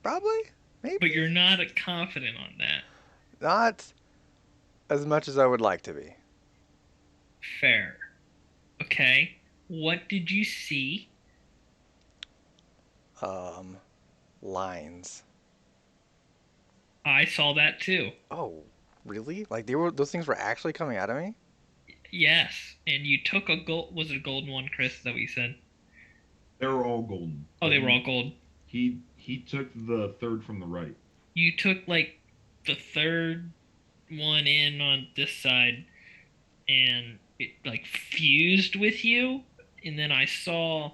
Probably. Maybe. But you're not confident on that. Not as much as I would like to be. Fair. Okay. What did you see? Lines. I saw that too. Oh, really? Like those things were actually coming out of me? Yes. And you took a gold. Was it a golden one, Chris? Is that what you said? They were all golden. Oh, they were all gold. He took the third from the right. You took like the third one in on this side, and it like fused with you, and then I saw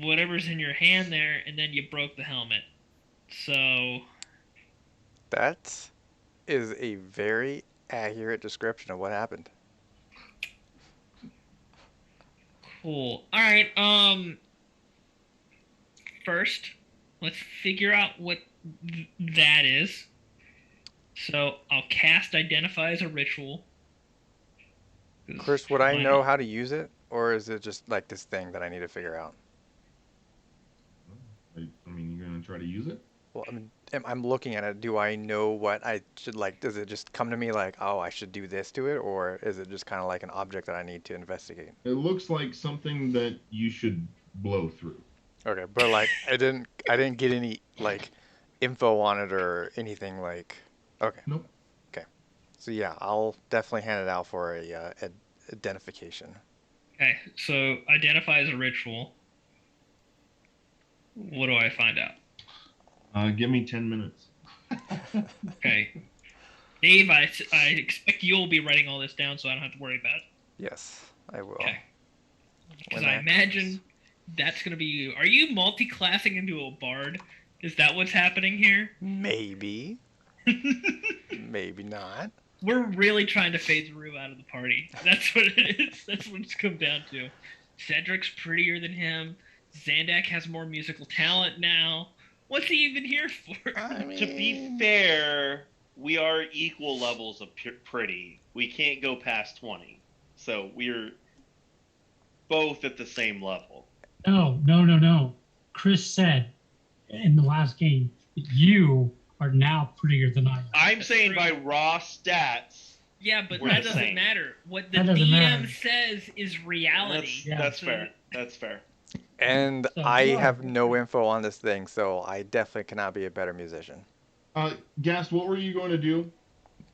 whatever's in your hand there, and then you broke the helmet. So That is a very accurate description of what happened. cool. All right. First, let's figure out what that is. So I'll cast Identify as a ritual. Chris, would I know how to use it, or is it just like this thing that I need to figure out? I mean, you're gonna try to use it? Well, I mean, I'm looking at it. Do I know what I should like? Does it just come to me like, oh, I should do this to it, or is it just kind of like an object that I need to investigate? It looks like something that you should blow through. Okay, but like I didn't get any like info on it or anything like. Okay. Nope. Okay. So yeah, I'll definitely hand it out for a identification. Okay, so Identify as a ritual. What do I find out? Give me 10 minutes. Okay. Dave, I expect you'll be writing all this down so I don't have to worry about it. Yes, I will. Okay. Because When I that imagine comes. that's going to be you. Are you multi-classing into a bard? Is that what's happening here? Maybe. Maybe not. We're really trying to phase Rue out of the party. That's what it is. That's what it's come down to. Cedric's prettier than him. Zandak has more musical talent now. What's he even here for? I mean, To be fair, we are equal levels of pretty. We can't go past 20. So we're both at the same level. No. Chris said in the last game that you are now prettier than I am. I'm saying by raw stats. Yeah, but We're that the doesn't same. matter. What the That doesn't DM matter. says is reality. That's So- fair. That's fair. and So, I yeah. have no info on this thing, so I definitely cannot be a better musician. Gast, what were you going to do?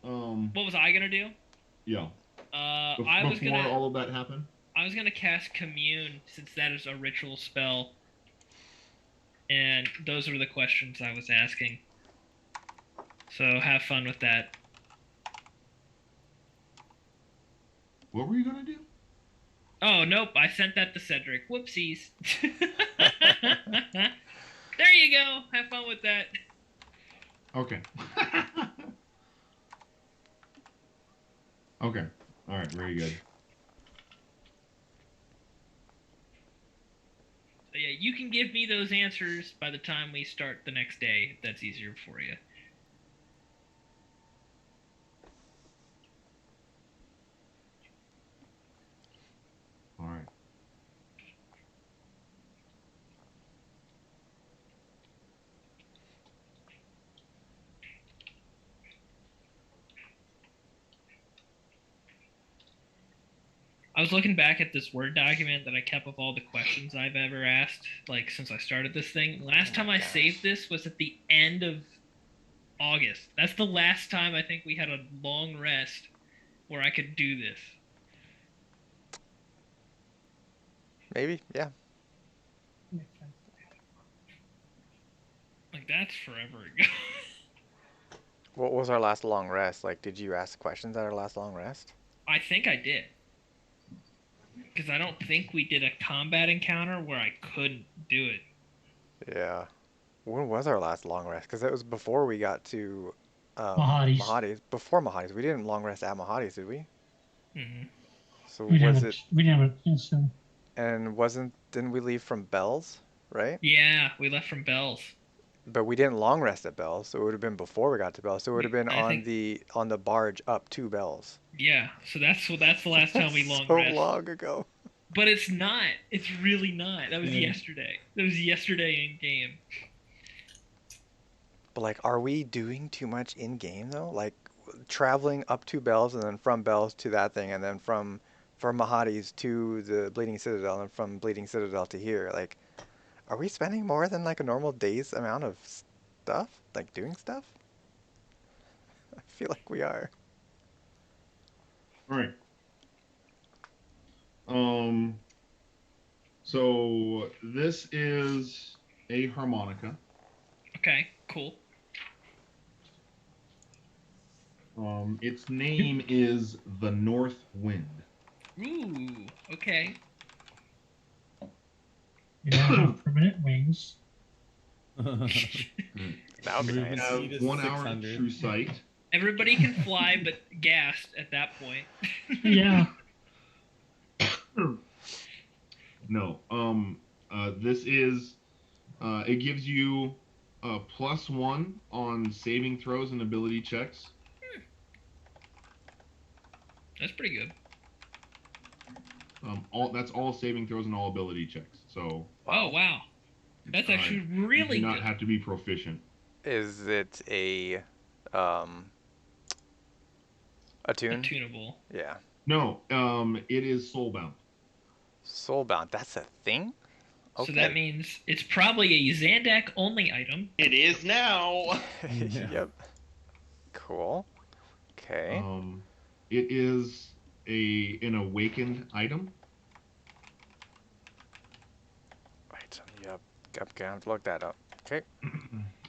What was I gonna do? Yeah. I was Before gonna all of that happened? I was gonna cast Commune since that is a ritual spell, and those are the questions I was asking. So have fun with that. What were you going to do? Oh, nope. I sent that to Cedric. Whoopsies. There you go. Have fun with that. Okay. Okay. All right. Very good. So yeah, you can give me those answers by the time we start the next day, if that's easier for you. All right. I was looking back at this Word document that I kept of all the questions I've ever asked, like since I started this thing. Last time I saved this was at the end of August. That's the last time I think we had a long rest where I could do this. Maybe, yeah. Like that's forever ago. What was our last long rest? Like, did you ask questions at our last long rest? I think I did. Because I don't think we did a combat encounter where I couldn't do it. Yeah. When was our last long rest? Because that was before we got to Mahadi's. Mahadi's. Before Mahadi's. We didn't long rest at Mahadi's, did we? Mm-hmm. So We was didn't it... have a chance to. And didn't we leave from Bell's, right? Yeah, we left from Bell's. But we didn't long rest at Bell's, so it would have been before we got to Bell's. So it would have been I on think, the barge up to Bell's. yeah, so that's the last time we long So rest. long ago. But it's not. It's really not. That was Yeah. yesterday. That was yesterday in game. But like, are we doing too much in game though? Like traveling up to Bell's and then from Bell's to that thing, and then from Mahadi's to the Bleeding Citadel, and from Bleeding Citadel to here. Like, are we spending more than like a normal day's amount of stuff? Like doing stuff? I feel like we are. All right. So this is a harmonica. Okay, cool. Its name is the North Wind. Ooh, okay. You don't have permanent wings. That would be Movement nice. speed is 1 hour 600. true sight. Everybody can fly, but gassed at that point. Yeah. No. This is. It gives you a +1 on saving throws and ability checks. That's pretty good. That's all saving throws and all ability checks. So. Oh wow, that's actually really you do not good. have to be proficient. Is it a tune? Tunable. Yeah. No. It is soulbound. Soulbound. That's a thing? Okay. So that means it's probably a Zandak only item. It is now. Yeah. Yep. Cool. Okay. It is an awakened item. Right. Yep. I'm gonna have to look that up. Okay.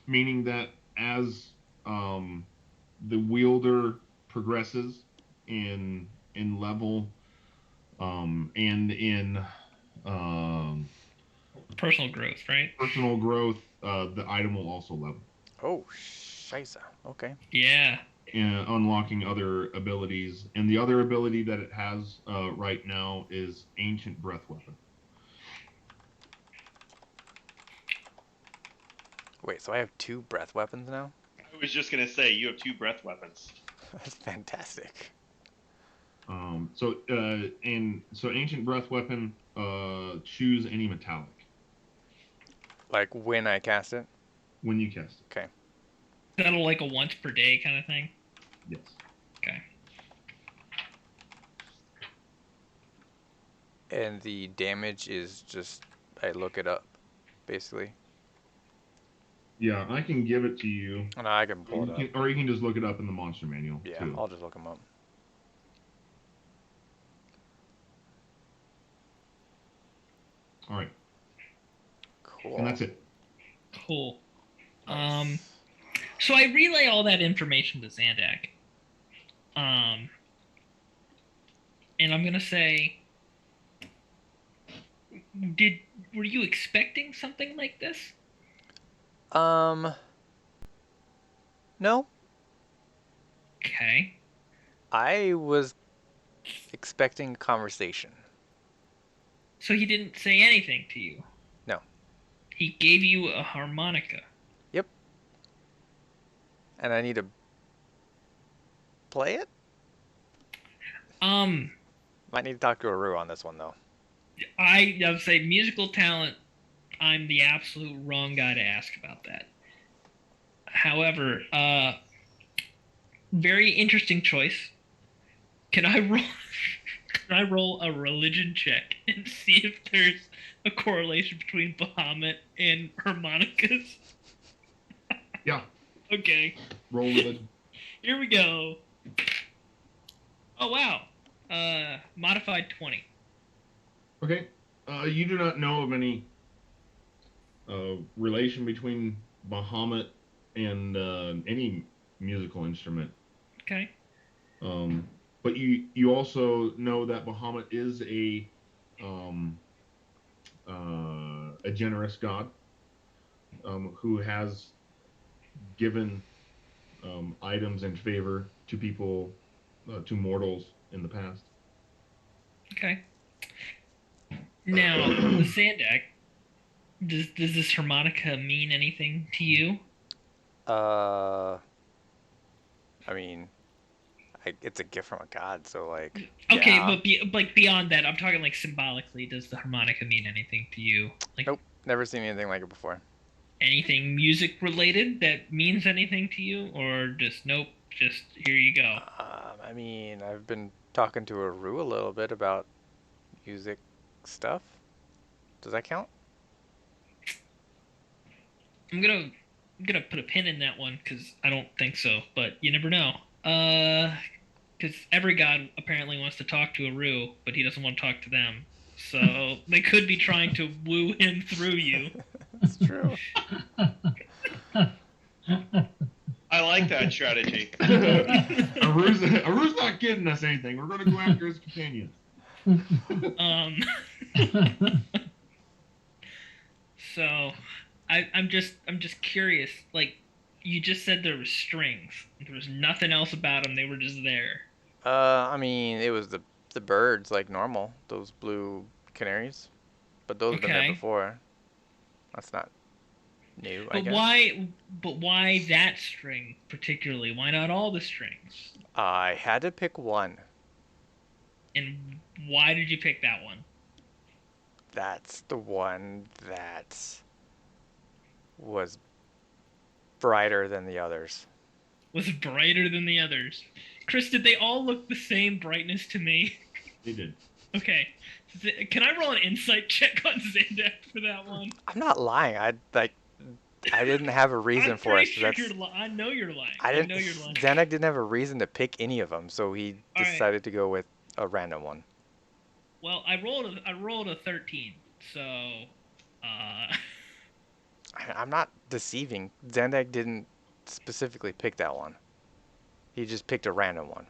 Meaning that as the wielder progresses in level and in Personal growth, right? personal growth, the item will also level. Oh, scheisse. Okay. Yeah. Unlocking other abilities, and the other ability that it has right now is Ancient Breath Weapon. Wait, so I have 2 breath weapons now? I was just gonna say you have 2 breath weapons. That's fantastic. So Ancient Breath Weapon, choose any metallic Like when I cast it? when you cast it. Okay. That'll like a once per day kind of thing. Yes. Okay. And the damage is just I look it up, basically. Yeah, I can give it to you. And I can pull it up. Or you can just look it up in the monster manual. Yeah, too. I'll just look them up. All right. Cool. And that's it. Cool. Nice. So I relay all that information to Zandak. And I'm gonna say Were you expecting something like this? Um, no, Okay. I was expecting a conversation. So he didn't say anything to you. No. He gave you a harmonica. Yep. And I need to play it? Um, Might need to talk to Aru on this one, though. I would say musical talent. I'm the absolute wrong guy to ask about that. However, very interesting choice. Can I roll? Can I roll a religion check and see if there's a correlation between Bahamut and harmonicas? Yeah. Okay, Roll religion. here we go. Oh wow. Modified 20. Okay. You do not know of any relation between Bahamut and any musical instrument. Okay. But you also know that Bahamut is a generous god who has given items and favor to people, to mortals in the past. Okay. Now, the Sandak. Does this harmonica mean anything to you? Uh, I mean, it's a gift from a god, so like, Okay, yeah. but like beyond that, I'm talking like symbolically. Does the harmonica mean anything to you? Like Nope, never seen anything like it before. anything music related that means anything to you, or just nope? Just here you go. I mean, I've been talking to Aru a little bit about music stuff. Does that count? I'm gonna put a pin in that one because I don't think so, but you never know. Because every god apparently wants to talk to Aru, but he doesn't want to talk to them. So they could be trying to woo him through you. That's true. I like that strategy. Aru's not giving us anything. We're going to go after his companion. Um. So, I'm just curious. Like, you just said there was strings. There was nothing else about them. They were just there. I mean, it was the birds like normal, those blue canaries, but those have been there Okay. before. That's not new, I But guess. why? But why that string particularly? Why not all the strings? I had to pick one. And why did you pick that one? That's the one that was brighter than the others. Was brighter than the others? Chris, did they all look the same brightness to me? They did. Okay. Can I roll an insight check on Zandak for that one? I'm not lying. I didn't have a reason I'm for it. pretty So sure that's I know you're lying. I I didn't. know you're lying. Zanuck didn't have a reason to pick any of them, so he All right. decided to go with a random one. Well, I rolled a 13. So, I'm not deceiving. Zandak didn't specifically pick that one. He just picked a random one.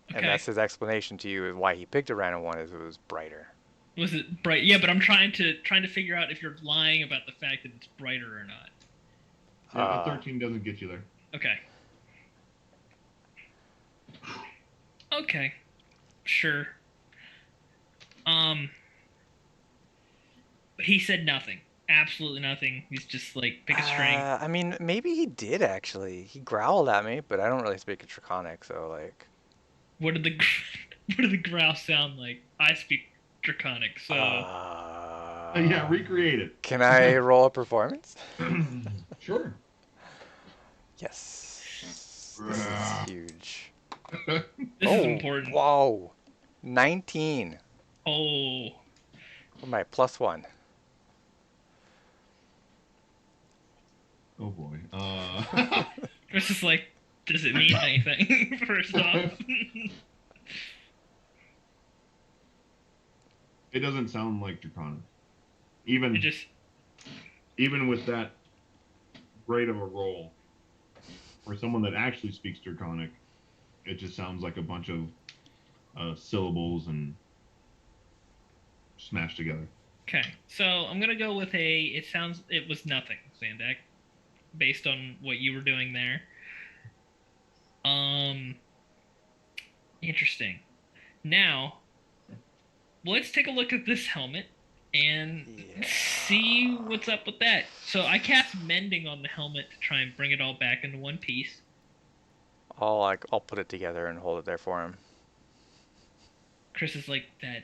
okay. And that's his explanation to you of why he picked a random one is it was brighter. Was it bright? Yeah, but I'm trying to figure out if you're lying about the fact that it's brighter or not. Yeah, a 13 doesn't get you there. Okay. Okay. Sure. He said nothing. Absolutely nothing. He's just like pick a string. I mean, maybe he did actually. He growled at me, but I don't really speak Draconic, so like. What did the what did the growl sound like? I speak Draconic, so Yeah, recreate it. Can I roll a performance? Sure. Yes. This is huge. this is important. Whoa. 19. Oh. For my +1. Oh boy. It's just like, does it mean anything? First off. It doesn't sound like Draconic. Even with that great of a roll, for someone that actually speaks Draconic, it just sounds like a bunch of syllables and smashed together. Okay, so I'm gonna go with it was nothing, Zandak, based on what you were doing there. Um, interesting. Now, let's take a look at this helmet and Yeah. see what's up with that. So I cast mending on the helmet to try and bring it all back into one piece. I'll put it together and hold it there for him. Chris is like that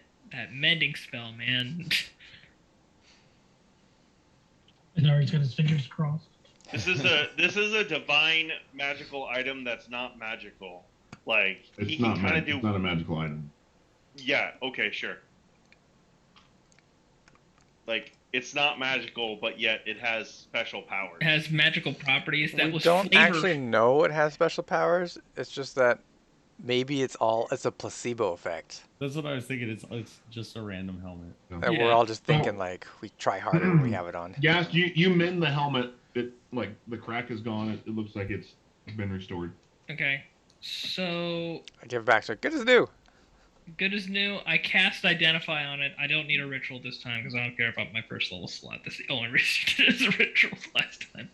mending spell, man. Venari's got his fingers crossed. This is a divine magical item that's not magical. Like he It's can not kind of do. It's not a magical item. Yeah. Okay. Sure. Like it's not magical, but yet it has special powers. It has magical properties. That We was don't flavor. actually know it has special powers. It's just that maybe it's a placebo effect. That's what I was thinking. It's just a random helmet. And Yeah. we're all just thinking Oh. like we try harder when we have it on. Gas, you mend the helmet. It like the crack is gone. It looks like it's been restored. Okay, so I give it back so good as new. good as new. I cast Identify on it. I don't need a ritual this time because I don't care about my first level slot. That's the only reason I did it as a ritual last time.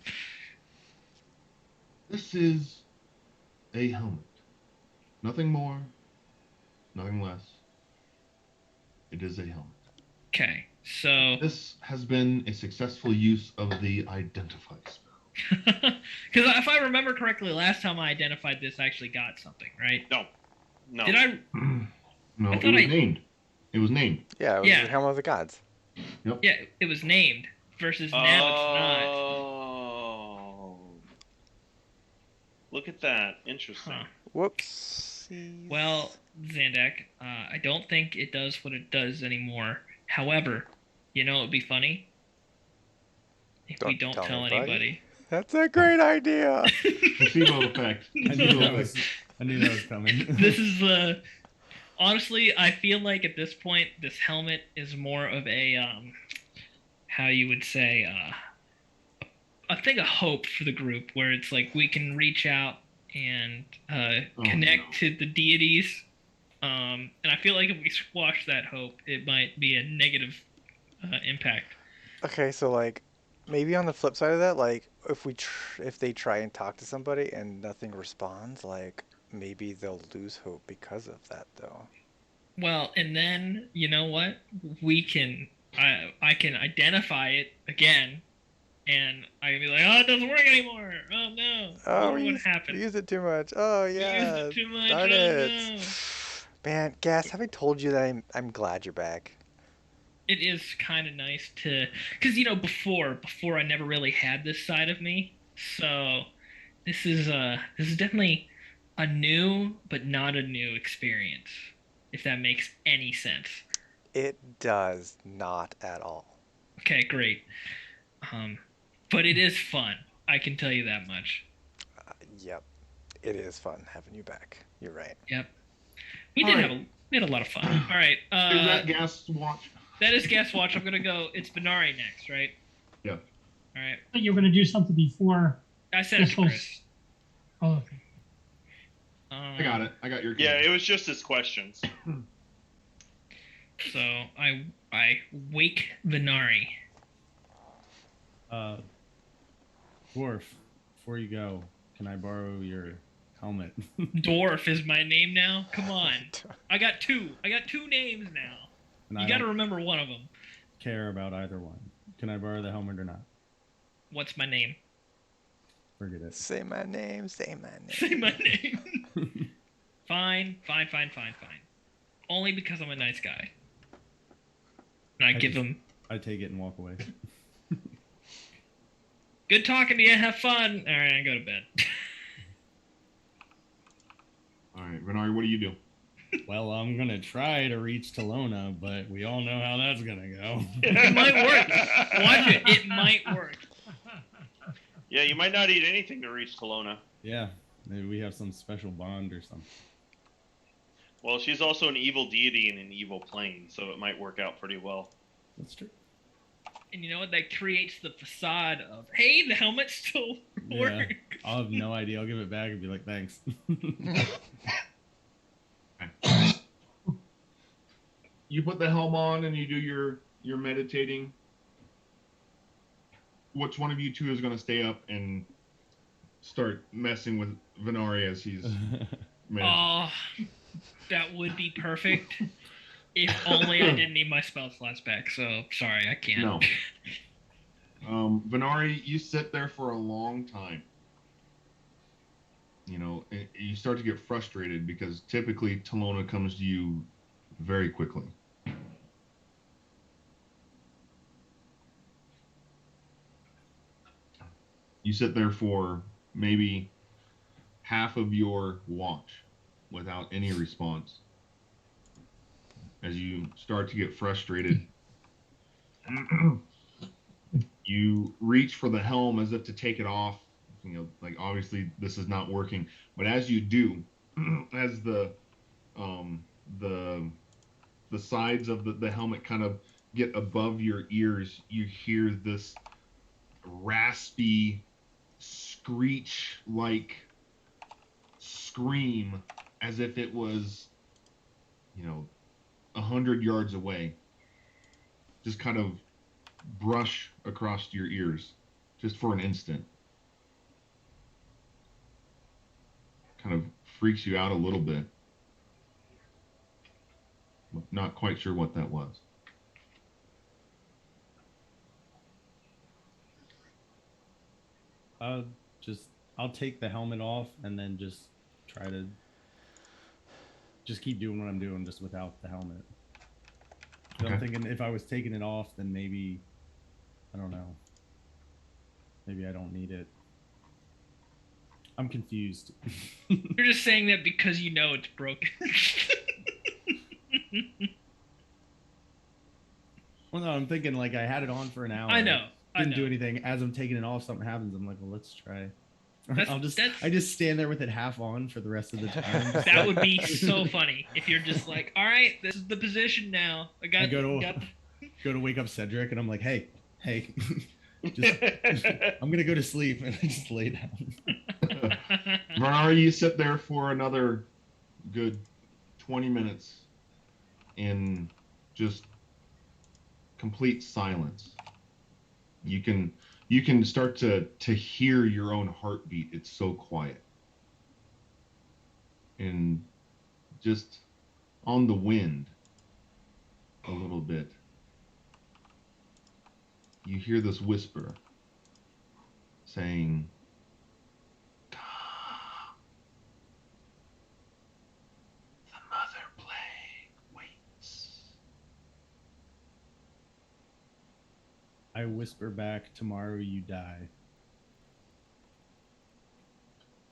This is a helmet. Nothing more, nothing less. It is a helmet. Okay, so This has been a successful use of the Identify spell. because if I remember correctly, last time I identified this, I actually got something, right? No. Did I? No, I it thought was I- named. It was named. Yeah, it was Yeah. the helmet of the gods. Yeah, it was named versus now it's Oh. Look at that. Interesting. not. Huh. Whoops. Well, Zandak, I don't think it does what it does anymore. However, you know it would be funny if we Don't don't tell tell anybody. anybody. That's a great idea. Placebo effect. I knew that was coming. This is honestly, I feel like at this point, this helmet is more of a how you would say a thing of hope for the group, where it's like we can reach out and connect no. to the deities. And I feel like if we squash that hope, it might be a negative impact. Okay, so like maybe on the flip side of that, like if they try and talk to somebody and nothing responds, like maybe they'll lose hope because of that though. Well, and then you know what? We can I can identify it again, and I can be like, oh, it doesn't work anymore. Oh no! Oh, what we happened? used it too much. Oh We yeah. used it too much. Darn Oh it. no! Man, Gas, have I told you that I'm glad you're back? It is kind of nice to, because before I never really had this side of me, so this is definitely a new but not a new experience, if that makes any sense. It does not at all. Okay, great. But it is fun. I can tell you that much. Yep. It is fun having you back. You're right. Yep. We All did right. we had a lot of fun. All right. Is that gas watch? That is Guest Watch. I'm gonna go. It's Benari next, right? Yeah. All right. I thought you were going to do something before I said it this to whole. Chris. Oh, okay. I got it. I got your. Yeah, it was just his questions. So I wake Venari. Dwarf, before you go, can I borrow your helmet? Dwarf is my name now. Come on. I got two. I got two names now. And You I got to don't remember one of them. care about either one. Can I borrow the helmet or not? What's my name? Forget it. Say my name, say my name. Say my name. Fine. Only because I'm a nice guy. And I give him I take it and walk away. good talking to you. Have fun. All right, I go to bed. All right, Renari, what do you do? Well, I'm gonna try to reach Talona, but we all know how that's gonna go. It might work. Watch it. It might work. Yeah, you might not eat anything to reach Kelowna. Yeah, maybe we have some special bond or something. Well, she's also an evil deity in an evil plane, so it might work out pretty well. That's true. And you know what? That creates the facade of, hey, the helmet still Yeah, works. I'll have no idea. I'll give it back and be like, thanks. You put the helm on and you do your you're meditating, which one of you two is going to stay up and start messing with Venari as he's meditating? Oh, that would be perfect. If only I didn't need my spell slots back. So sorry, I can't. No. Venari, you sit there for a long time. You know, and you start to get frustrated because typically Talona comes to you very quickly. You sit there for maybe half of your watch without any response. As you start to get frustrated, you reach for the helm as if to take it off. You know, like obviously this is not working, but as you do, as the sides of the helmet kind of get above your ears, you hear this raspy screech like scream as if it was, you know, 100 yards away. Just kind of brush across your ears just for an instant. Kind of freaks you out a little bit. Not quite sure what that was. I'll take the helmet off and then just try to just keep doing what I'm doing just without the helmet. Okay. I'm thinking if I was taking it off, then maybe, I don't know. Maybe I don't need it. I'm confused. You're just saying that because you know it's broken. Well, no, I'm thinking like I had it on for an hour. I know. Didn't do anything. As I'm taking it off, something happens. I'm like, well, let's try. I just stand there with it half on for the rest of the time. That would be so funny if you're just like, all right, this is the position now. I go to wake up Cedric, and I'm like, hey, I'm gonna go to sleep, and I just lay down. Venari, you sit there for another good 20 minutes in just complete silence. You can start to hear your own heartbeat. It's so quiet. And just on the wind a little bit, you hear this whisper saying, "The mother plague waits." I whisper back, "Tomorrow you die."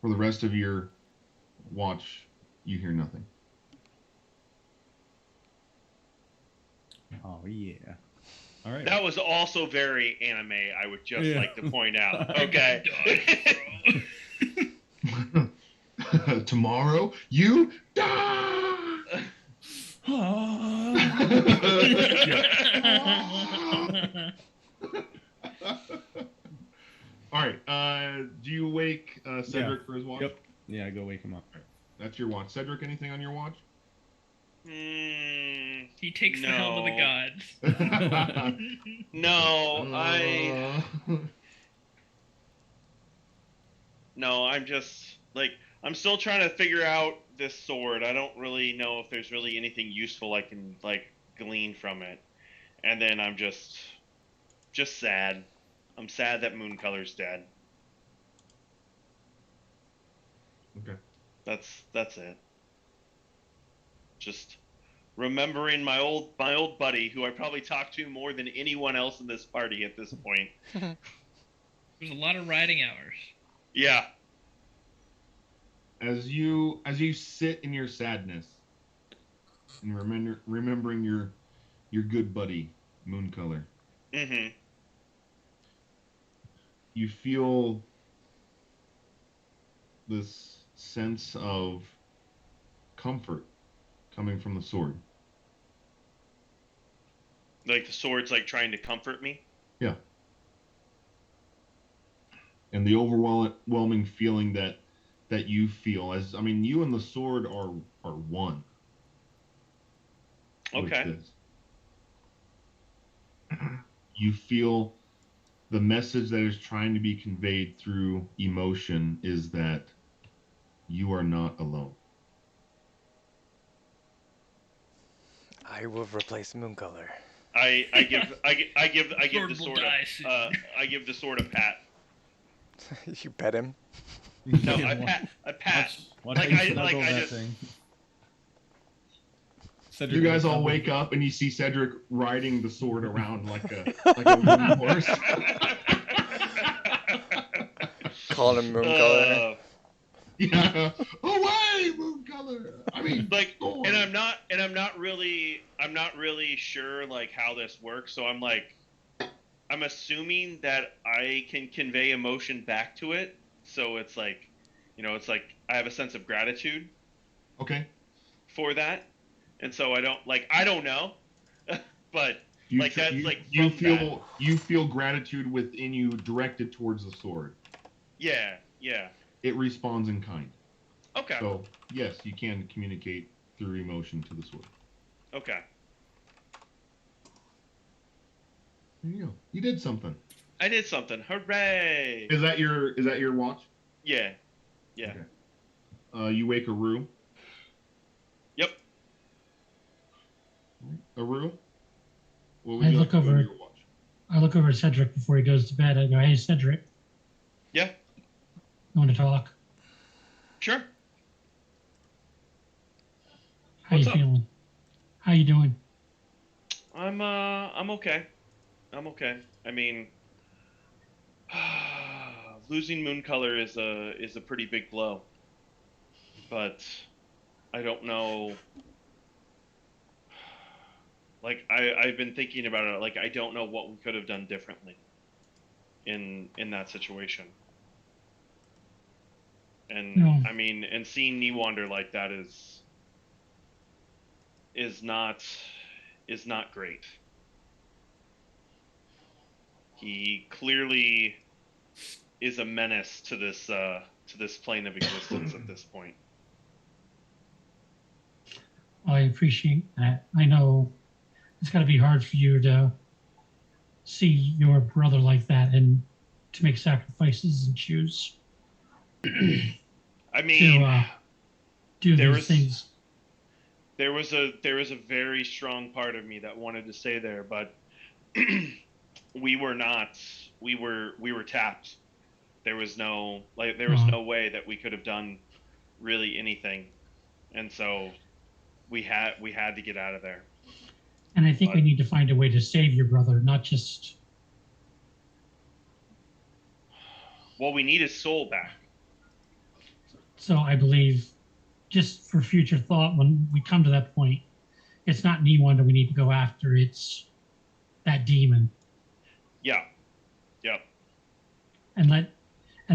For the rest of your watch, you hear nothing. Oh, yeah. All right. That was also very anime, I would just like to point out. Okay. Tomorrow you die. All right. Do you wake Cedric for his watch? Yep. Yeah, I go wake him up. Right. That's your watch. Cedric, anything on your watch? He takes the helm of the gods. No, I'm just like I'm still trying to figure out this sword. I don't really know if there's really anything useful I can like glean from it. And then I'm just sad. I'm sad that Mooncolor's dead. Okay. That's it. Just remembering my old buddy who I probably talked to more than anyone else in this party at this point. There's a lot of riding hours. Yeah. As you sit in your sadness and remembering your good buddy Mooncolor. Mm-hmm. You feel this sense of comfort coming from the sword. Like the sword's like trying to comfort me? Yeah. And the overwhelming feeling that you feel you and the sword are one. Okay. you feel the message that is trying to be conveyed through emotion is that you are not alone. I will replace Mooncolor. I give Sword the will sword die soon. I give the sword a pat. You bet him. No, Yeah, I pat. Watch Like how you I snuggle like I that just thing. You Cedric guys wakes all up wake with- up and you see Cedric riding the sword around like a wooden horse. Calling him Mooncolor. Yeah. Away, moon color. I mean, Like, sword. and I'm not really sure like how this works. So I'm assuming that I can convey emotion back to it. So it's like, it's like I have a sense of gratitude Okay. for that, and so I don't know, but You like that's you, like you from feel that. you feel gratitude within you directed towards the sword. Yeah, yeah. It responds in kind. Okay, So yes, you can communicate through emotion to the sword. okay. There you go. You did something. I did something. Hooray! Is that your watch? Yeah, yeah. Okay. You wake Aru. Yep. Aru. What would I you look like to do over- on your watch? I look over at Cedric before he goes to bed. I go, "Hey, Cedric, Yeah. you want to talk? Sure. How What's you up? feeling? How you doing?" I'm okay. I'm okay. I mean, losing Moon Color is a pretty big blow, but I don't know. Like I've been thinking about it. Like I don't know what we could have done differently in that situation. And No. I mean, and seeing Newander like that is not great. He clearly is a menace to this plane of existence at this point. I appreciate that. I know it's got to be hard for you to see your brother like that and to make sacrifices and choose I mean, to do there these was- things. there was a very strong part of me that wanted to stay there, but we were not. We were tapped. There was no no way that we could have done really anything, and so we had to get out of there. And I think we need to find a way to save your brother, not just. Well, we need his soul back. So I believe, just for future thought, when we come to that point, it's not Niwanda we need to go after. It's that demon, Yeah. Yep. and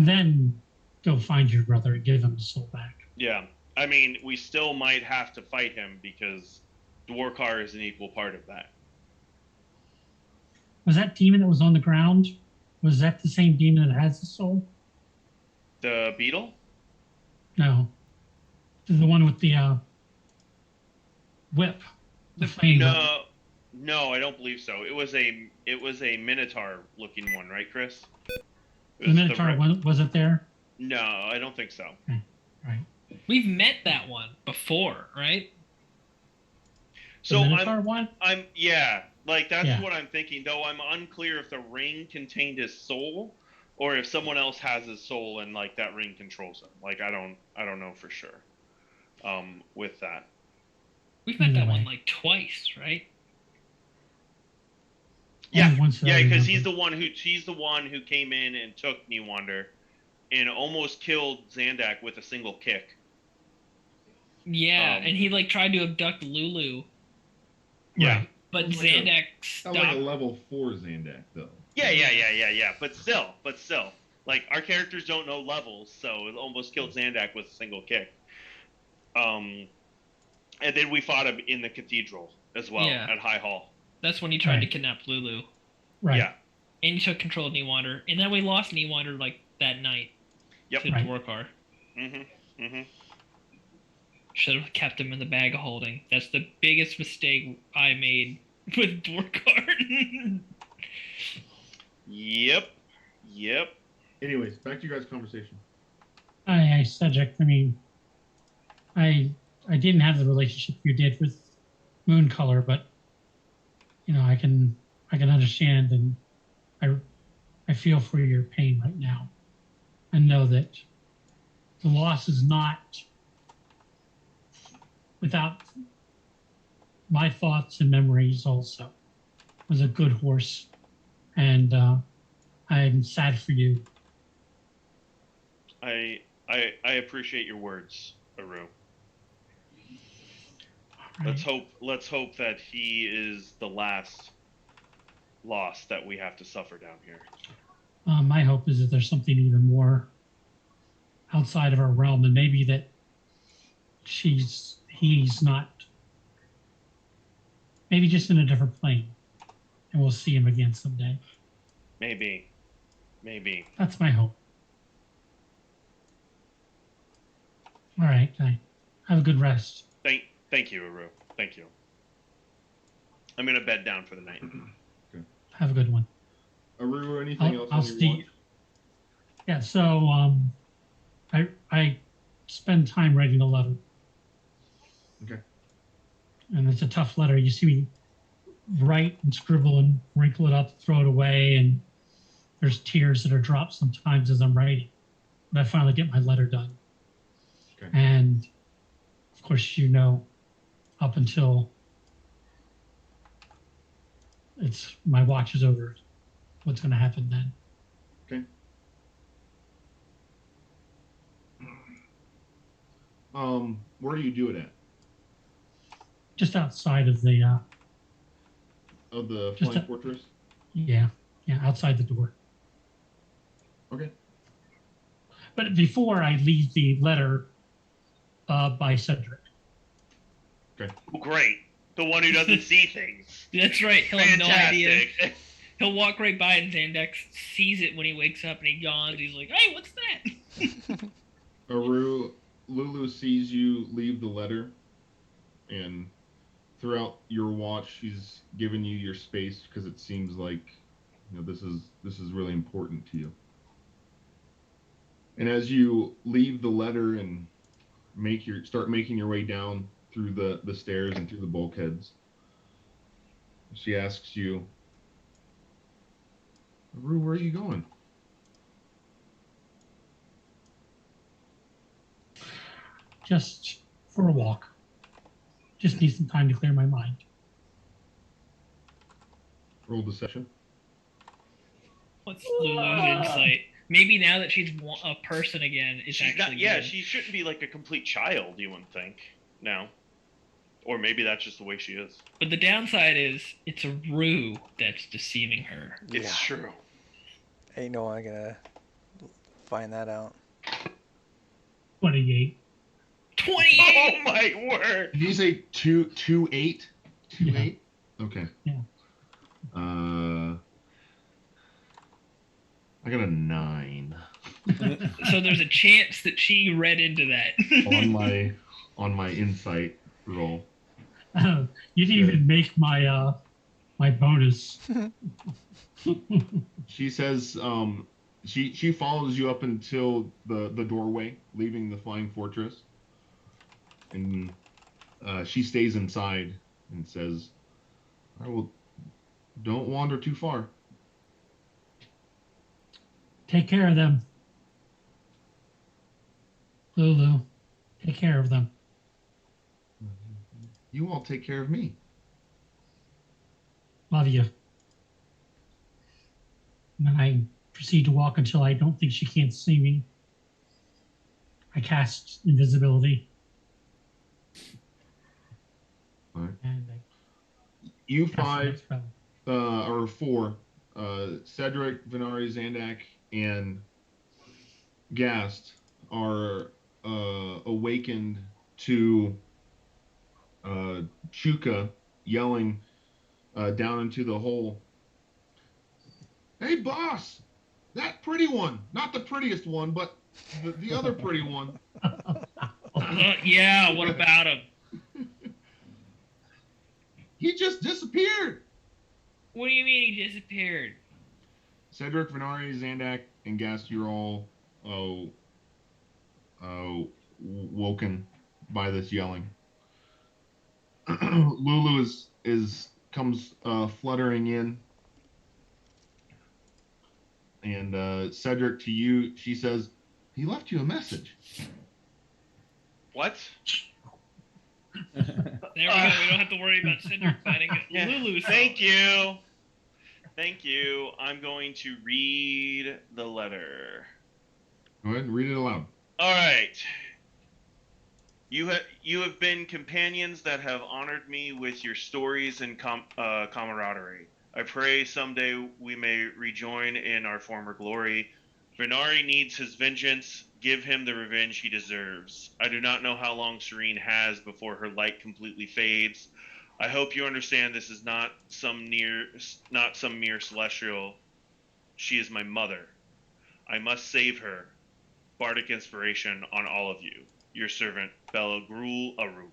then go find your brother and give him the soul back. Yeah. I mean, we still might have to fight him because Dwarkar is an equal part of that. Was that demon that was on the ground? Was that the same demon that has the soul? The beetle? No, the one with the whip, the flame whip. No, I don't believe so. It was a minotaur looking one, right, Chris? The Minotaur one, was it there? No, I don't think so. Okay. Right. We've met that one before, right? The So Minotaur one? I'm yeah, like that's Yeah. what I'm thinking. Though I'm unclear if the ring contained his soul, or if someone else has his soul and like that ring controls him. Like I don't know for sure. With that. We've met that Either one way. like twice, right? Yeah, Only once that I yeah, because remember. he's the one who came in and took Newander, and almost killed Zandak with a single kick. Yeah, Um, and he like tried to abduct Lulu, Yeah. Right. but Sounds like Zandak Sounds like a stopped. level 4 Zandak, though. Yeah. But still, like our characters don't know levels, so it almost killed Zandak with a single kick. And then we fought him in the cathedral as well Yeah. at High Hall. That's when he tried to Right. kidnap Lulu, Right. Yeah. and he took control of Newander, and then we lost Newander like that night Yep. to Right. Dwarkar. Mhm. Should have kept him in the bag of holding. That's the biggest mistake I made with Dwarkar. Yep. Anyways, back to you guys' conversation. Cedric, I mean, I didn't have the relationship you did with Moon Color, but I can understand, and I feel for your pain right now, and know that the loss is not without my thoughts and memories. Also, it was a good horse, and I'm sad for you. I appreciate your words, Aru. Right. Let's hope that he is the last loss that we have to suffer down here. My hope is that there's something even more outside of our realm, and maybe that he's not, maybe just in a different plane, and we'll see him again someday. Maybe. That's my hope. All right, have a good rest. Thank you, Aru. Thank you. I'm gonna bed down for the night. Okay. Have a good one. Aru, anything else I'll on your watch? Yeah, so I spend time writing a letter. Okay. And it's a tough letter. You see me write and scribble and wrinkle it up, throw it away, and there's tears that are dropped sometimes as I'm writing. But I finally get my letter done. Okay. And of course, up until my watch is over, what's going to happen then? Okay. Where do you do it at? Just outside of the Flying Fortress? Yeah, outside the door. Okay. But before I leave the letter by Cedric. Okay. Oh, great. The one who doesn't see things. That's right. He'll have no idea. Fantastic. He'll walk right by and Zandex sees it when he wakes up and he yawns. He's like, "Hey, what's that?" Aru, Lulu sees you leave the letter, and throughout your watch, she's given you your space because it seems like this is really important to you. And as you leave the letter and start making your way down through the stairs and through the bulkheads, she asks you, Aru, where are you going? Just for a walk. Just need some time to clear my mind. Roll deception. What's Lulu's insight? Maybe now that she's a person again, it's She's actually not. Yeah, good. she shouldn't be like a complete child. You wouldn't think. No. Or maybe that's just the way she is. But the downside is it's a Rue that's deceiving her. It's true. Ain't no one gonna find that out. 28. 28. Oh my word! Did you say 2 8? 2 Yeah. 8? Okay. Yeah. I got a 9 So there's a chance that she read into that. on my insight roll. You didn't even make my my bonus. She says she follows you up until the doorway, leaving the Flying Fortress, and she stays inside and says, "I will. Don't wander too far." Take care of them. Lulu, take care of them. You all take care of me. Love you. And then I proceed to walk until I don't think she can't see me. I cast invisibility. All right. And You I cast the five next spell. or 4, Cedric, Venari, Zandak, and Gast are awakened to Chuka yelling down into the hole, "Hey, boss! That pretty one! Not the prettiest one, but the other pretty one." Yeah, what about him? He just disappeared. What do you mean he disappeared? Cedric, Venari, Zandak, and Gast, you're all oh, woken by this yelling. Lulu is comes fluttering in, and Cedric, to you, she says, "He left you a message." What? There we go. We don't have to worry about Cedric finding it. Yeah. Lulu's. Thank you. Thank you. I'm going to read the letter. Go ahead and read it aloud. All right. You have been companions that have honored me with your stories and camaraderie. I pray someday we may rejoin in our former glory. Venari needs his vengeance. Give him the revenge he deserves. I do not know how long Serene has before her light completely fades. I hope you understand this is not some mere celestial. She is my mother. I must save her. Bardic inspiration on all of you. Your servant, Belgrul Aru.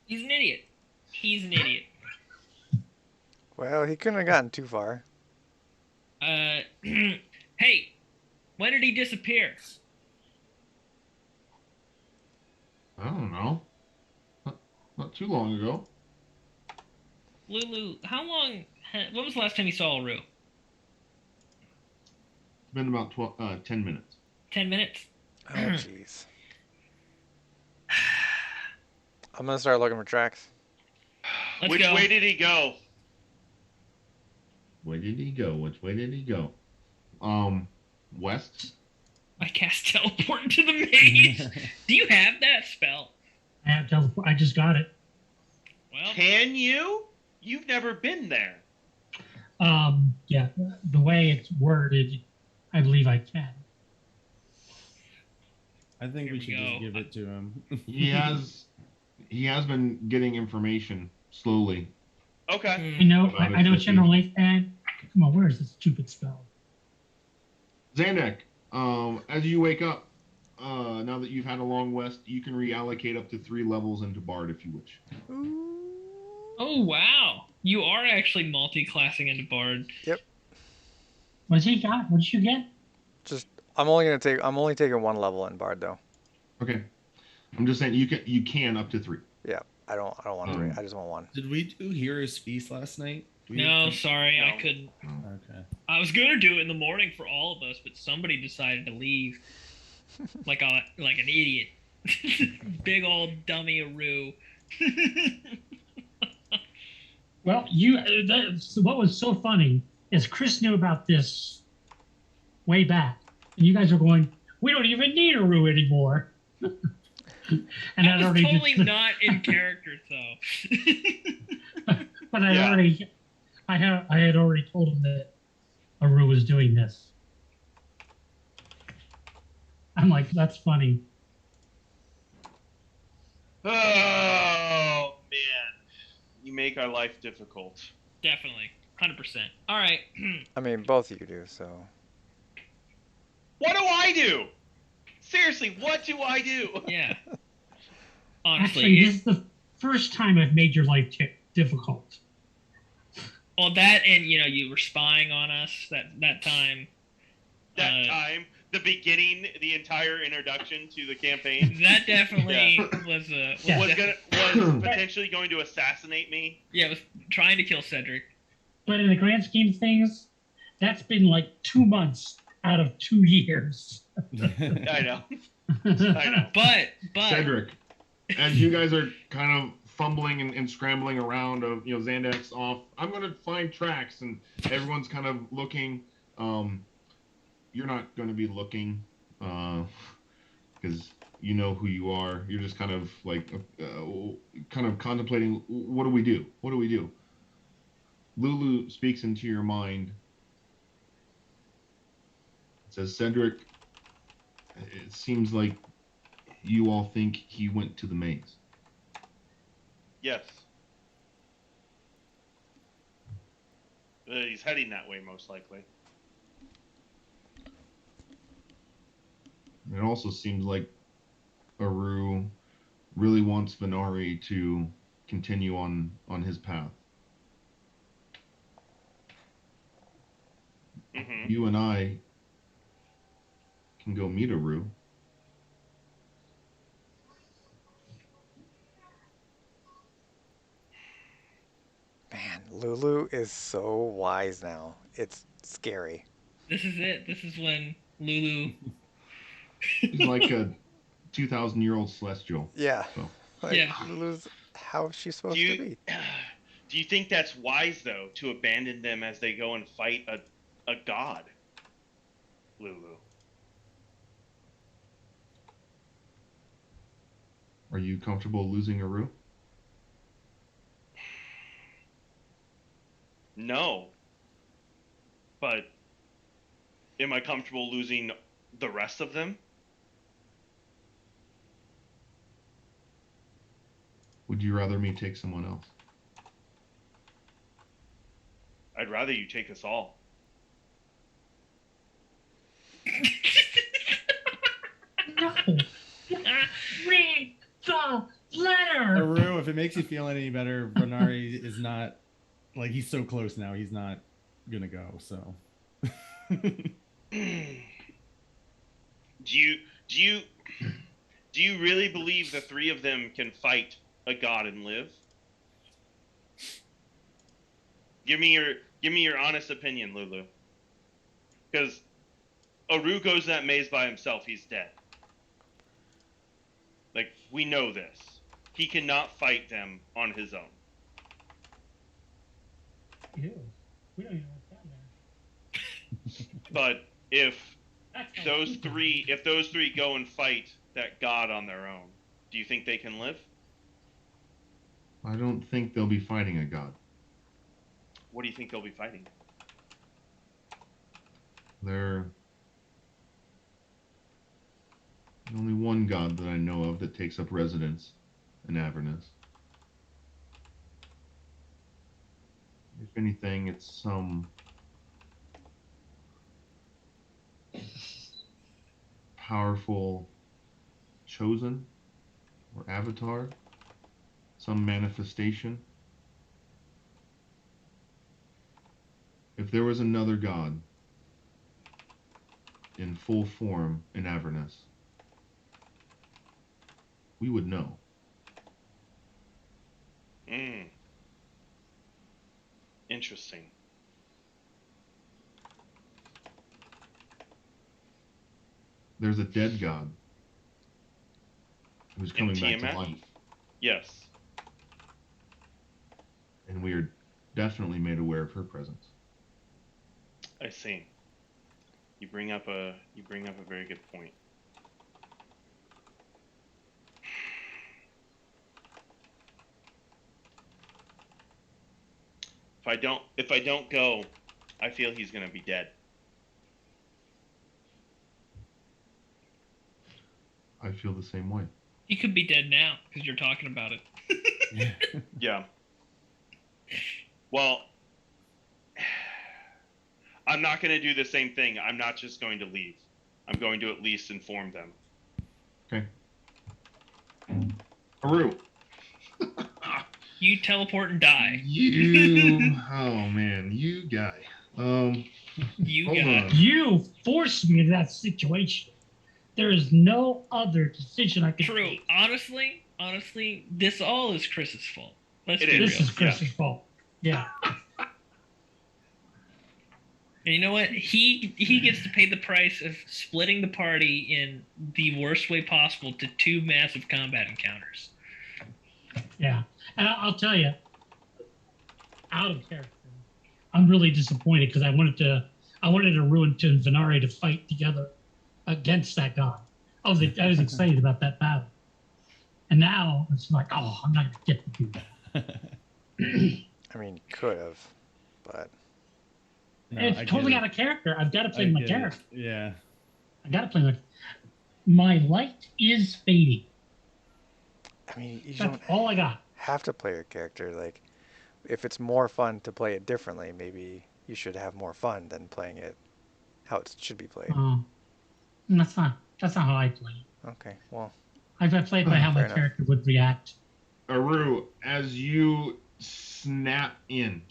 He's an idiot. He's an idiot. Well, he couldn't have gotten too far. Hey, when did he disappear? I don't know. Not too long ago. Lulu, how long? When was the last time you saw Aru? It's been about 10 minutes. 10 minutes? Oh, jeez. I'm gonna start looking for tracks. Let's Which go. way did he go? Where did he go? Which way did he go? West. I cast teleport into the maze. Do you have that spell? I have teleport. I just got it. Well, Can you? You've never been there. Yeah, the way it's worded, I believe I can. I think Here we we should go. just give it to him. He has been getting information slowly. Okay. I know. About I know. it, General Life Pad. Come on, where is this stupid spell? Zandak, as you wake up, now that you've had a long rest, you can reallocate up to 3 levels into Bard if you wish. oh wow. You are actually multi-classing into Bard. What's he got? What did you get? I'm only taking 1 level in Bard though. Okay. I'm just saying you can up to 3. Yeah, I don't want 3. I just want 1. Did we do Hero's Feast last night? No, sorry, No. I couldn't. Okay. I was gonna do it in the morning for all of us, but somebody decided to leave. like an idiot. Big old dummy Aru. Well, what was so funny is Chris knew about this way back, and you guys are going, "We don't even need Aru anymore." And That was already totally not in character, though. But Yeah. I had already told him that Aru was doing this. I'm like, that's funny. Oh man, you make our life difficult. Definitely. 100%. All right. I mean, both of you do, so. What do I do? Seriously, what do I do? Yeah. Honestly. Actually, this is the first time I've made your life difficult. Well, that and, you were spying on us that time. That time, the beginning, the entire introduction to the campaign. That definitely was Yeah. was potentially going to assassinate me. Yeah, it was trying to kill Cedric. But in the grand scheme of things, that's been like 2 months out of 2 years. I know. I know. But Cedric, as you guys are kind of fumbling and scrambling around, Zandak's off, I'm going to find tracks, and everyone's kind of looking. You're not going to be looking because you know who you are. You're just kind of like kind of contemplating, what do we do? What do we do? Lulu speaks into your mind. It says, Cedric, it seems like you all think he went to the maze. Yes. He's heading that way, most likely. It also seems like Aru really wants Venari to continue on his path. Mm-hmm. You and I can go meet Aru. Man, Lulu is so wise now. It's scary. This is it. This is when Lulu. She's like a 2,000-year-old celestial. Yeah. So Like, Yeah. Lulu's how she's Do supposed to you be. do you think that's wise though to abandon them as they go and fight a god, Lulu? are you comfortable losing Aru? No, but am I comfortable losing the rest of them? Would you rather me take someone else? I'd rather you take us all. No. Read the letter. Aru, if it makes you feel any better, Venari is not like he's so close now. He's not gonna go. So. Do you do you really believe the three of them can fight a god and live? Give me your honest opinion, Lulu. Because Aru goes that maze by himself, he's dead. Like, we know this. He cannot fight them on his own. Ew. We don't even what's down there. But if That's how those stupid three it is. if those three go and fight that god on their own, do you think they can live? I don't think they'll be fighting a god. What do you think they'll be fighting? There's only one god that I know of that takes up residence in Avernus. If anything, it's some powerful chosen or avatar, some manifestation. If there was another god in full form in Avernus, we would know. Interesting. There's a dead god who's In coming back to Tiamat? life, Yes. and we are definitely made aware of her presence. I see. You bring up a very good point. If I don't go, I feel he's gonna be dead. I feel the same way. He could be dead now because you're talking about it. Yeah. Well, I'm not gonna do the same thing. I'm not just going to leave. I'm going to at least inform them. Okay. Aru. You teleport and die. You. Oh man, you guy. You Hold got on. You forced me into that situation. There is no other decision I could True. take. Honestly, this all is Chris's fault. Let's It be is. This real. is Chris's fault. Yeah. And you know what? He gets to pay the price of splitting the party in the worst way possible to two massive combat encounters. Yeah. And I'll tell you, out of character, I'm really disappointed because I wanted Aru and Venari to fight together against that god. I was excited about that battle. And now it's like, oh, I'm not going to get to do that. I mean, could have, but No, It's I totally get out it. of character. I've got to play I my get it. character. Yeah. I got to play my light is fading. I mean, you That's don't all I got. have to play your character. Like, if it's more fun to play it differently, maybe you should have more fun than playing it how it should be played. That's not how I play. Okay, well, I play it by how my Fair enough. character would react. Aru, as you snap in,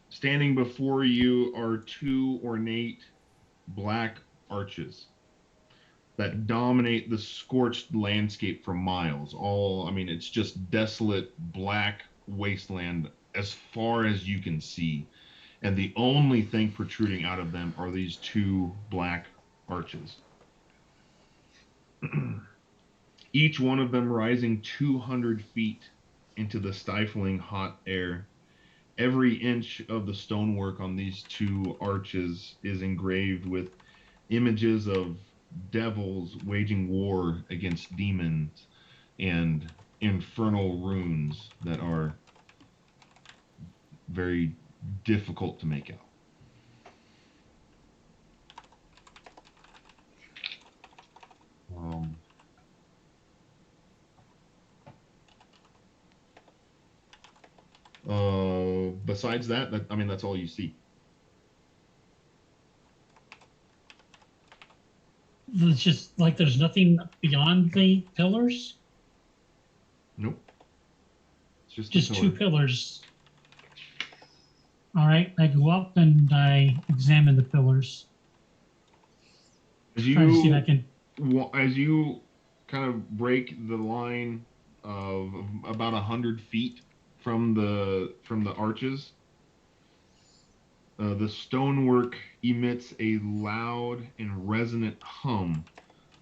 just Standing before you are two ornate black arches that dominate the scorched landscape for miles. I mean, it's just desolate black wasteland as far as you can see. And the only thing protruding out of them are these two black arches. Each one of them rising 200 feet into the stifling hot air. Every inch of the stonework on these two arches is engraved with images of devils waging war against demons and infernal runes that are very difficult to make out. Besides that, I mean, that's all you see. It's just like there's nothing beyond the pillars. Nope. It's just two pillars. All right, I go up and I examine the pillars. As you kind of break the line of about 100 feet from the arches, the stonework emits a loud and resonant hum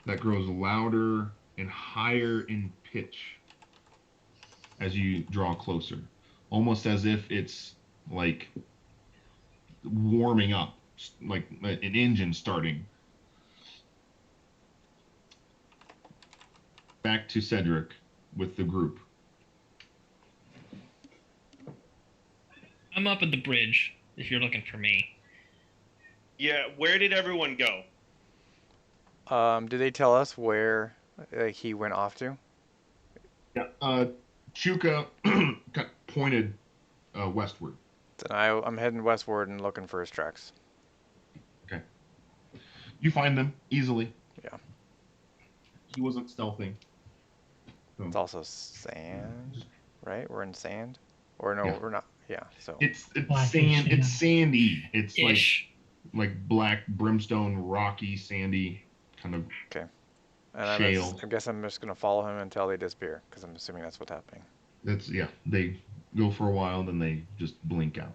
that grows louder and higher in pitch as you draw closer, almost as if it's like warming up, like an engine starting. Back to Cedric with the group. I'm up at the bridge if you're looking for me. Yeah, where did everyone go? Did they tell us where he went off to? Yeah. Chuka pointed westward. Then I'm heading westward and looking for his tracks. Okay. You find them easily. Yeah. He wasn't stealthing. So. It's also sand, right? We're in sand, or no, Yeah. we're not. Yeah. So it's sand. It's sandy. It's Ish. like black brimstone, rocky, sandy kind of. Okay. And shale. I guess I'm just gonna follow him until they disappear, because I'm assuming that's what's happening. They go for a while, then they just blink out.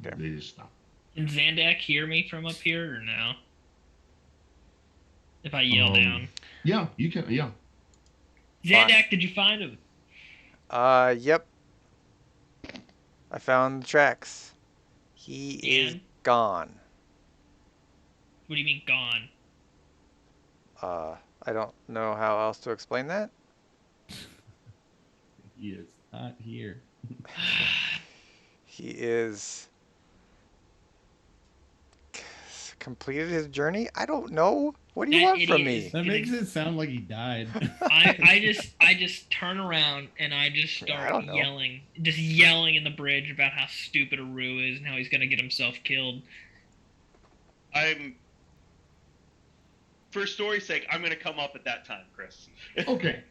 Okay. They just stop. Can Zandak hear me from up here or no? If I yell down. Yeah, you can. Yeah. Zandak, did you find him? Yep. I found the tracks. He is gone. What do you mean gone? I don't know how else to explain that. He is not here. He is completed his journey. I don't know. What do you want from me? That makes it sound like he died. I just turn around and I just start yelling, just yelling in the bridge about how stupid Aru is and how he's gonna get himself killed. For story's sake, I'm gonna come up at that time, Chris. Okay.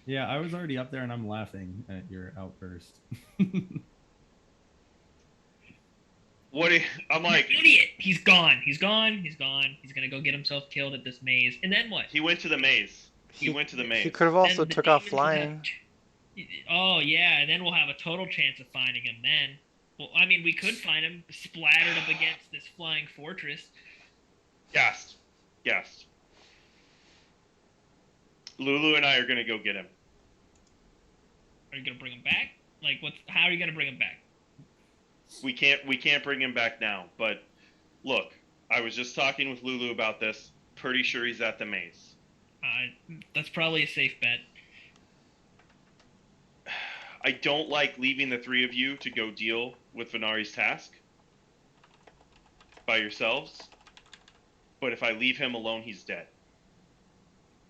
Yeah, I was already up there and I'm laughing at your outburst. I'm like, idiot! He's gone. He's gone. He's gone. He's gonna go get himself killed at this maze. And then what? He went to the maze. He went to the maze. He could have also took off flying. Oh yeah, and then we'll have a total chance of finding him then. Well, I mean, we could find him splattered up against this flying fortress. Yes. Lulu and I are gonna go get him. Are you gonna bring him back? Like, how are you gonna bring him back? We can't bring him back now. But look, I was just talking with Lulu about this. Pretty sure he's at the maze. That's probably a safe bet. I don't like leaving the three of you to go deal with Venari's task by yourselves. But if I leave him alone, he's dead.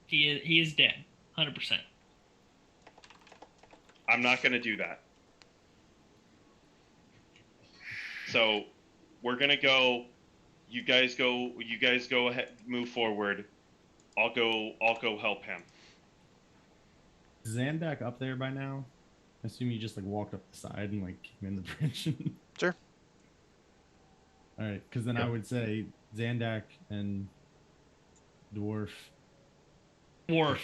He is dead, 100%. I'm not going to do that. So we're going to go. You guys go ahead, move forward. I'll go help him. Is Zandak up there by now? I assume you just like walked up the side and like came in the bridge. Sure. All right, because then I would say Zandak and Dwarf. Dwarf.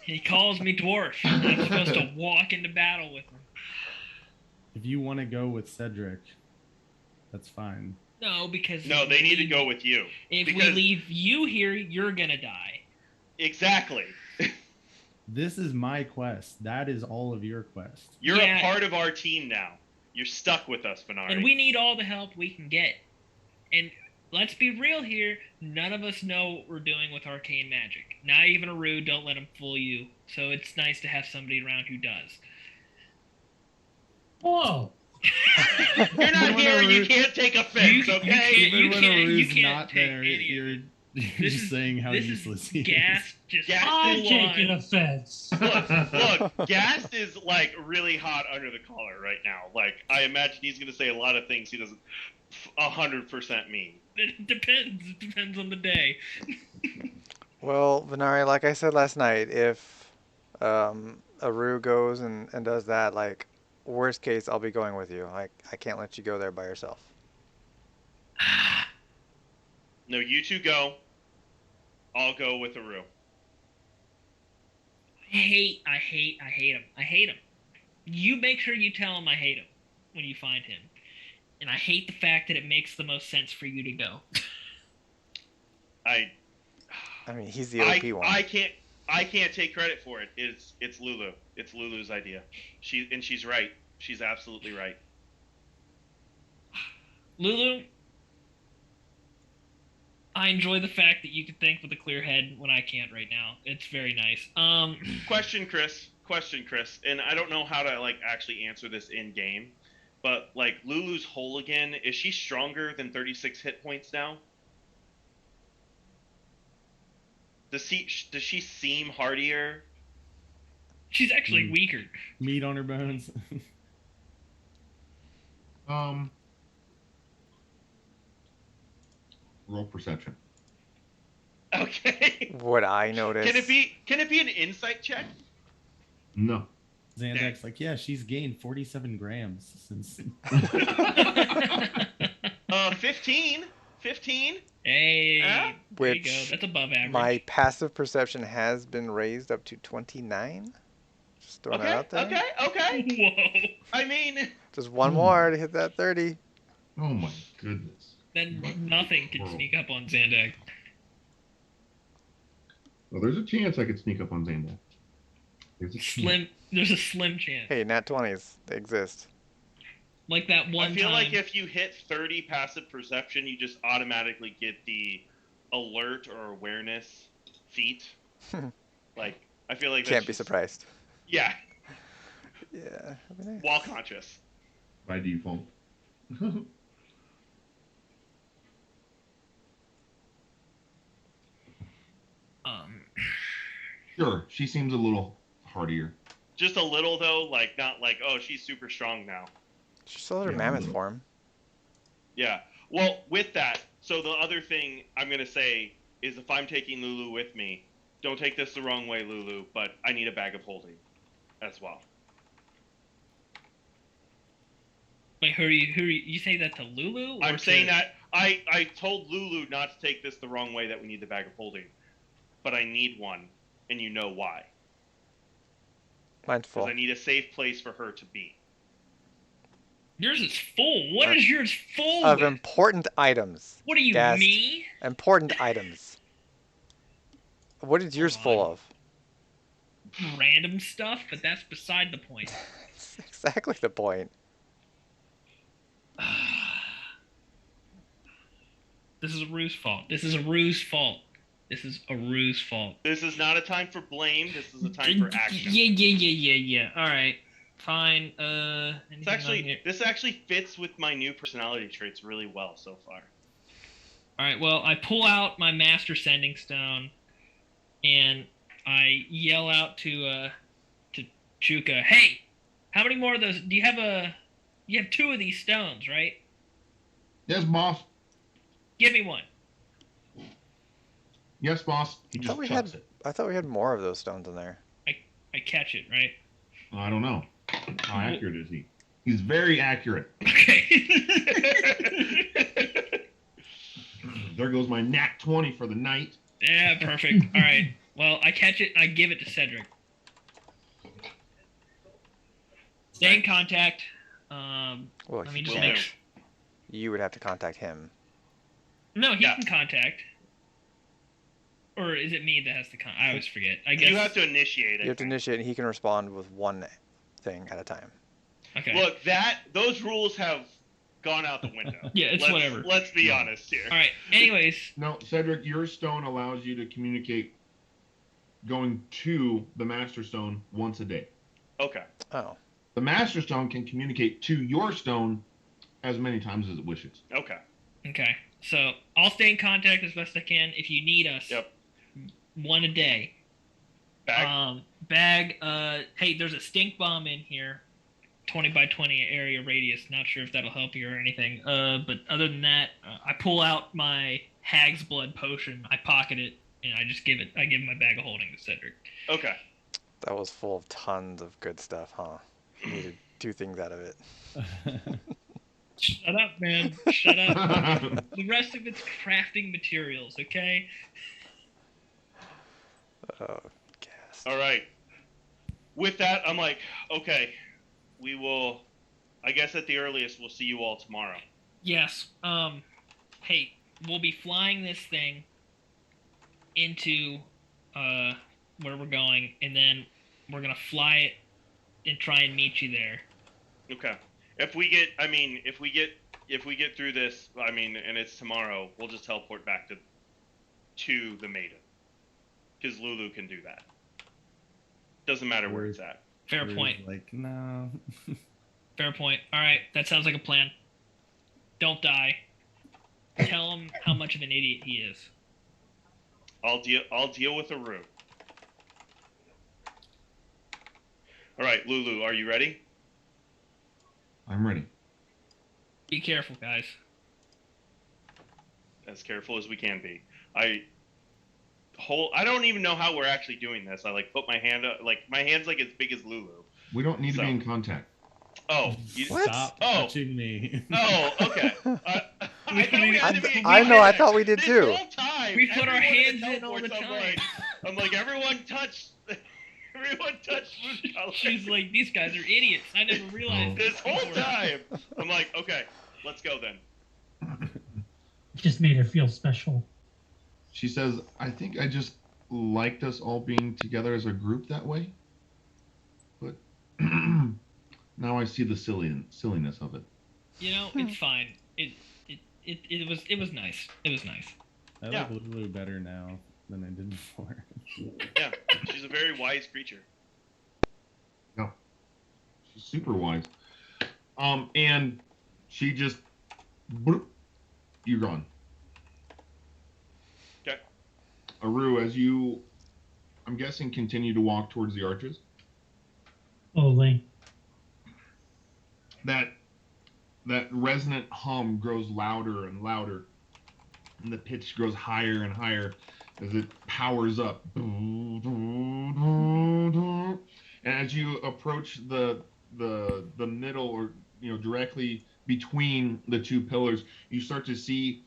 He calls me dwarf. I'm supposed to walk into battle with him. If you want to go with Cedric, that's fine. No, because No, they need to go with you. If we leave you here, you're gonna die. Exactly. This is my quest. That is all of your quest. You're a part of our team now. You're stuck with us, Venari. And we need all the help we can get. And let's be real here. None of us know what we're doing with arcane magic. Not even Aru. Don't let him fool you. So it's nice to have somebody around who does. Whoa. You're not here and you can't take offense, okay? Even when Aru's can't not take there, any you're just saying how useless he is. Gas just I'm taking offense. Look, Gast is like really hot under the collar right now. Like, I imagine he's going to say a lot of things he doesn't 100% mean. It depends. It depends on the day. Well, Venari, like I said last night, if Aru goes and does that, like, worst case, I'll be going with you. I can't let you go there by yourself. No, you two go. I'll go with Aru. I hate him. I hate him. You make sure you tell him I hate him when you find him. And I hate the fact that it makes the most sense for you to go. I mean, he's the OP one. I can't take credit for it. It's Lulu. It's Lulu's idea. She's right. She's absolutely right. Lulu, I enjoy the fact that you can think with a clear head when I can't right now. It's very nice. Question, Chris. And I don't know how to like actually answer this in game, but like Lulu's whole again, is she stronger than 36 hit points now? Does she seem hardier? She's actually weaker. Meat on her bones. Roll perception. Okay. Would I notice? Can it be an insight check? No. Xandak's like, yeah, she's gained 47 grams since. 15. Hey, there Which you go. That's above average. My passive perception has been raised up to 29. Just throwing that out there. Okay. Whoa. I mean, just one more to hit that 30. Oh my goodness. Then nothing can sneak up on Zandak. Well, there's a chance I could sneak up on Zandak. There's a slim chance. Hey, nat 20s. They exist. Like that one time. I feel like if you hit 30 passive perception, you just automatically get the alert or awareness feat. Like, I feel like Can't be surprised. Yeah. Yeah. Nice. While conscious. By default. Sure, she seems a little hardier. Just a little though, like not like, oh, she's super strong now. She's still in her mammoth form. Yeah. Well, with that, so the other thing I'm gonna say is if I'm taking Lulu with me, don't take this the wrong way, Lulu, but I need a bag of holding as well. Wait, who are you say that to Lulu? I'm saying that I told Lulu not to take this the wrong way, that we need the bag of holding, but I need one, and you know why. Mine's full. Because I need a safe place for her to be. Yours is full. What is yours full of with? Important items. What are you, Guest. me? Important items. What is yours full of? Random stuff, but that's beside the point. That's exactly the point. This is a ruse fault. This is a ruse fault. This is a ruse fault. This is not a time for blame. This is a time for action. Yeah. All right. Fine. This actually fits with my new personality traits really well so far. All right. Well, I pull out my master sending stone, and I yell out to Chuka, "Hey, how many more of those? Do you have You have 2 of these stones, right? Yes, boss. Give me one." Yes, boss. He just chucks it. I thought we had more of those stones in there. I catch it, right? I don't know. How accurate is he? He's very accurate. Okay. There goes my nat 20 for the night. Yeah, perfect. All right. Well, I catch it. I give it to Cedric. Stay in contact. Well, Let me he just can't. make. You would have to contact him. No, he Yeah. can contact. Or is it me that has to I always forget. I guess. You have to initiate it. You have to initiate, and he can respond with one thing at a time. Okay. Look, those rules have gone out the window. Yeah, it's whatever. Let's be honest here. All right. Anyways. No, Cedric, your stone allows you to communicate going to the Master Stone once a day. Okay. Oh. The Master Stone can communicate to your stone as many times as it wishes. Okay. Okay. So I'll stay in contact as best I can. If you need us, Yep. one a day. Bag. Hey, there's a stink bomb in here. 20 by 20 area radius. Not sure if that'll help you or anything. But other than that, I pull out my hag's blood potion. I pocket it, and I give my bag of holding to Cedric. Okay. That was full of tons of good stuff, huh? You needed 2 things out of it. Shut up, man. Shut up. The rest of it's crafting materials, okay? Oh, gas. All right. With that, I'm like, okay, we will. I guess at the earliest, we'll see you all tomorrow. Yes. Hey, we'll be flying this thing into where we're going, and then we're gonna fly it and try and meet you there. Okay. If we get through this, and it's tomorrow, we'll just teleport back to the Maiden, because Lulu can do that. Doesn't matter where it's at. Fair point. Like, no. Fair point. All right, that sounds like a plan. Don't die. Tell him how much of an idiot he is. I'll deal with Aru. All right, Lulu, are you ready? I'm ready. Be careful, guys. As careful as we can be. I don't even know how we're actually doing this. I put my hand up, my hand's as big as Lulu. We don't need to be in contact. Oh, Stop touching me. Oh, okay. I thought we had to be in I know, I contact. thought we did This too. whole time, We put our everyone hands that in all the teleports, time. I'm like, everyone touch. Everyone touch Mooncolor. She's like, these guys are idiots. I never realized This whole time. I'm like, okay, let's go then. It just made her feel special. She says, I think I just liked us all being together as a group that way. But now I see the silliness of it. You know, it's fine. It was nice. It was nice. I like Lulu better now than I did before. Yeah, she's a very wise creature. No. She's super wise. And she just bloop, you're gone. Okay. Aru, as you, I'm guessing, continue to walk towards the arches, Slowly. that resonant hum grows louder and louder, and the pitch grows higher and higher as it powers up. And as you approach the middle, or directly between the two pillars, you start to see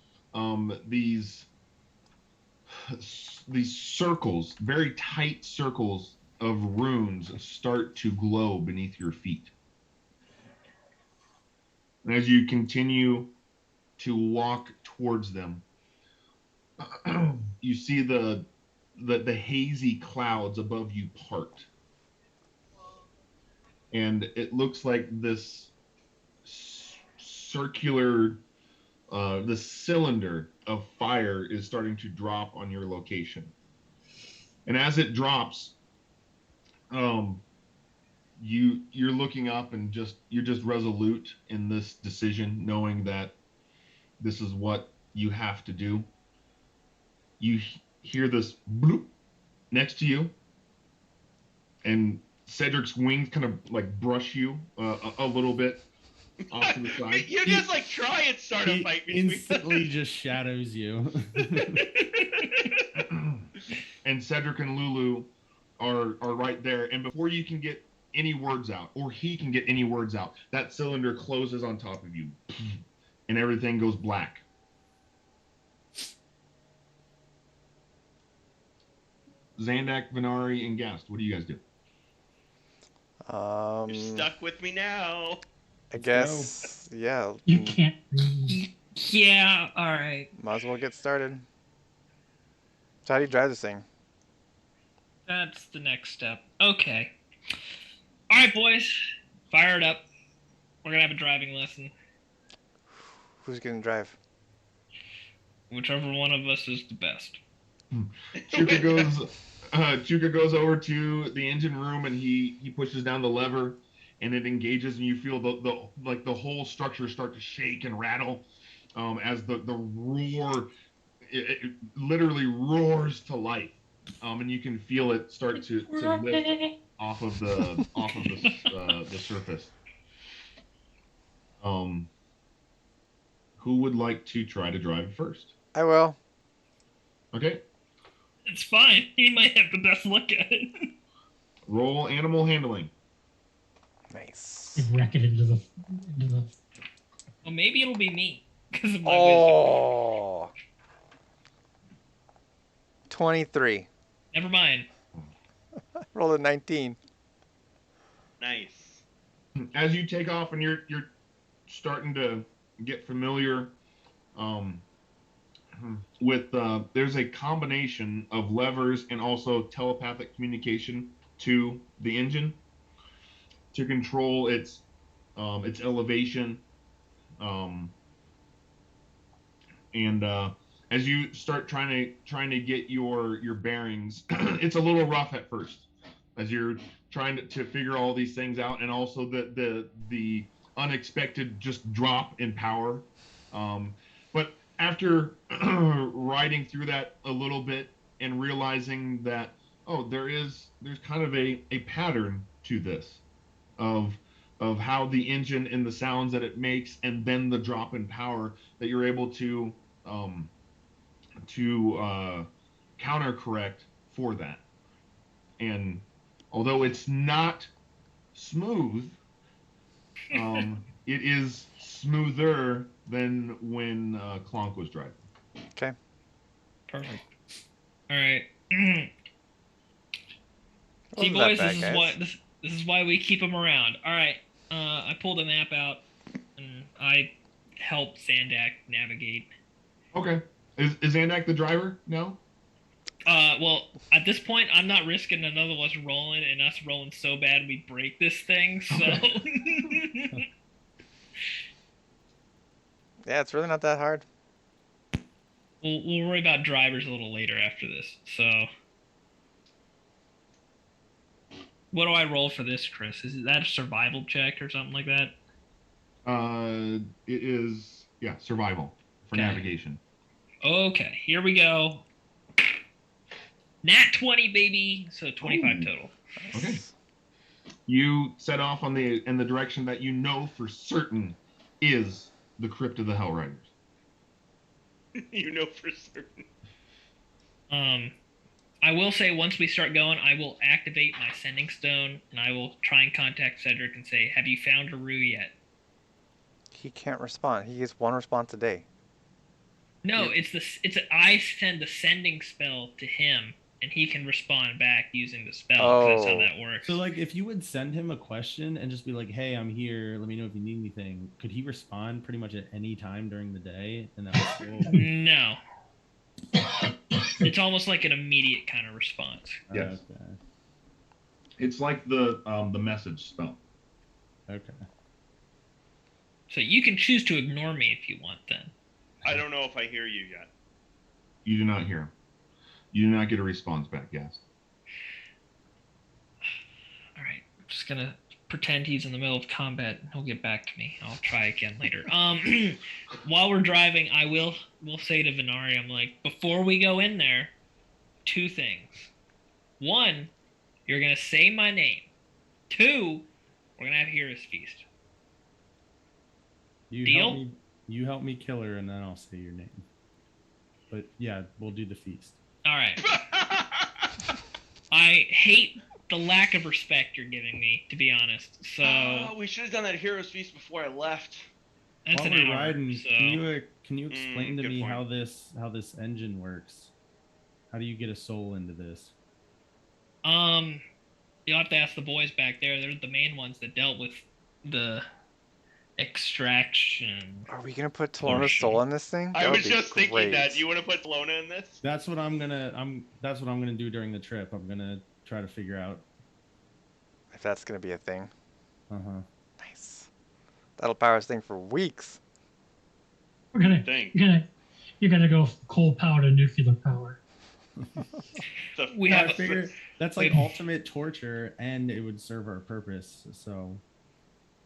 these circles, very tight circles of runes, start to glow beneath your feet. And as you continue to walk towards them, you see the hazy clouds above you part. And it looks like this circular, this cylinder of fire is starting to drop on your location. And as it drops, you're looking up and you're just resolute in this decision, knowing that this is what you have to do. You hear this bloop next to you, and Cedric's wings kind of brush you a little bit off to the side. You just try and start a fight between instantly just shadows you. And Cedric and Lulu are right there, and before you can get any words out, or he can get any words out, that cylinder closes on top of you, and everything goes black. Zandak, Venari, and Gast, what do you guys do? You're stuck with me now. I guess, yeah. You can't breathe. Yeah, all right. Might as well get started. So how do you drive this thing? That's the next step. Okay. All right, boys. Fire it up. We're going to have a driving lesson. Who's gonna drive? Whichever one of us is the best. Chuka goes over to the engine room and he pushes down the lever and it engages and you feel the whole structure start to shake and rattle as the roar it literally roars to life and you can feel it start to lift off of the surface. Who would like to try to drive first? I will. Okay. It's fine. He might have the best look at it. Roll animal handling. Nice. Wreck it into the. Well, maybe it'll be me because of my Oh. 23. Never mind. Rolled a 19. Nice. As you take off and you're starting to get familiar with there's a combination of levers and also telepathic communication to the engine to control its elevation and as you start trying to get your bearings it's a little rough at first as you're trying to figure all these things out and also the unexpected just drop in power but after riding through that a little bit and realizing that there's kind of a pattern to this of how the engine and the sounds that it makes and then the drop in power that you're able to counter correct for that. And although it's not smooth, it is smoother than when Clonk was driving. Okay. Perfect. All right. See, Wasn't that boys, bad, this is guys. why this is why we keep them around. All right. I pulled a map out and I helped Zandak navigate. Okay. Is Zandak the driver now? Well, at this point, I'm not risking another of us rolling and us rolling so bad we break this thing. So. Okay. Yeah, it's really not that hard. We'll worry about drivers a little later after this. So, what do I roll for this, Chris? Is that a survival check or something like that? It is survival for Okay. navigation. Okay, here we go. Nat 20, baby. So 25 total. Okay. You set off in the direction that you know for certain is the crypt of the Hell Riders. You know for certain. I will say once we start going, I will activate my sending stone and I will try and contact Cedric and say, "Have you found Aru yet?" He can't respond. He gets one response a day. No, I send the sending spell to him and he can respond back using the spell. 'Cause that's how that works. So, like, if you would send him a question and just be like, "Hey, I'm here. Let me know if you need anything," could he respond pretty much at any time during the day? And that was still... No. It's almost like an immediate kind of response. Yes. Okay. It's like the message spell. Okay. So you can choose to ignore me if you want then. I don't know if I hear you yet. You do not hear him. You do not get a response back, yes. All right. I'm just going to pretend he's in the middle of combat and he'll get back to me. I'll try again later. While we're driving, we'll say to Venari, I'm like, before we go in there, 2 things. 1, you're going to say my name. 2, we're going to have Hero's Feast. Deal? You help me kill her, and then I'll say your name. But yeah, we'll do the feast. All right. I hate the lack of respect you're giving me, to be honest. So we should have done that Heroes Feast before I left. that's While an we're hour. riding, So can you explain to good me point. how this engine works? How do you get a soul into this? you'll have to ask the boys back there. They're the main ones that dealt with the extraction. Are we gonna put Talona's Portion. soul in this thing? I That would was be just thinking that. great. Do you want to put Lona in this? That's what I'm gonna do during the trip. I'm gonna try to figure out. If that's gonna be a thing. Uh-huh. Nice. That'll power this thing for weeks. We're gonna, Thing. you're gonna go coal power to nuclear power. We I have figure that's like ultimate torture, and it would serve our purpose. So.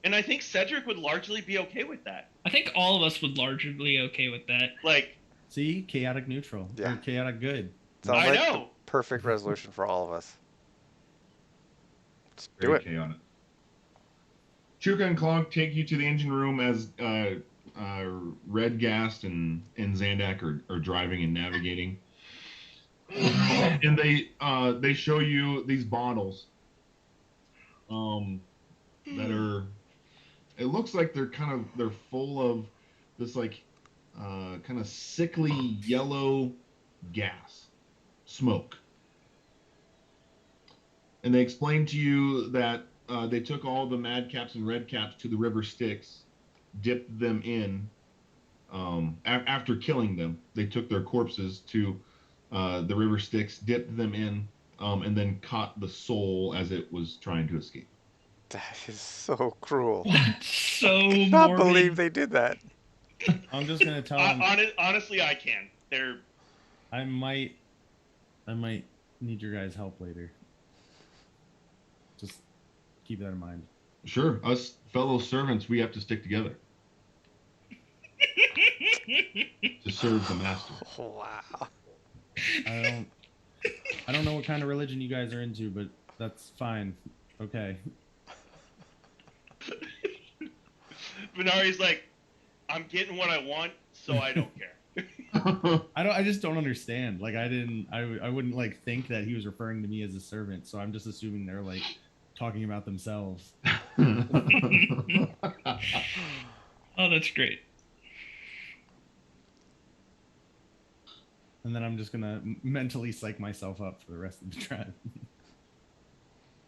And I think Cedric would largely be okay with that. I think all of us would largely be okay with that. Like, See, chaotic neutral Yeah. or chaotic good. Sounds I like know. the perfect resolution for all of us. Let's do Very it. chaotic. Chuka and Clonk take you to the engine room as Redgast and Zandak are driving and navigating. And they show you these bottles that are, it looks like they're full of this like kind of sickly yellow gas smoke. And they explain to you that they took all the Madcaps and Redcaps to the River Styx, dipped them in. After killing them, they took their corpses to the River Styx, dipped them in, and then caught the soul as it was trying to escape. That is so cruel. So I cannot morbid. believe they did that. I'm just gonna tell them. Honestly, I can. They're. I might need your guys' help later. Just keep that in mind. Sure, us fellow servants, we have to stick together to serve the master. Wow. I don't know what kind of religion you guys are into, but that's fine. Okay. Venari's like, I'm getting what I want, so I don't care. I just don't understand. Like I wouldn't like think that he was referring to me as a servant, so I'm just assuming they're like talking about themselves. Oh, that's great. And then I'm just gonna mentally psych myself up for the rest of the drive.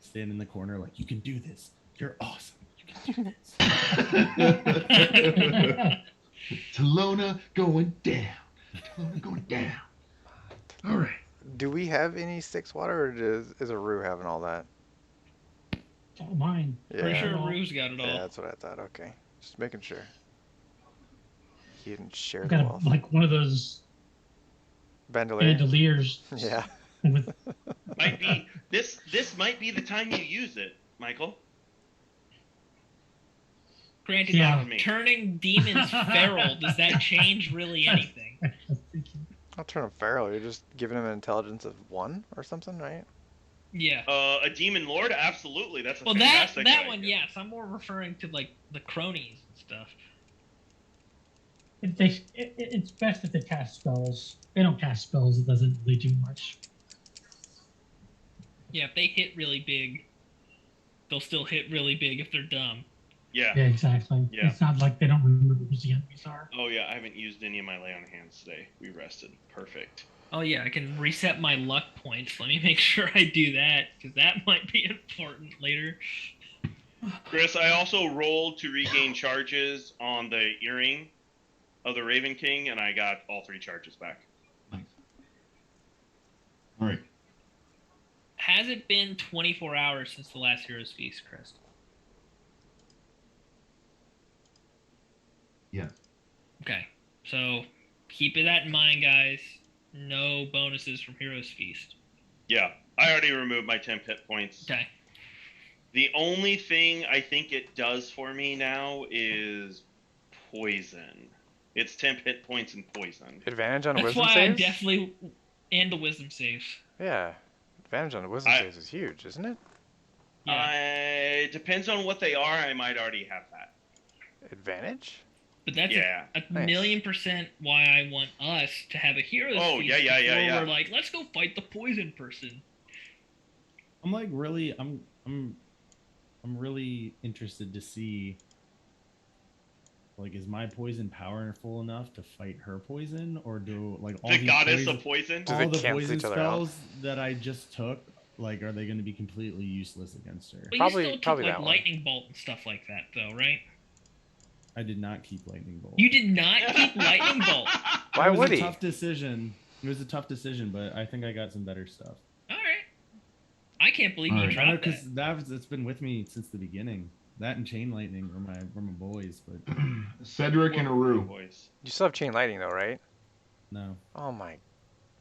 Stand in the corner like, you can do this. You're awesome. You can do this. Talona going down. Talona going down. All right. Do we have any Styx water, or is Aru having all that? It's all mine. Yeah. Pretty sure Rue's got it all. Yeah, that's what I thought. Okay. Just making sure. He didn't share I've the got wealth. like one of those Bandolier. bandoliers. Yeah. With, Might be this might be the time you use it, Michael. Granted, Yeah. Me. turning demons feral, does that change really anything? Not turn him feral. You're just giving him an intelligence of 1 or something, right? Yeah. A demon lord, absolutely. That's a Well, that fantastic one, idea. yes. I'm more referring to like the cronies and stuff. it's best if they cast spells. They don't cast spells, it doesn't really do much. Yeah, if they hit really big, they'll still hit really big if they're dumb. Yeah. Yeah, exactly. Yeah. It's not like they don't remember who the enemies are. Oh yeah, I haven't used any of my lay on hands today. We rested. Perfect. Oh yeah, I can reset my luck points. Let me make sure I do that, because that might be important later. Chris, I also rolled to regain charges on the earring of the Raven King, and I got all 3 charges back. Nice. All right. Has it been 24 hours since the last Heroes Feast, Chris? Yeah. Okay, so keep that in mind, guys. No bonuses from Heroes Feast. Yeah, I already removed my 10 hit points. Okay. The only thing I think it does for me now is poison. It's 10 hit points and poison. Advantage on That's wisdom why saves? I definitely... And the wisdom saves. Yeah. Advantage on the wisdom saves is huge, isn't it? Yeah. It depends on what they are. I might already have that. Advantage? But that's Yeah. a Nice. $1,000,000% why I want us to have a Heroes Oh, Feast yeah, before yeah. we're like, let's go fight the poison person. I'm like really, I'm really interested to see, like, is my poison powerful enough to fight her poison, or do like all The these goddess poison, of poison. Do they all the cancel poison each other out? spells that I just took, like, are they going to be completely useless against her? But Probably- you still took probably like that one. lightning bolt and stuff like that, though, right? I did not keep lightning bolt. You did not keep lightning bolt. Why It was would a he? tough decision. It was a tough decision, but I think I got some better stuff. All right. I can't believe All you right. I know dropped because that. that's been with me since the beginning. That and chain lightning were my boys, but Cedric and Aru. Voice. You still have chain lightning though, right? no. Oh my,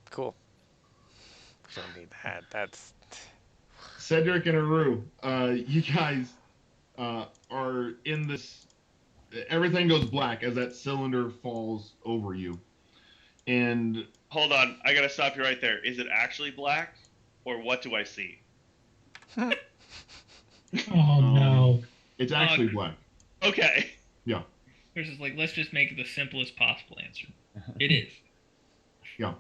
cool. We don't need that. That's Cedric and Aru. You guys are in this. Everything goes black as that cylinder falls over you, and Hold on, I gotta stop you right there. Is it actually black, or what do I see? Oh no. it's actually black. Okay. Yeah, There's just like, let's just make it the simplest possible answer. It is. yeah.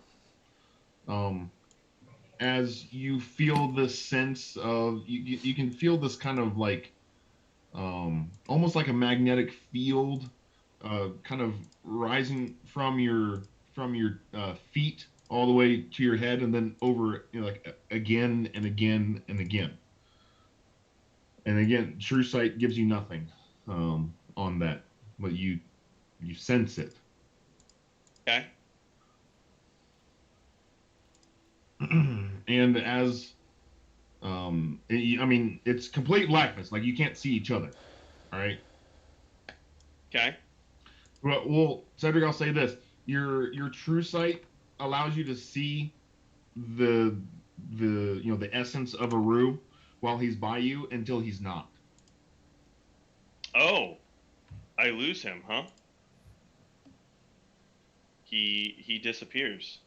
As you feel this sense of you can feel this kind of like almost like a magnetic field kind of rising from your feet all the way to your head and then over, you know, like again and again and again and again. True sight gives you nothing on that, but you sense it. Okay. And as I mean, it's complete blackness. Like you can't see each other. All right. Okay. Well, Cedric, I'll say this: your true sight allows you to see the the essence of Aru while he's by you until he's not. Oh, I lose him, huh? He disappears.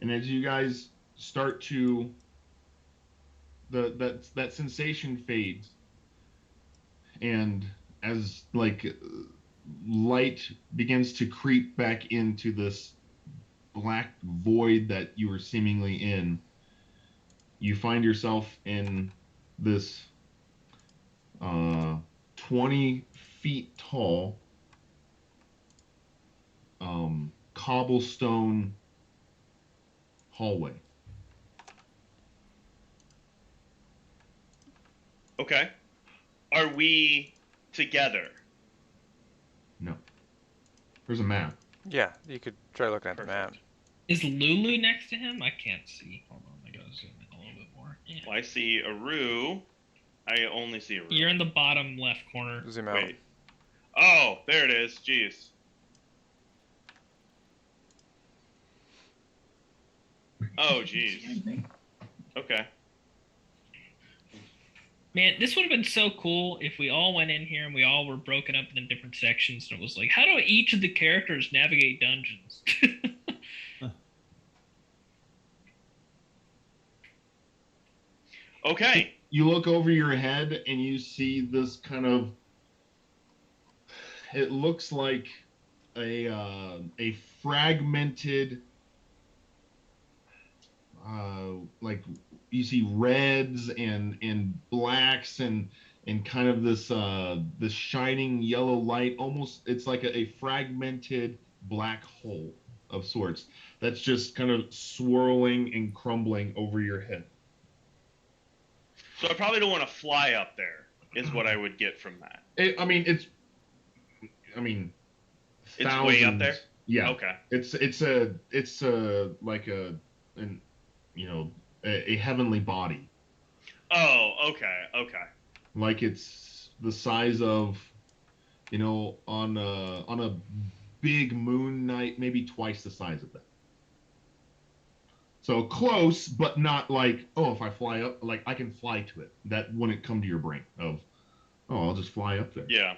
And as you guys start to that sensation fades, and as like light begins to creep back into this black void that you were seemingly in, you find yourself in this 20 feet tall cobblestone hallway. Okay. Are we together? No. There's a map. yeah. You could try looking at the map. Perfect. Is Lulu next to him? I can't see. Hold on, I gotta zoom in a little bit more. Yeah. Well, I see Aru. I only see Aru. You're in the bottom left corner. Zoom out. Wait. Oh, there it is. Jeez. Oh, jeez. Okay. Man, this would have been so cool if we all went in here and we all were broken up into different sections and it was like, how do each of the characters navigate dungeons? Okay. You look over your head and you see this kind of, it looks like a fragmented like you see reds and blacks and kind of this shining yellow light. Almost it's like a fragmented black hole of sorts that's just kind of swirling and crumbling over your head. So I probably don't want to fly up there, is what I would get from that. It's It's way up there? thousands. Yeah. Okay. It's a like an you know a heavenly body. Oh, okay. Okay. Like it's the size of, you know, on a big moon night, maybe twice the size of that. So close, but not like, oh, if I fly up, like I can fly to it. That wouldn't come to your brain of, oh, I'll just fly up there. Yeah.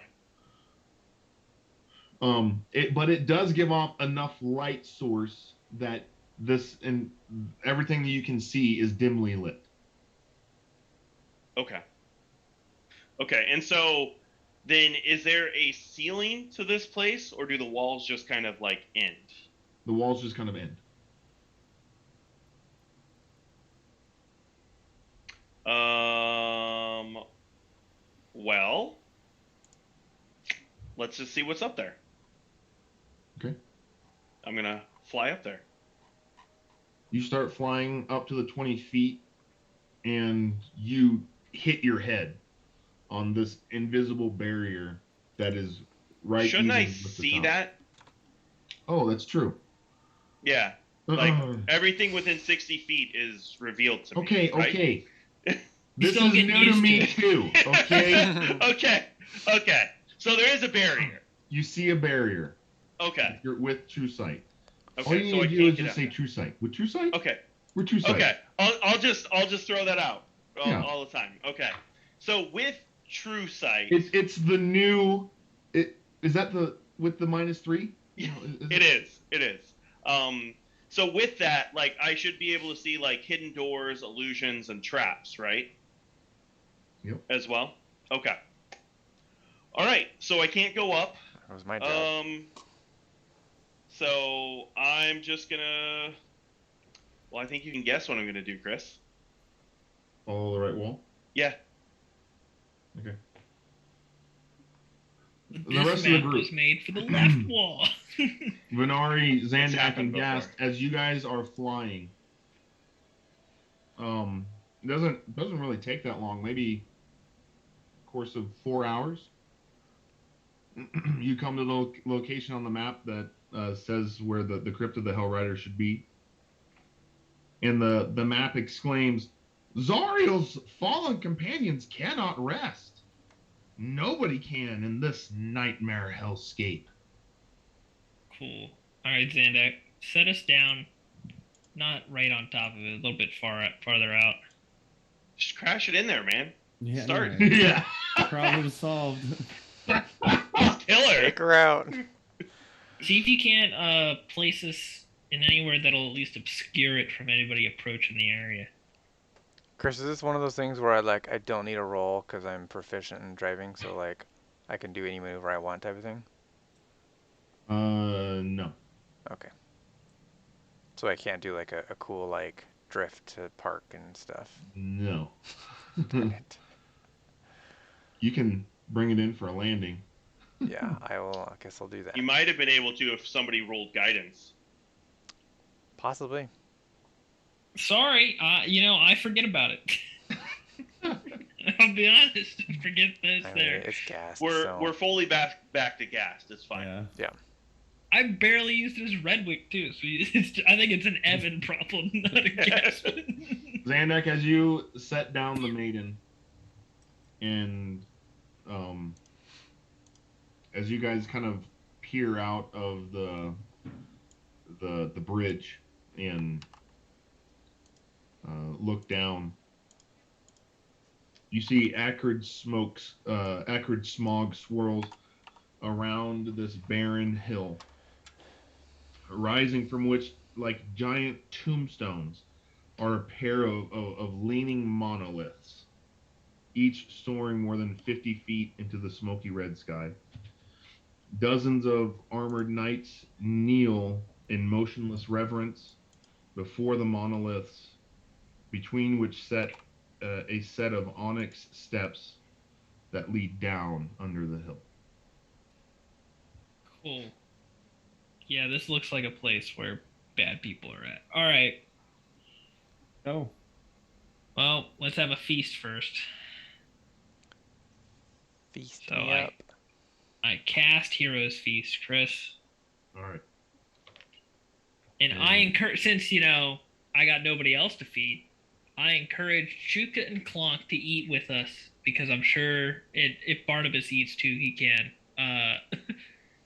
But it does give off enough light source that this and everything that you can see is dimly lit. Okay. Okay. And so then is there a ceiling to this place, or do the walls just kind of like end? The walls just kind of end. let's just see what's up there. Okay. I'm gonna fly up there. You start flying up to the 20 feet, and you hit your head on this invisible barrier that is right Shouldn't I even with the see top. that? Oh, that's true. Yeah. Like everything within 60 feet is revealed to me. Okay, right? okay. This still is getting new to used me to it. too. Okay. Okay. So there is a barrier. You see a barrier. Okay. You're with True Sight. Okay. All you So need I to do can't is get just out say there. True Sight. With True Sight? Okay. We're True Sight. Okay. I'll just throw that out all the time. Okay. So with True Sight, It's the new. Is that the with the -3? Yeah, No, it is. It is. So with that, like, I should be able to see like hidden doors, illusions, and traps, right? Yep. As well. Okay. All right. So I can't go up. That was my job. So I'm just gonna. Well, I think you can guess what I'm gonna do, Chris. Follow the right wall. Yeah. Okay. This The rest of the map group. was made for the left wall. Venari, Zandak, happened and Gast, before. as you guys are flying, it doesn't really take that long. Maybe course of 4 hours. You come to the location on the map that says where the crypt of the Hell Rider should be, and the map exclaims, "Zariel's fallen companions cannot rest. Nobody can in this nightmare hellscape." Cool. All right, Zandak, set us down. Not right on top of it, a little bit farther out. Just crash it in there, man. Yeah, Start. no, Yeah. problem solved. Killer. Take her out. See if you can't place us in anywhere that'll at least obscure it from anybody approaching the area. Chris, is this one of those things where I don't need a roll because I'm proficient in driving, so like I can do any maneuver I want type of thing? No. Okay. So I can't do like a cool like drift to park and stuff. No. Dang it. You can bring it in for a landing. Yeah, I guess I'll do that. You might have been able to if somebody rolled guidance. Possibly. Sorry, I forget about it. I'll be honest, forget this I mean, there. it's gas. We're fully back to gas. It's fine. Yeah. Yeah. I barely used it as Redwick too, so I think it's an Evan problem, not a gas. Zandak, as you set down the maiden, and as you guys kind of peer out of the bridge and look down, you see acrid smog swirls around this barren hill, rising from which, like giant tombstones, are a pair of leaning monoliths, each soaring more than 50 feet into the smoky red sky. Dozens of armored knights kneel in motionless reverence before the monoliths, between which set a set of onyx steps that lead down under the hill. Cool. Yeah, this looks like a place where bad people are at. All right. Oh. Well, let's have a feast first. Feast So me up. I cast Hero's Feast, Chris. All right. And I encourage, since, I got nobody else to feed, I encourage Chuka and Clonk to eat with us, because I'm sure if Barnabas eats too, he can.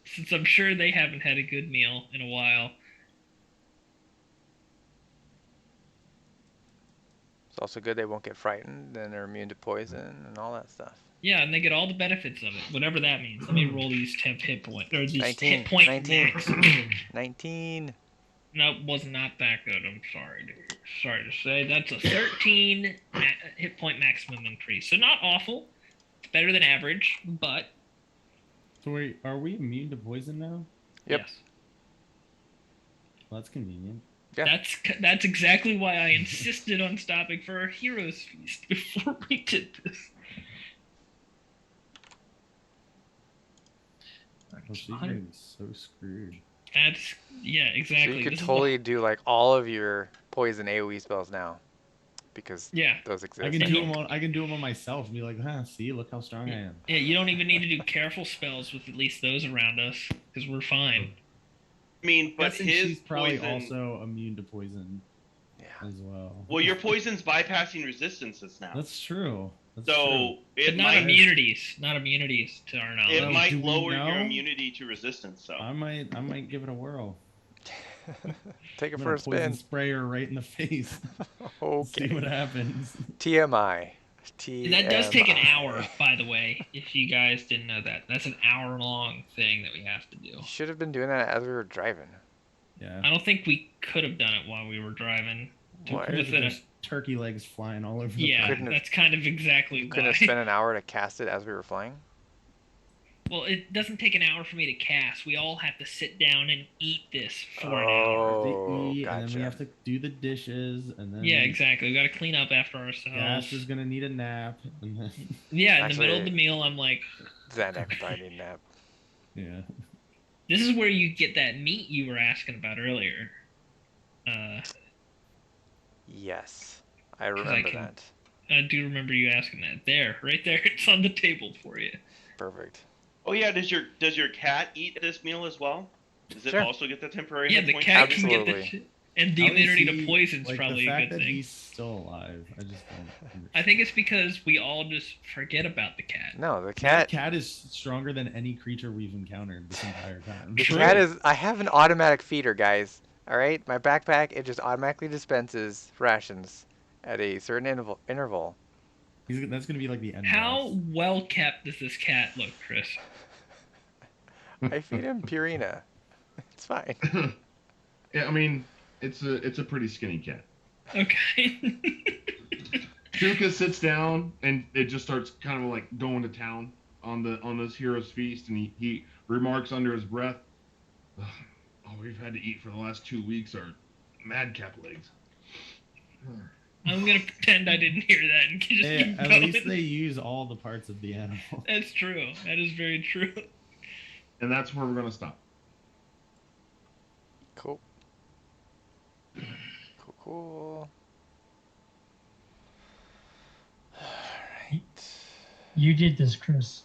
Since I'm sure they haven't had a good meal in a while. It's also good they won't get frightened and they're immune to poison and all that stuff. Yeah, and they get all the benefits of it, whatever that means. Let me roll these temp hit point, or these 19, hit point 19. max. 19. No, was not that good. I'm sorry to say. That's a 13 hit point maximum increase. So not awful. It's better than average, but So wait, are we immune to poison now? Yep. yes. Well, that's convenient. Yeah. That's exactly why I insisted on stopping for our Hero's Feast before we did this. Oh, she's gonna be so screwed. That's yeah, So exactly. you could This is totally do like all of your poison AoE spells now, because yeah. those I exist. can And do them on. I can do them on myself and be like, see, look how strong I am. Yeah, you don't even need to do careful spells with at least those around us because we're fine. I mean, but Guessing his she's probably poison. also immune to poison Yeah. as well. Well, your poison's bypassing resistances now. That's true. That's so true. it But not might immunities. Not immunities to our knowledge. it Oh, might do we lower your know? immunity to resistance. So I might give it a whirl. Take it I'm for gonna a poison spin. spray her right in the face. Okay. See what happens. TMI. And that does take an hour, by the way, if you guys didn't know that. That's an hour-long thing that we have to do. Should have been doing that as we were driving. Yeah. I don't think we could have done it while we were driving. Why? There's turkey legs flying all over the Yeah, place. Couldn't- that's kind of exactly Couldn't why. have spent an hour to cast it as we were flying? Well, it doesn't take an hour for me to cast. We all have to sit down and eat this for an hour. Oh, To eat, and then we gotcha. have to do the dishes, and then Yeah, exactly. We got to clean up after ourselves. Gas is gonna need a nap, and then Yeah, in the middle of Actually- the meal, I'm like, Xanax could probably need a nap. yeah. this is where you get that meat you were asking about earlier. Yes, I remember can- that. I do remember you asking that. There, right there. It's on the table for you. Perfect. Oh yeah, does your cat eat this meal as well? Does it Sure. also get the temporary? Yeah, hit the point? cat can get Absolutely. the and the How is immunity to he- poison's like, probably the a fact good that thing. he's still alive. I just don't. Understand. I think it's because we all just forget about the cat. No, the That cat. cat is stronger than any creature we've encountered this entire time. The True. cat is. I have an automatic feeder, guys. All right, my backpack, it just automatically dispenses rations at a certain interval. That's gonna be like the end. How boss. well kept does this cat look, Chris? I feed him Purina. It's fine. Yeah, I mean, it's a pretty skinny cat. Okay. Tuka sits down and it just starts kind of like going to town on this hero's feast, and he remarks under his breath, "All we've had to eat for the last 2 weeks are madcap legs." I'm gonna pretend I didn't hear that and just Hey, keep at going. least they use all the parts of the animal. That's true. That is very true. And that's where we're gonna stop. Cool. Cool. Alright. You did this, Chris.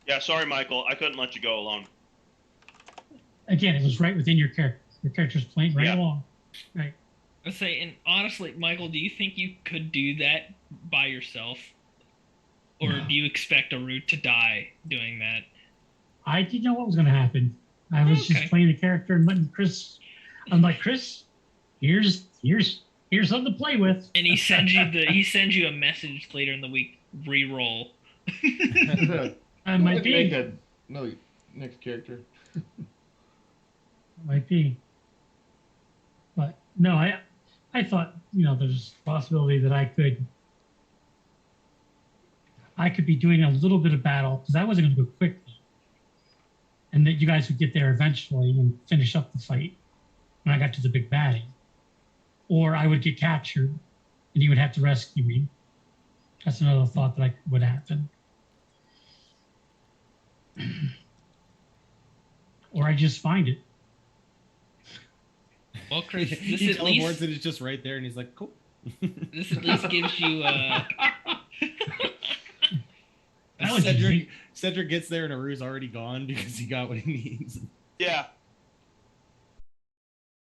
Yeah, sorry, Michael. I couldn't let you go alone. Again, it was right within your character. Your character's playing right Yeah. along. Right. I say, and honestly, Michael, do you think you could do that by yourself, or No. do you expect a root to die doing that? I didn't know what was going to happen. I was Okay. just playing the character and letting Chris. I'm like, Chris, here's something to play with. And he sends you a message later in the week. Reroll. I might Make be. no next character. Might be. But no, I thought, there's a possibility that I could be doing a little bit of battle because I wasn't going to go quickly, and that you guys would get there eventually and finish up the fight when I got to the big baddie, or I would get captured and you would have to rescue me. That's another thought that would happen. Or I just find it. Well, Chris, this He at teleports least and it's just right there, and he's like, cool. this at least gives you. That was easy. Cedric gets there and Aru's already gone because he got what he needs. Yeah,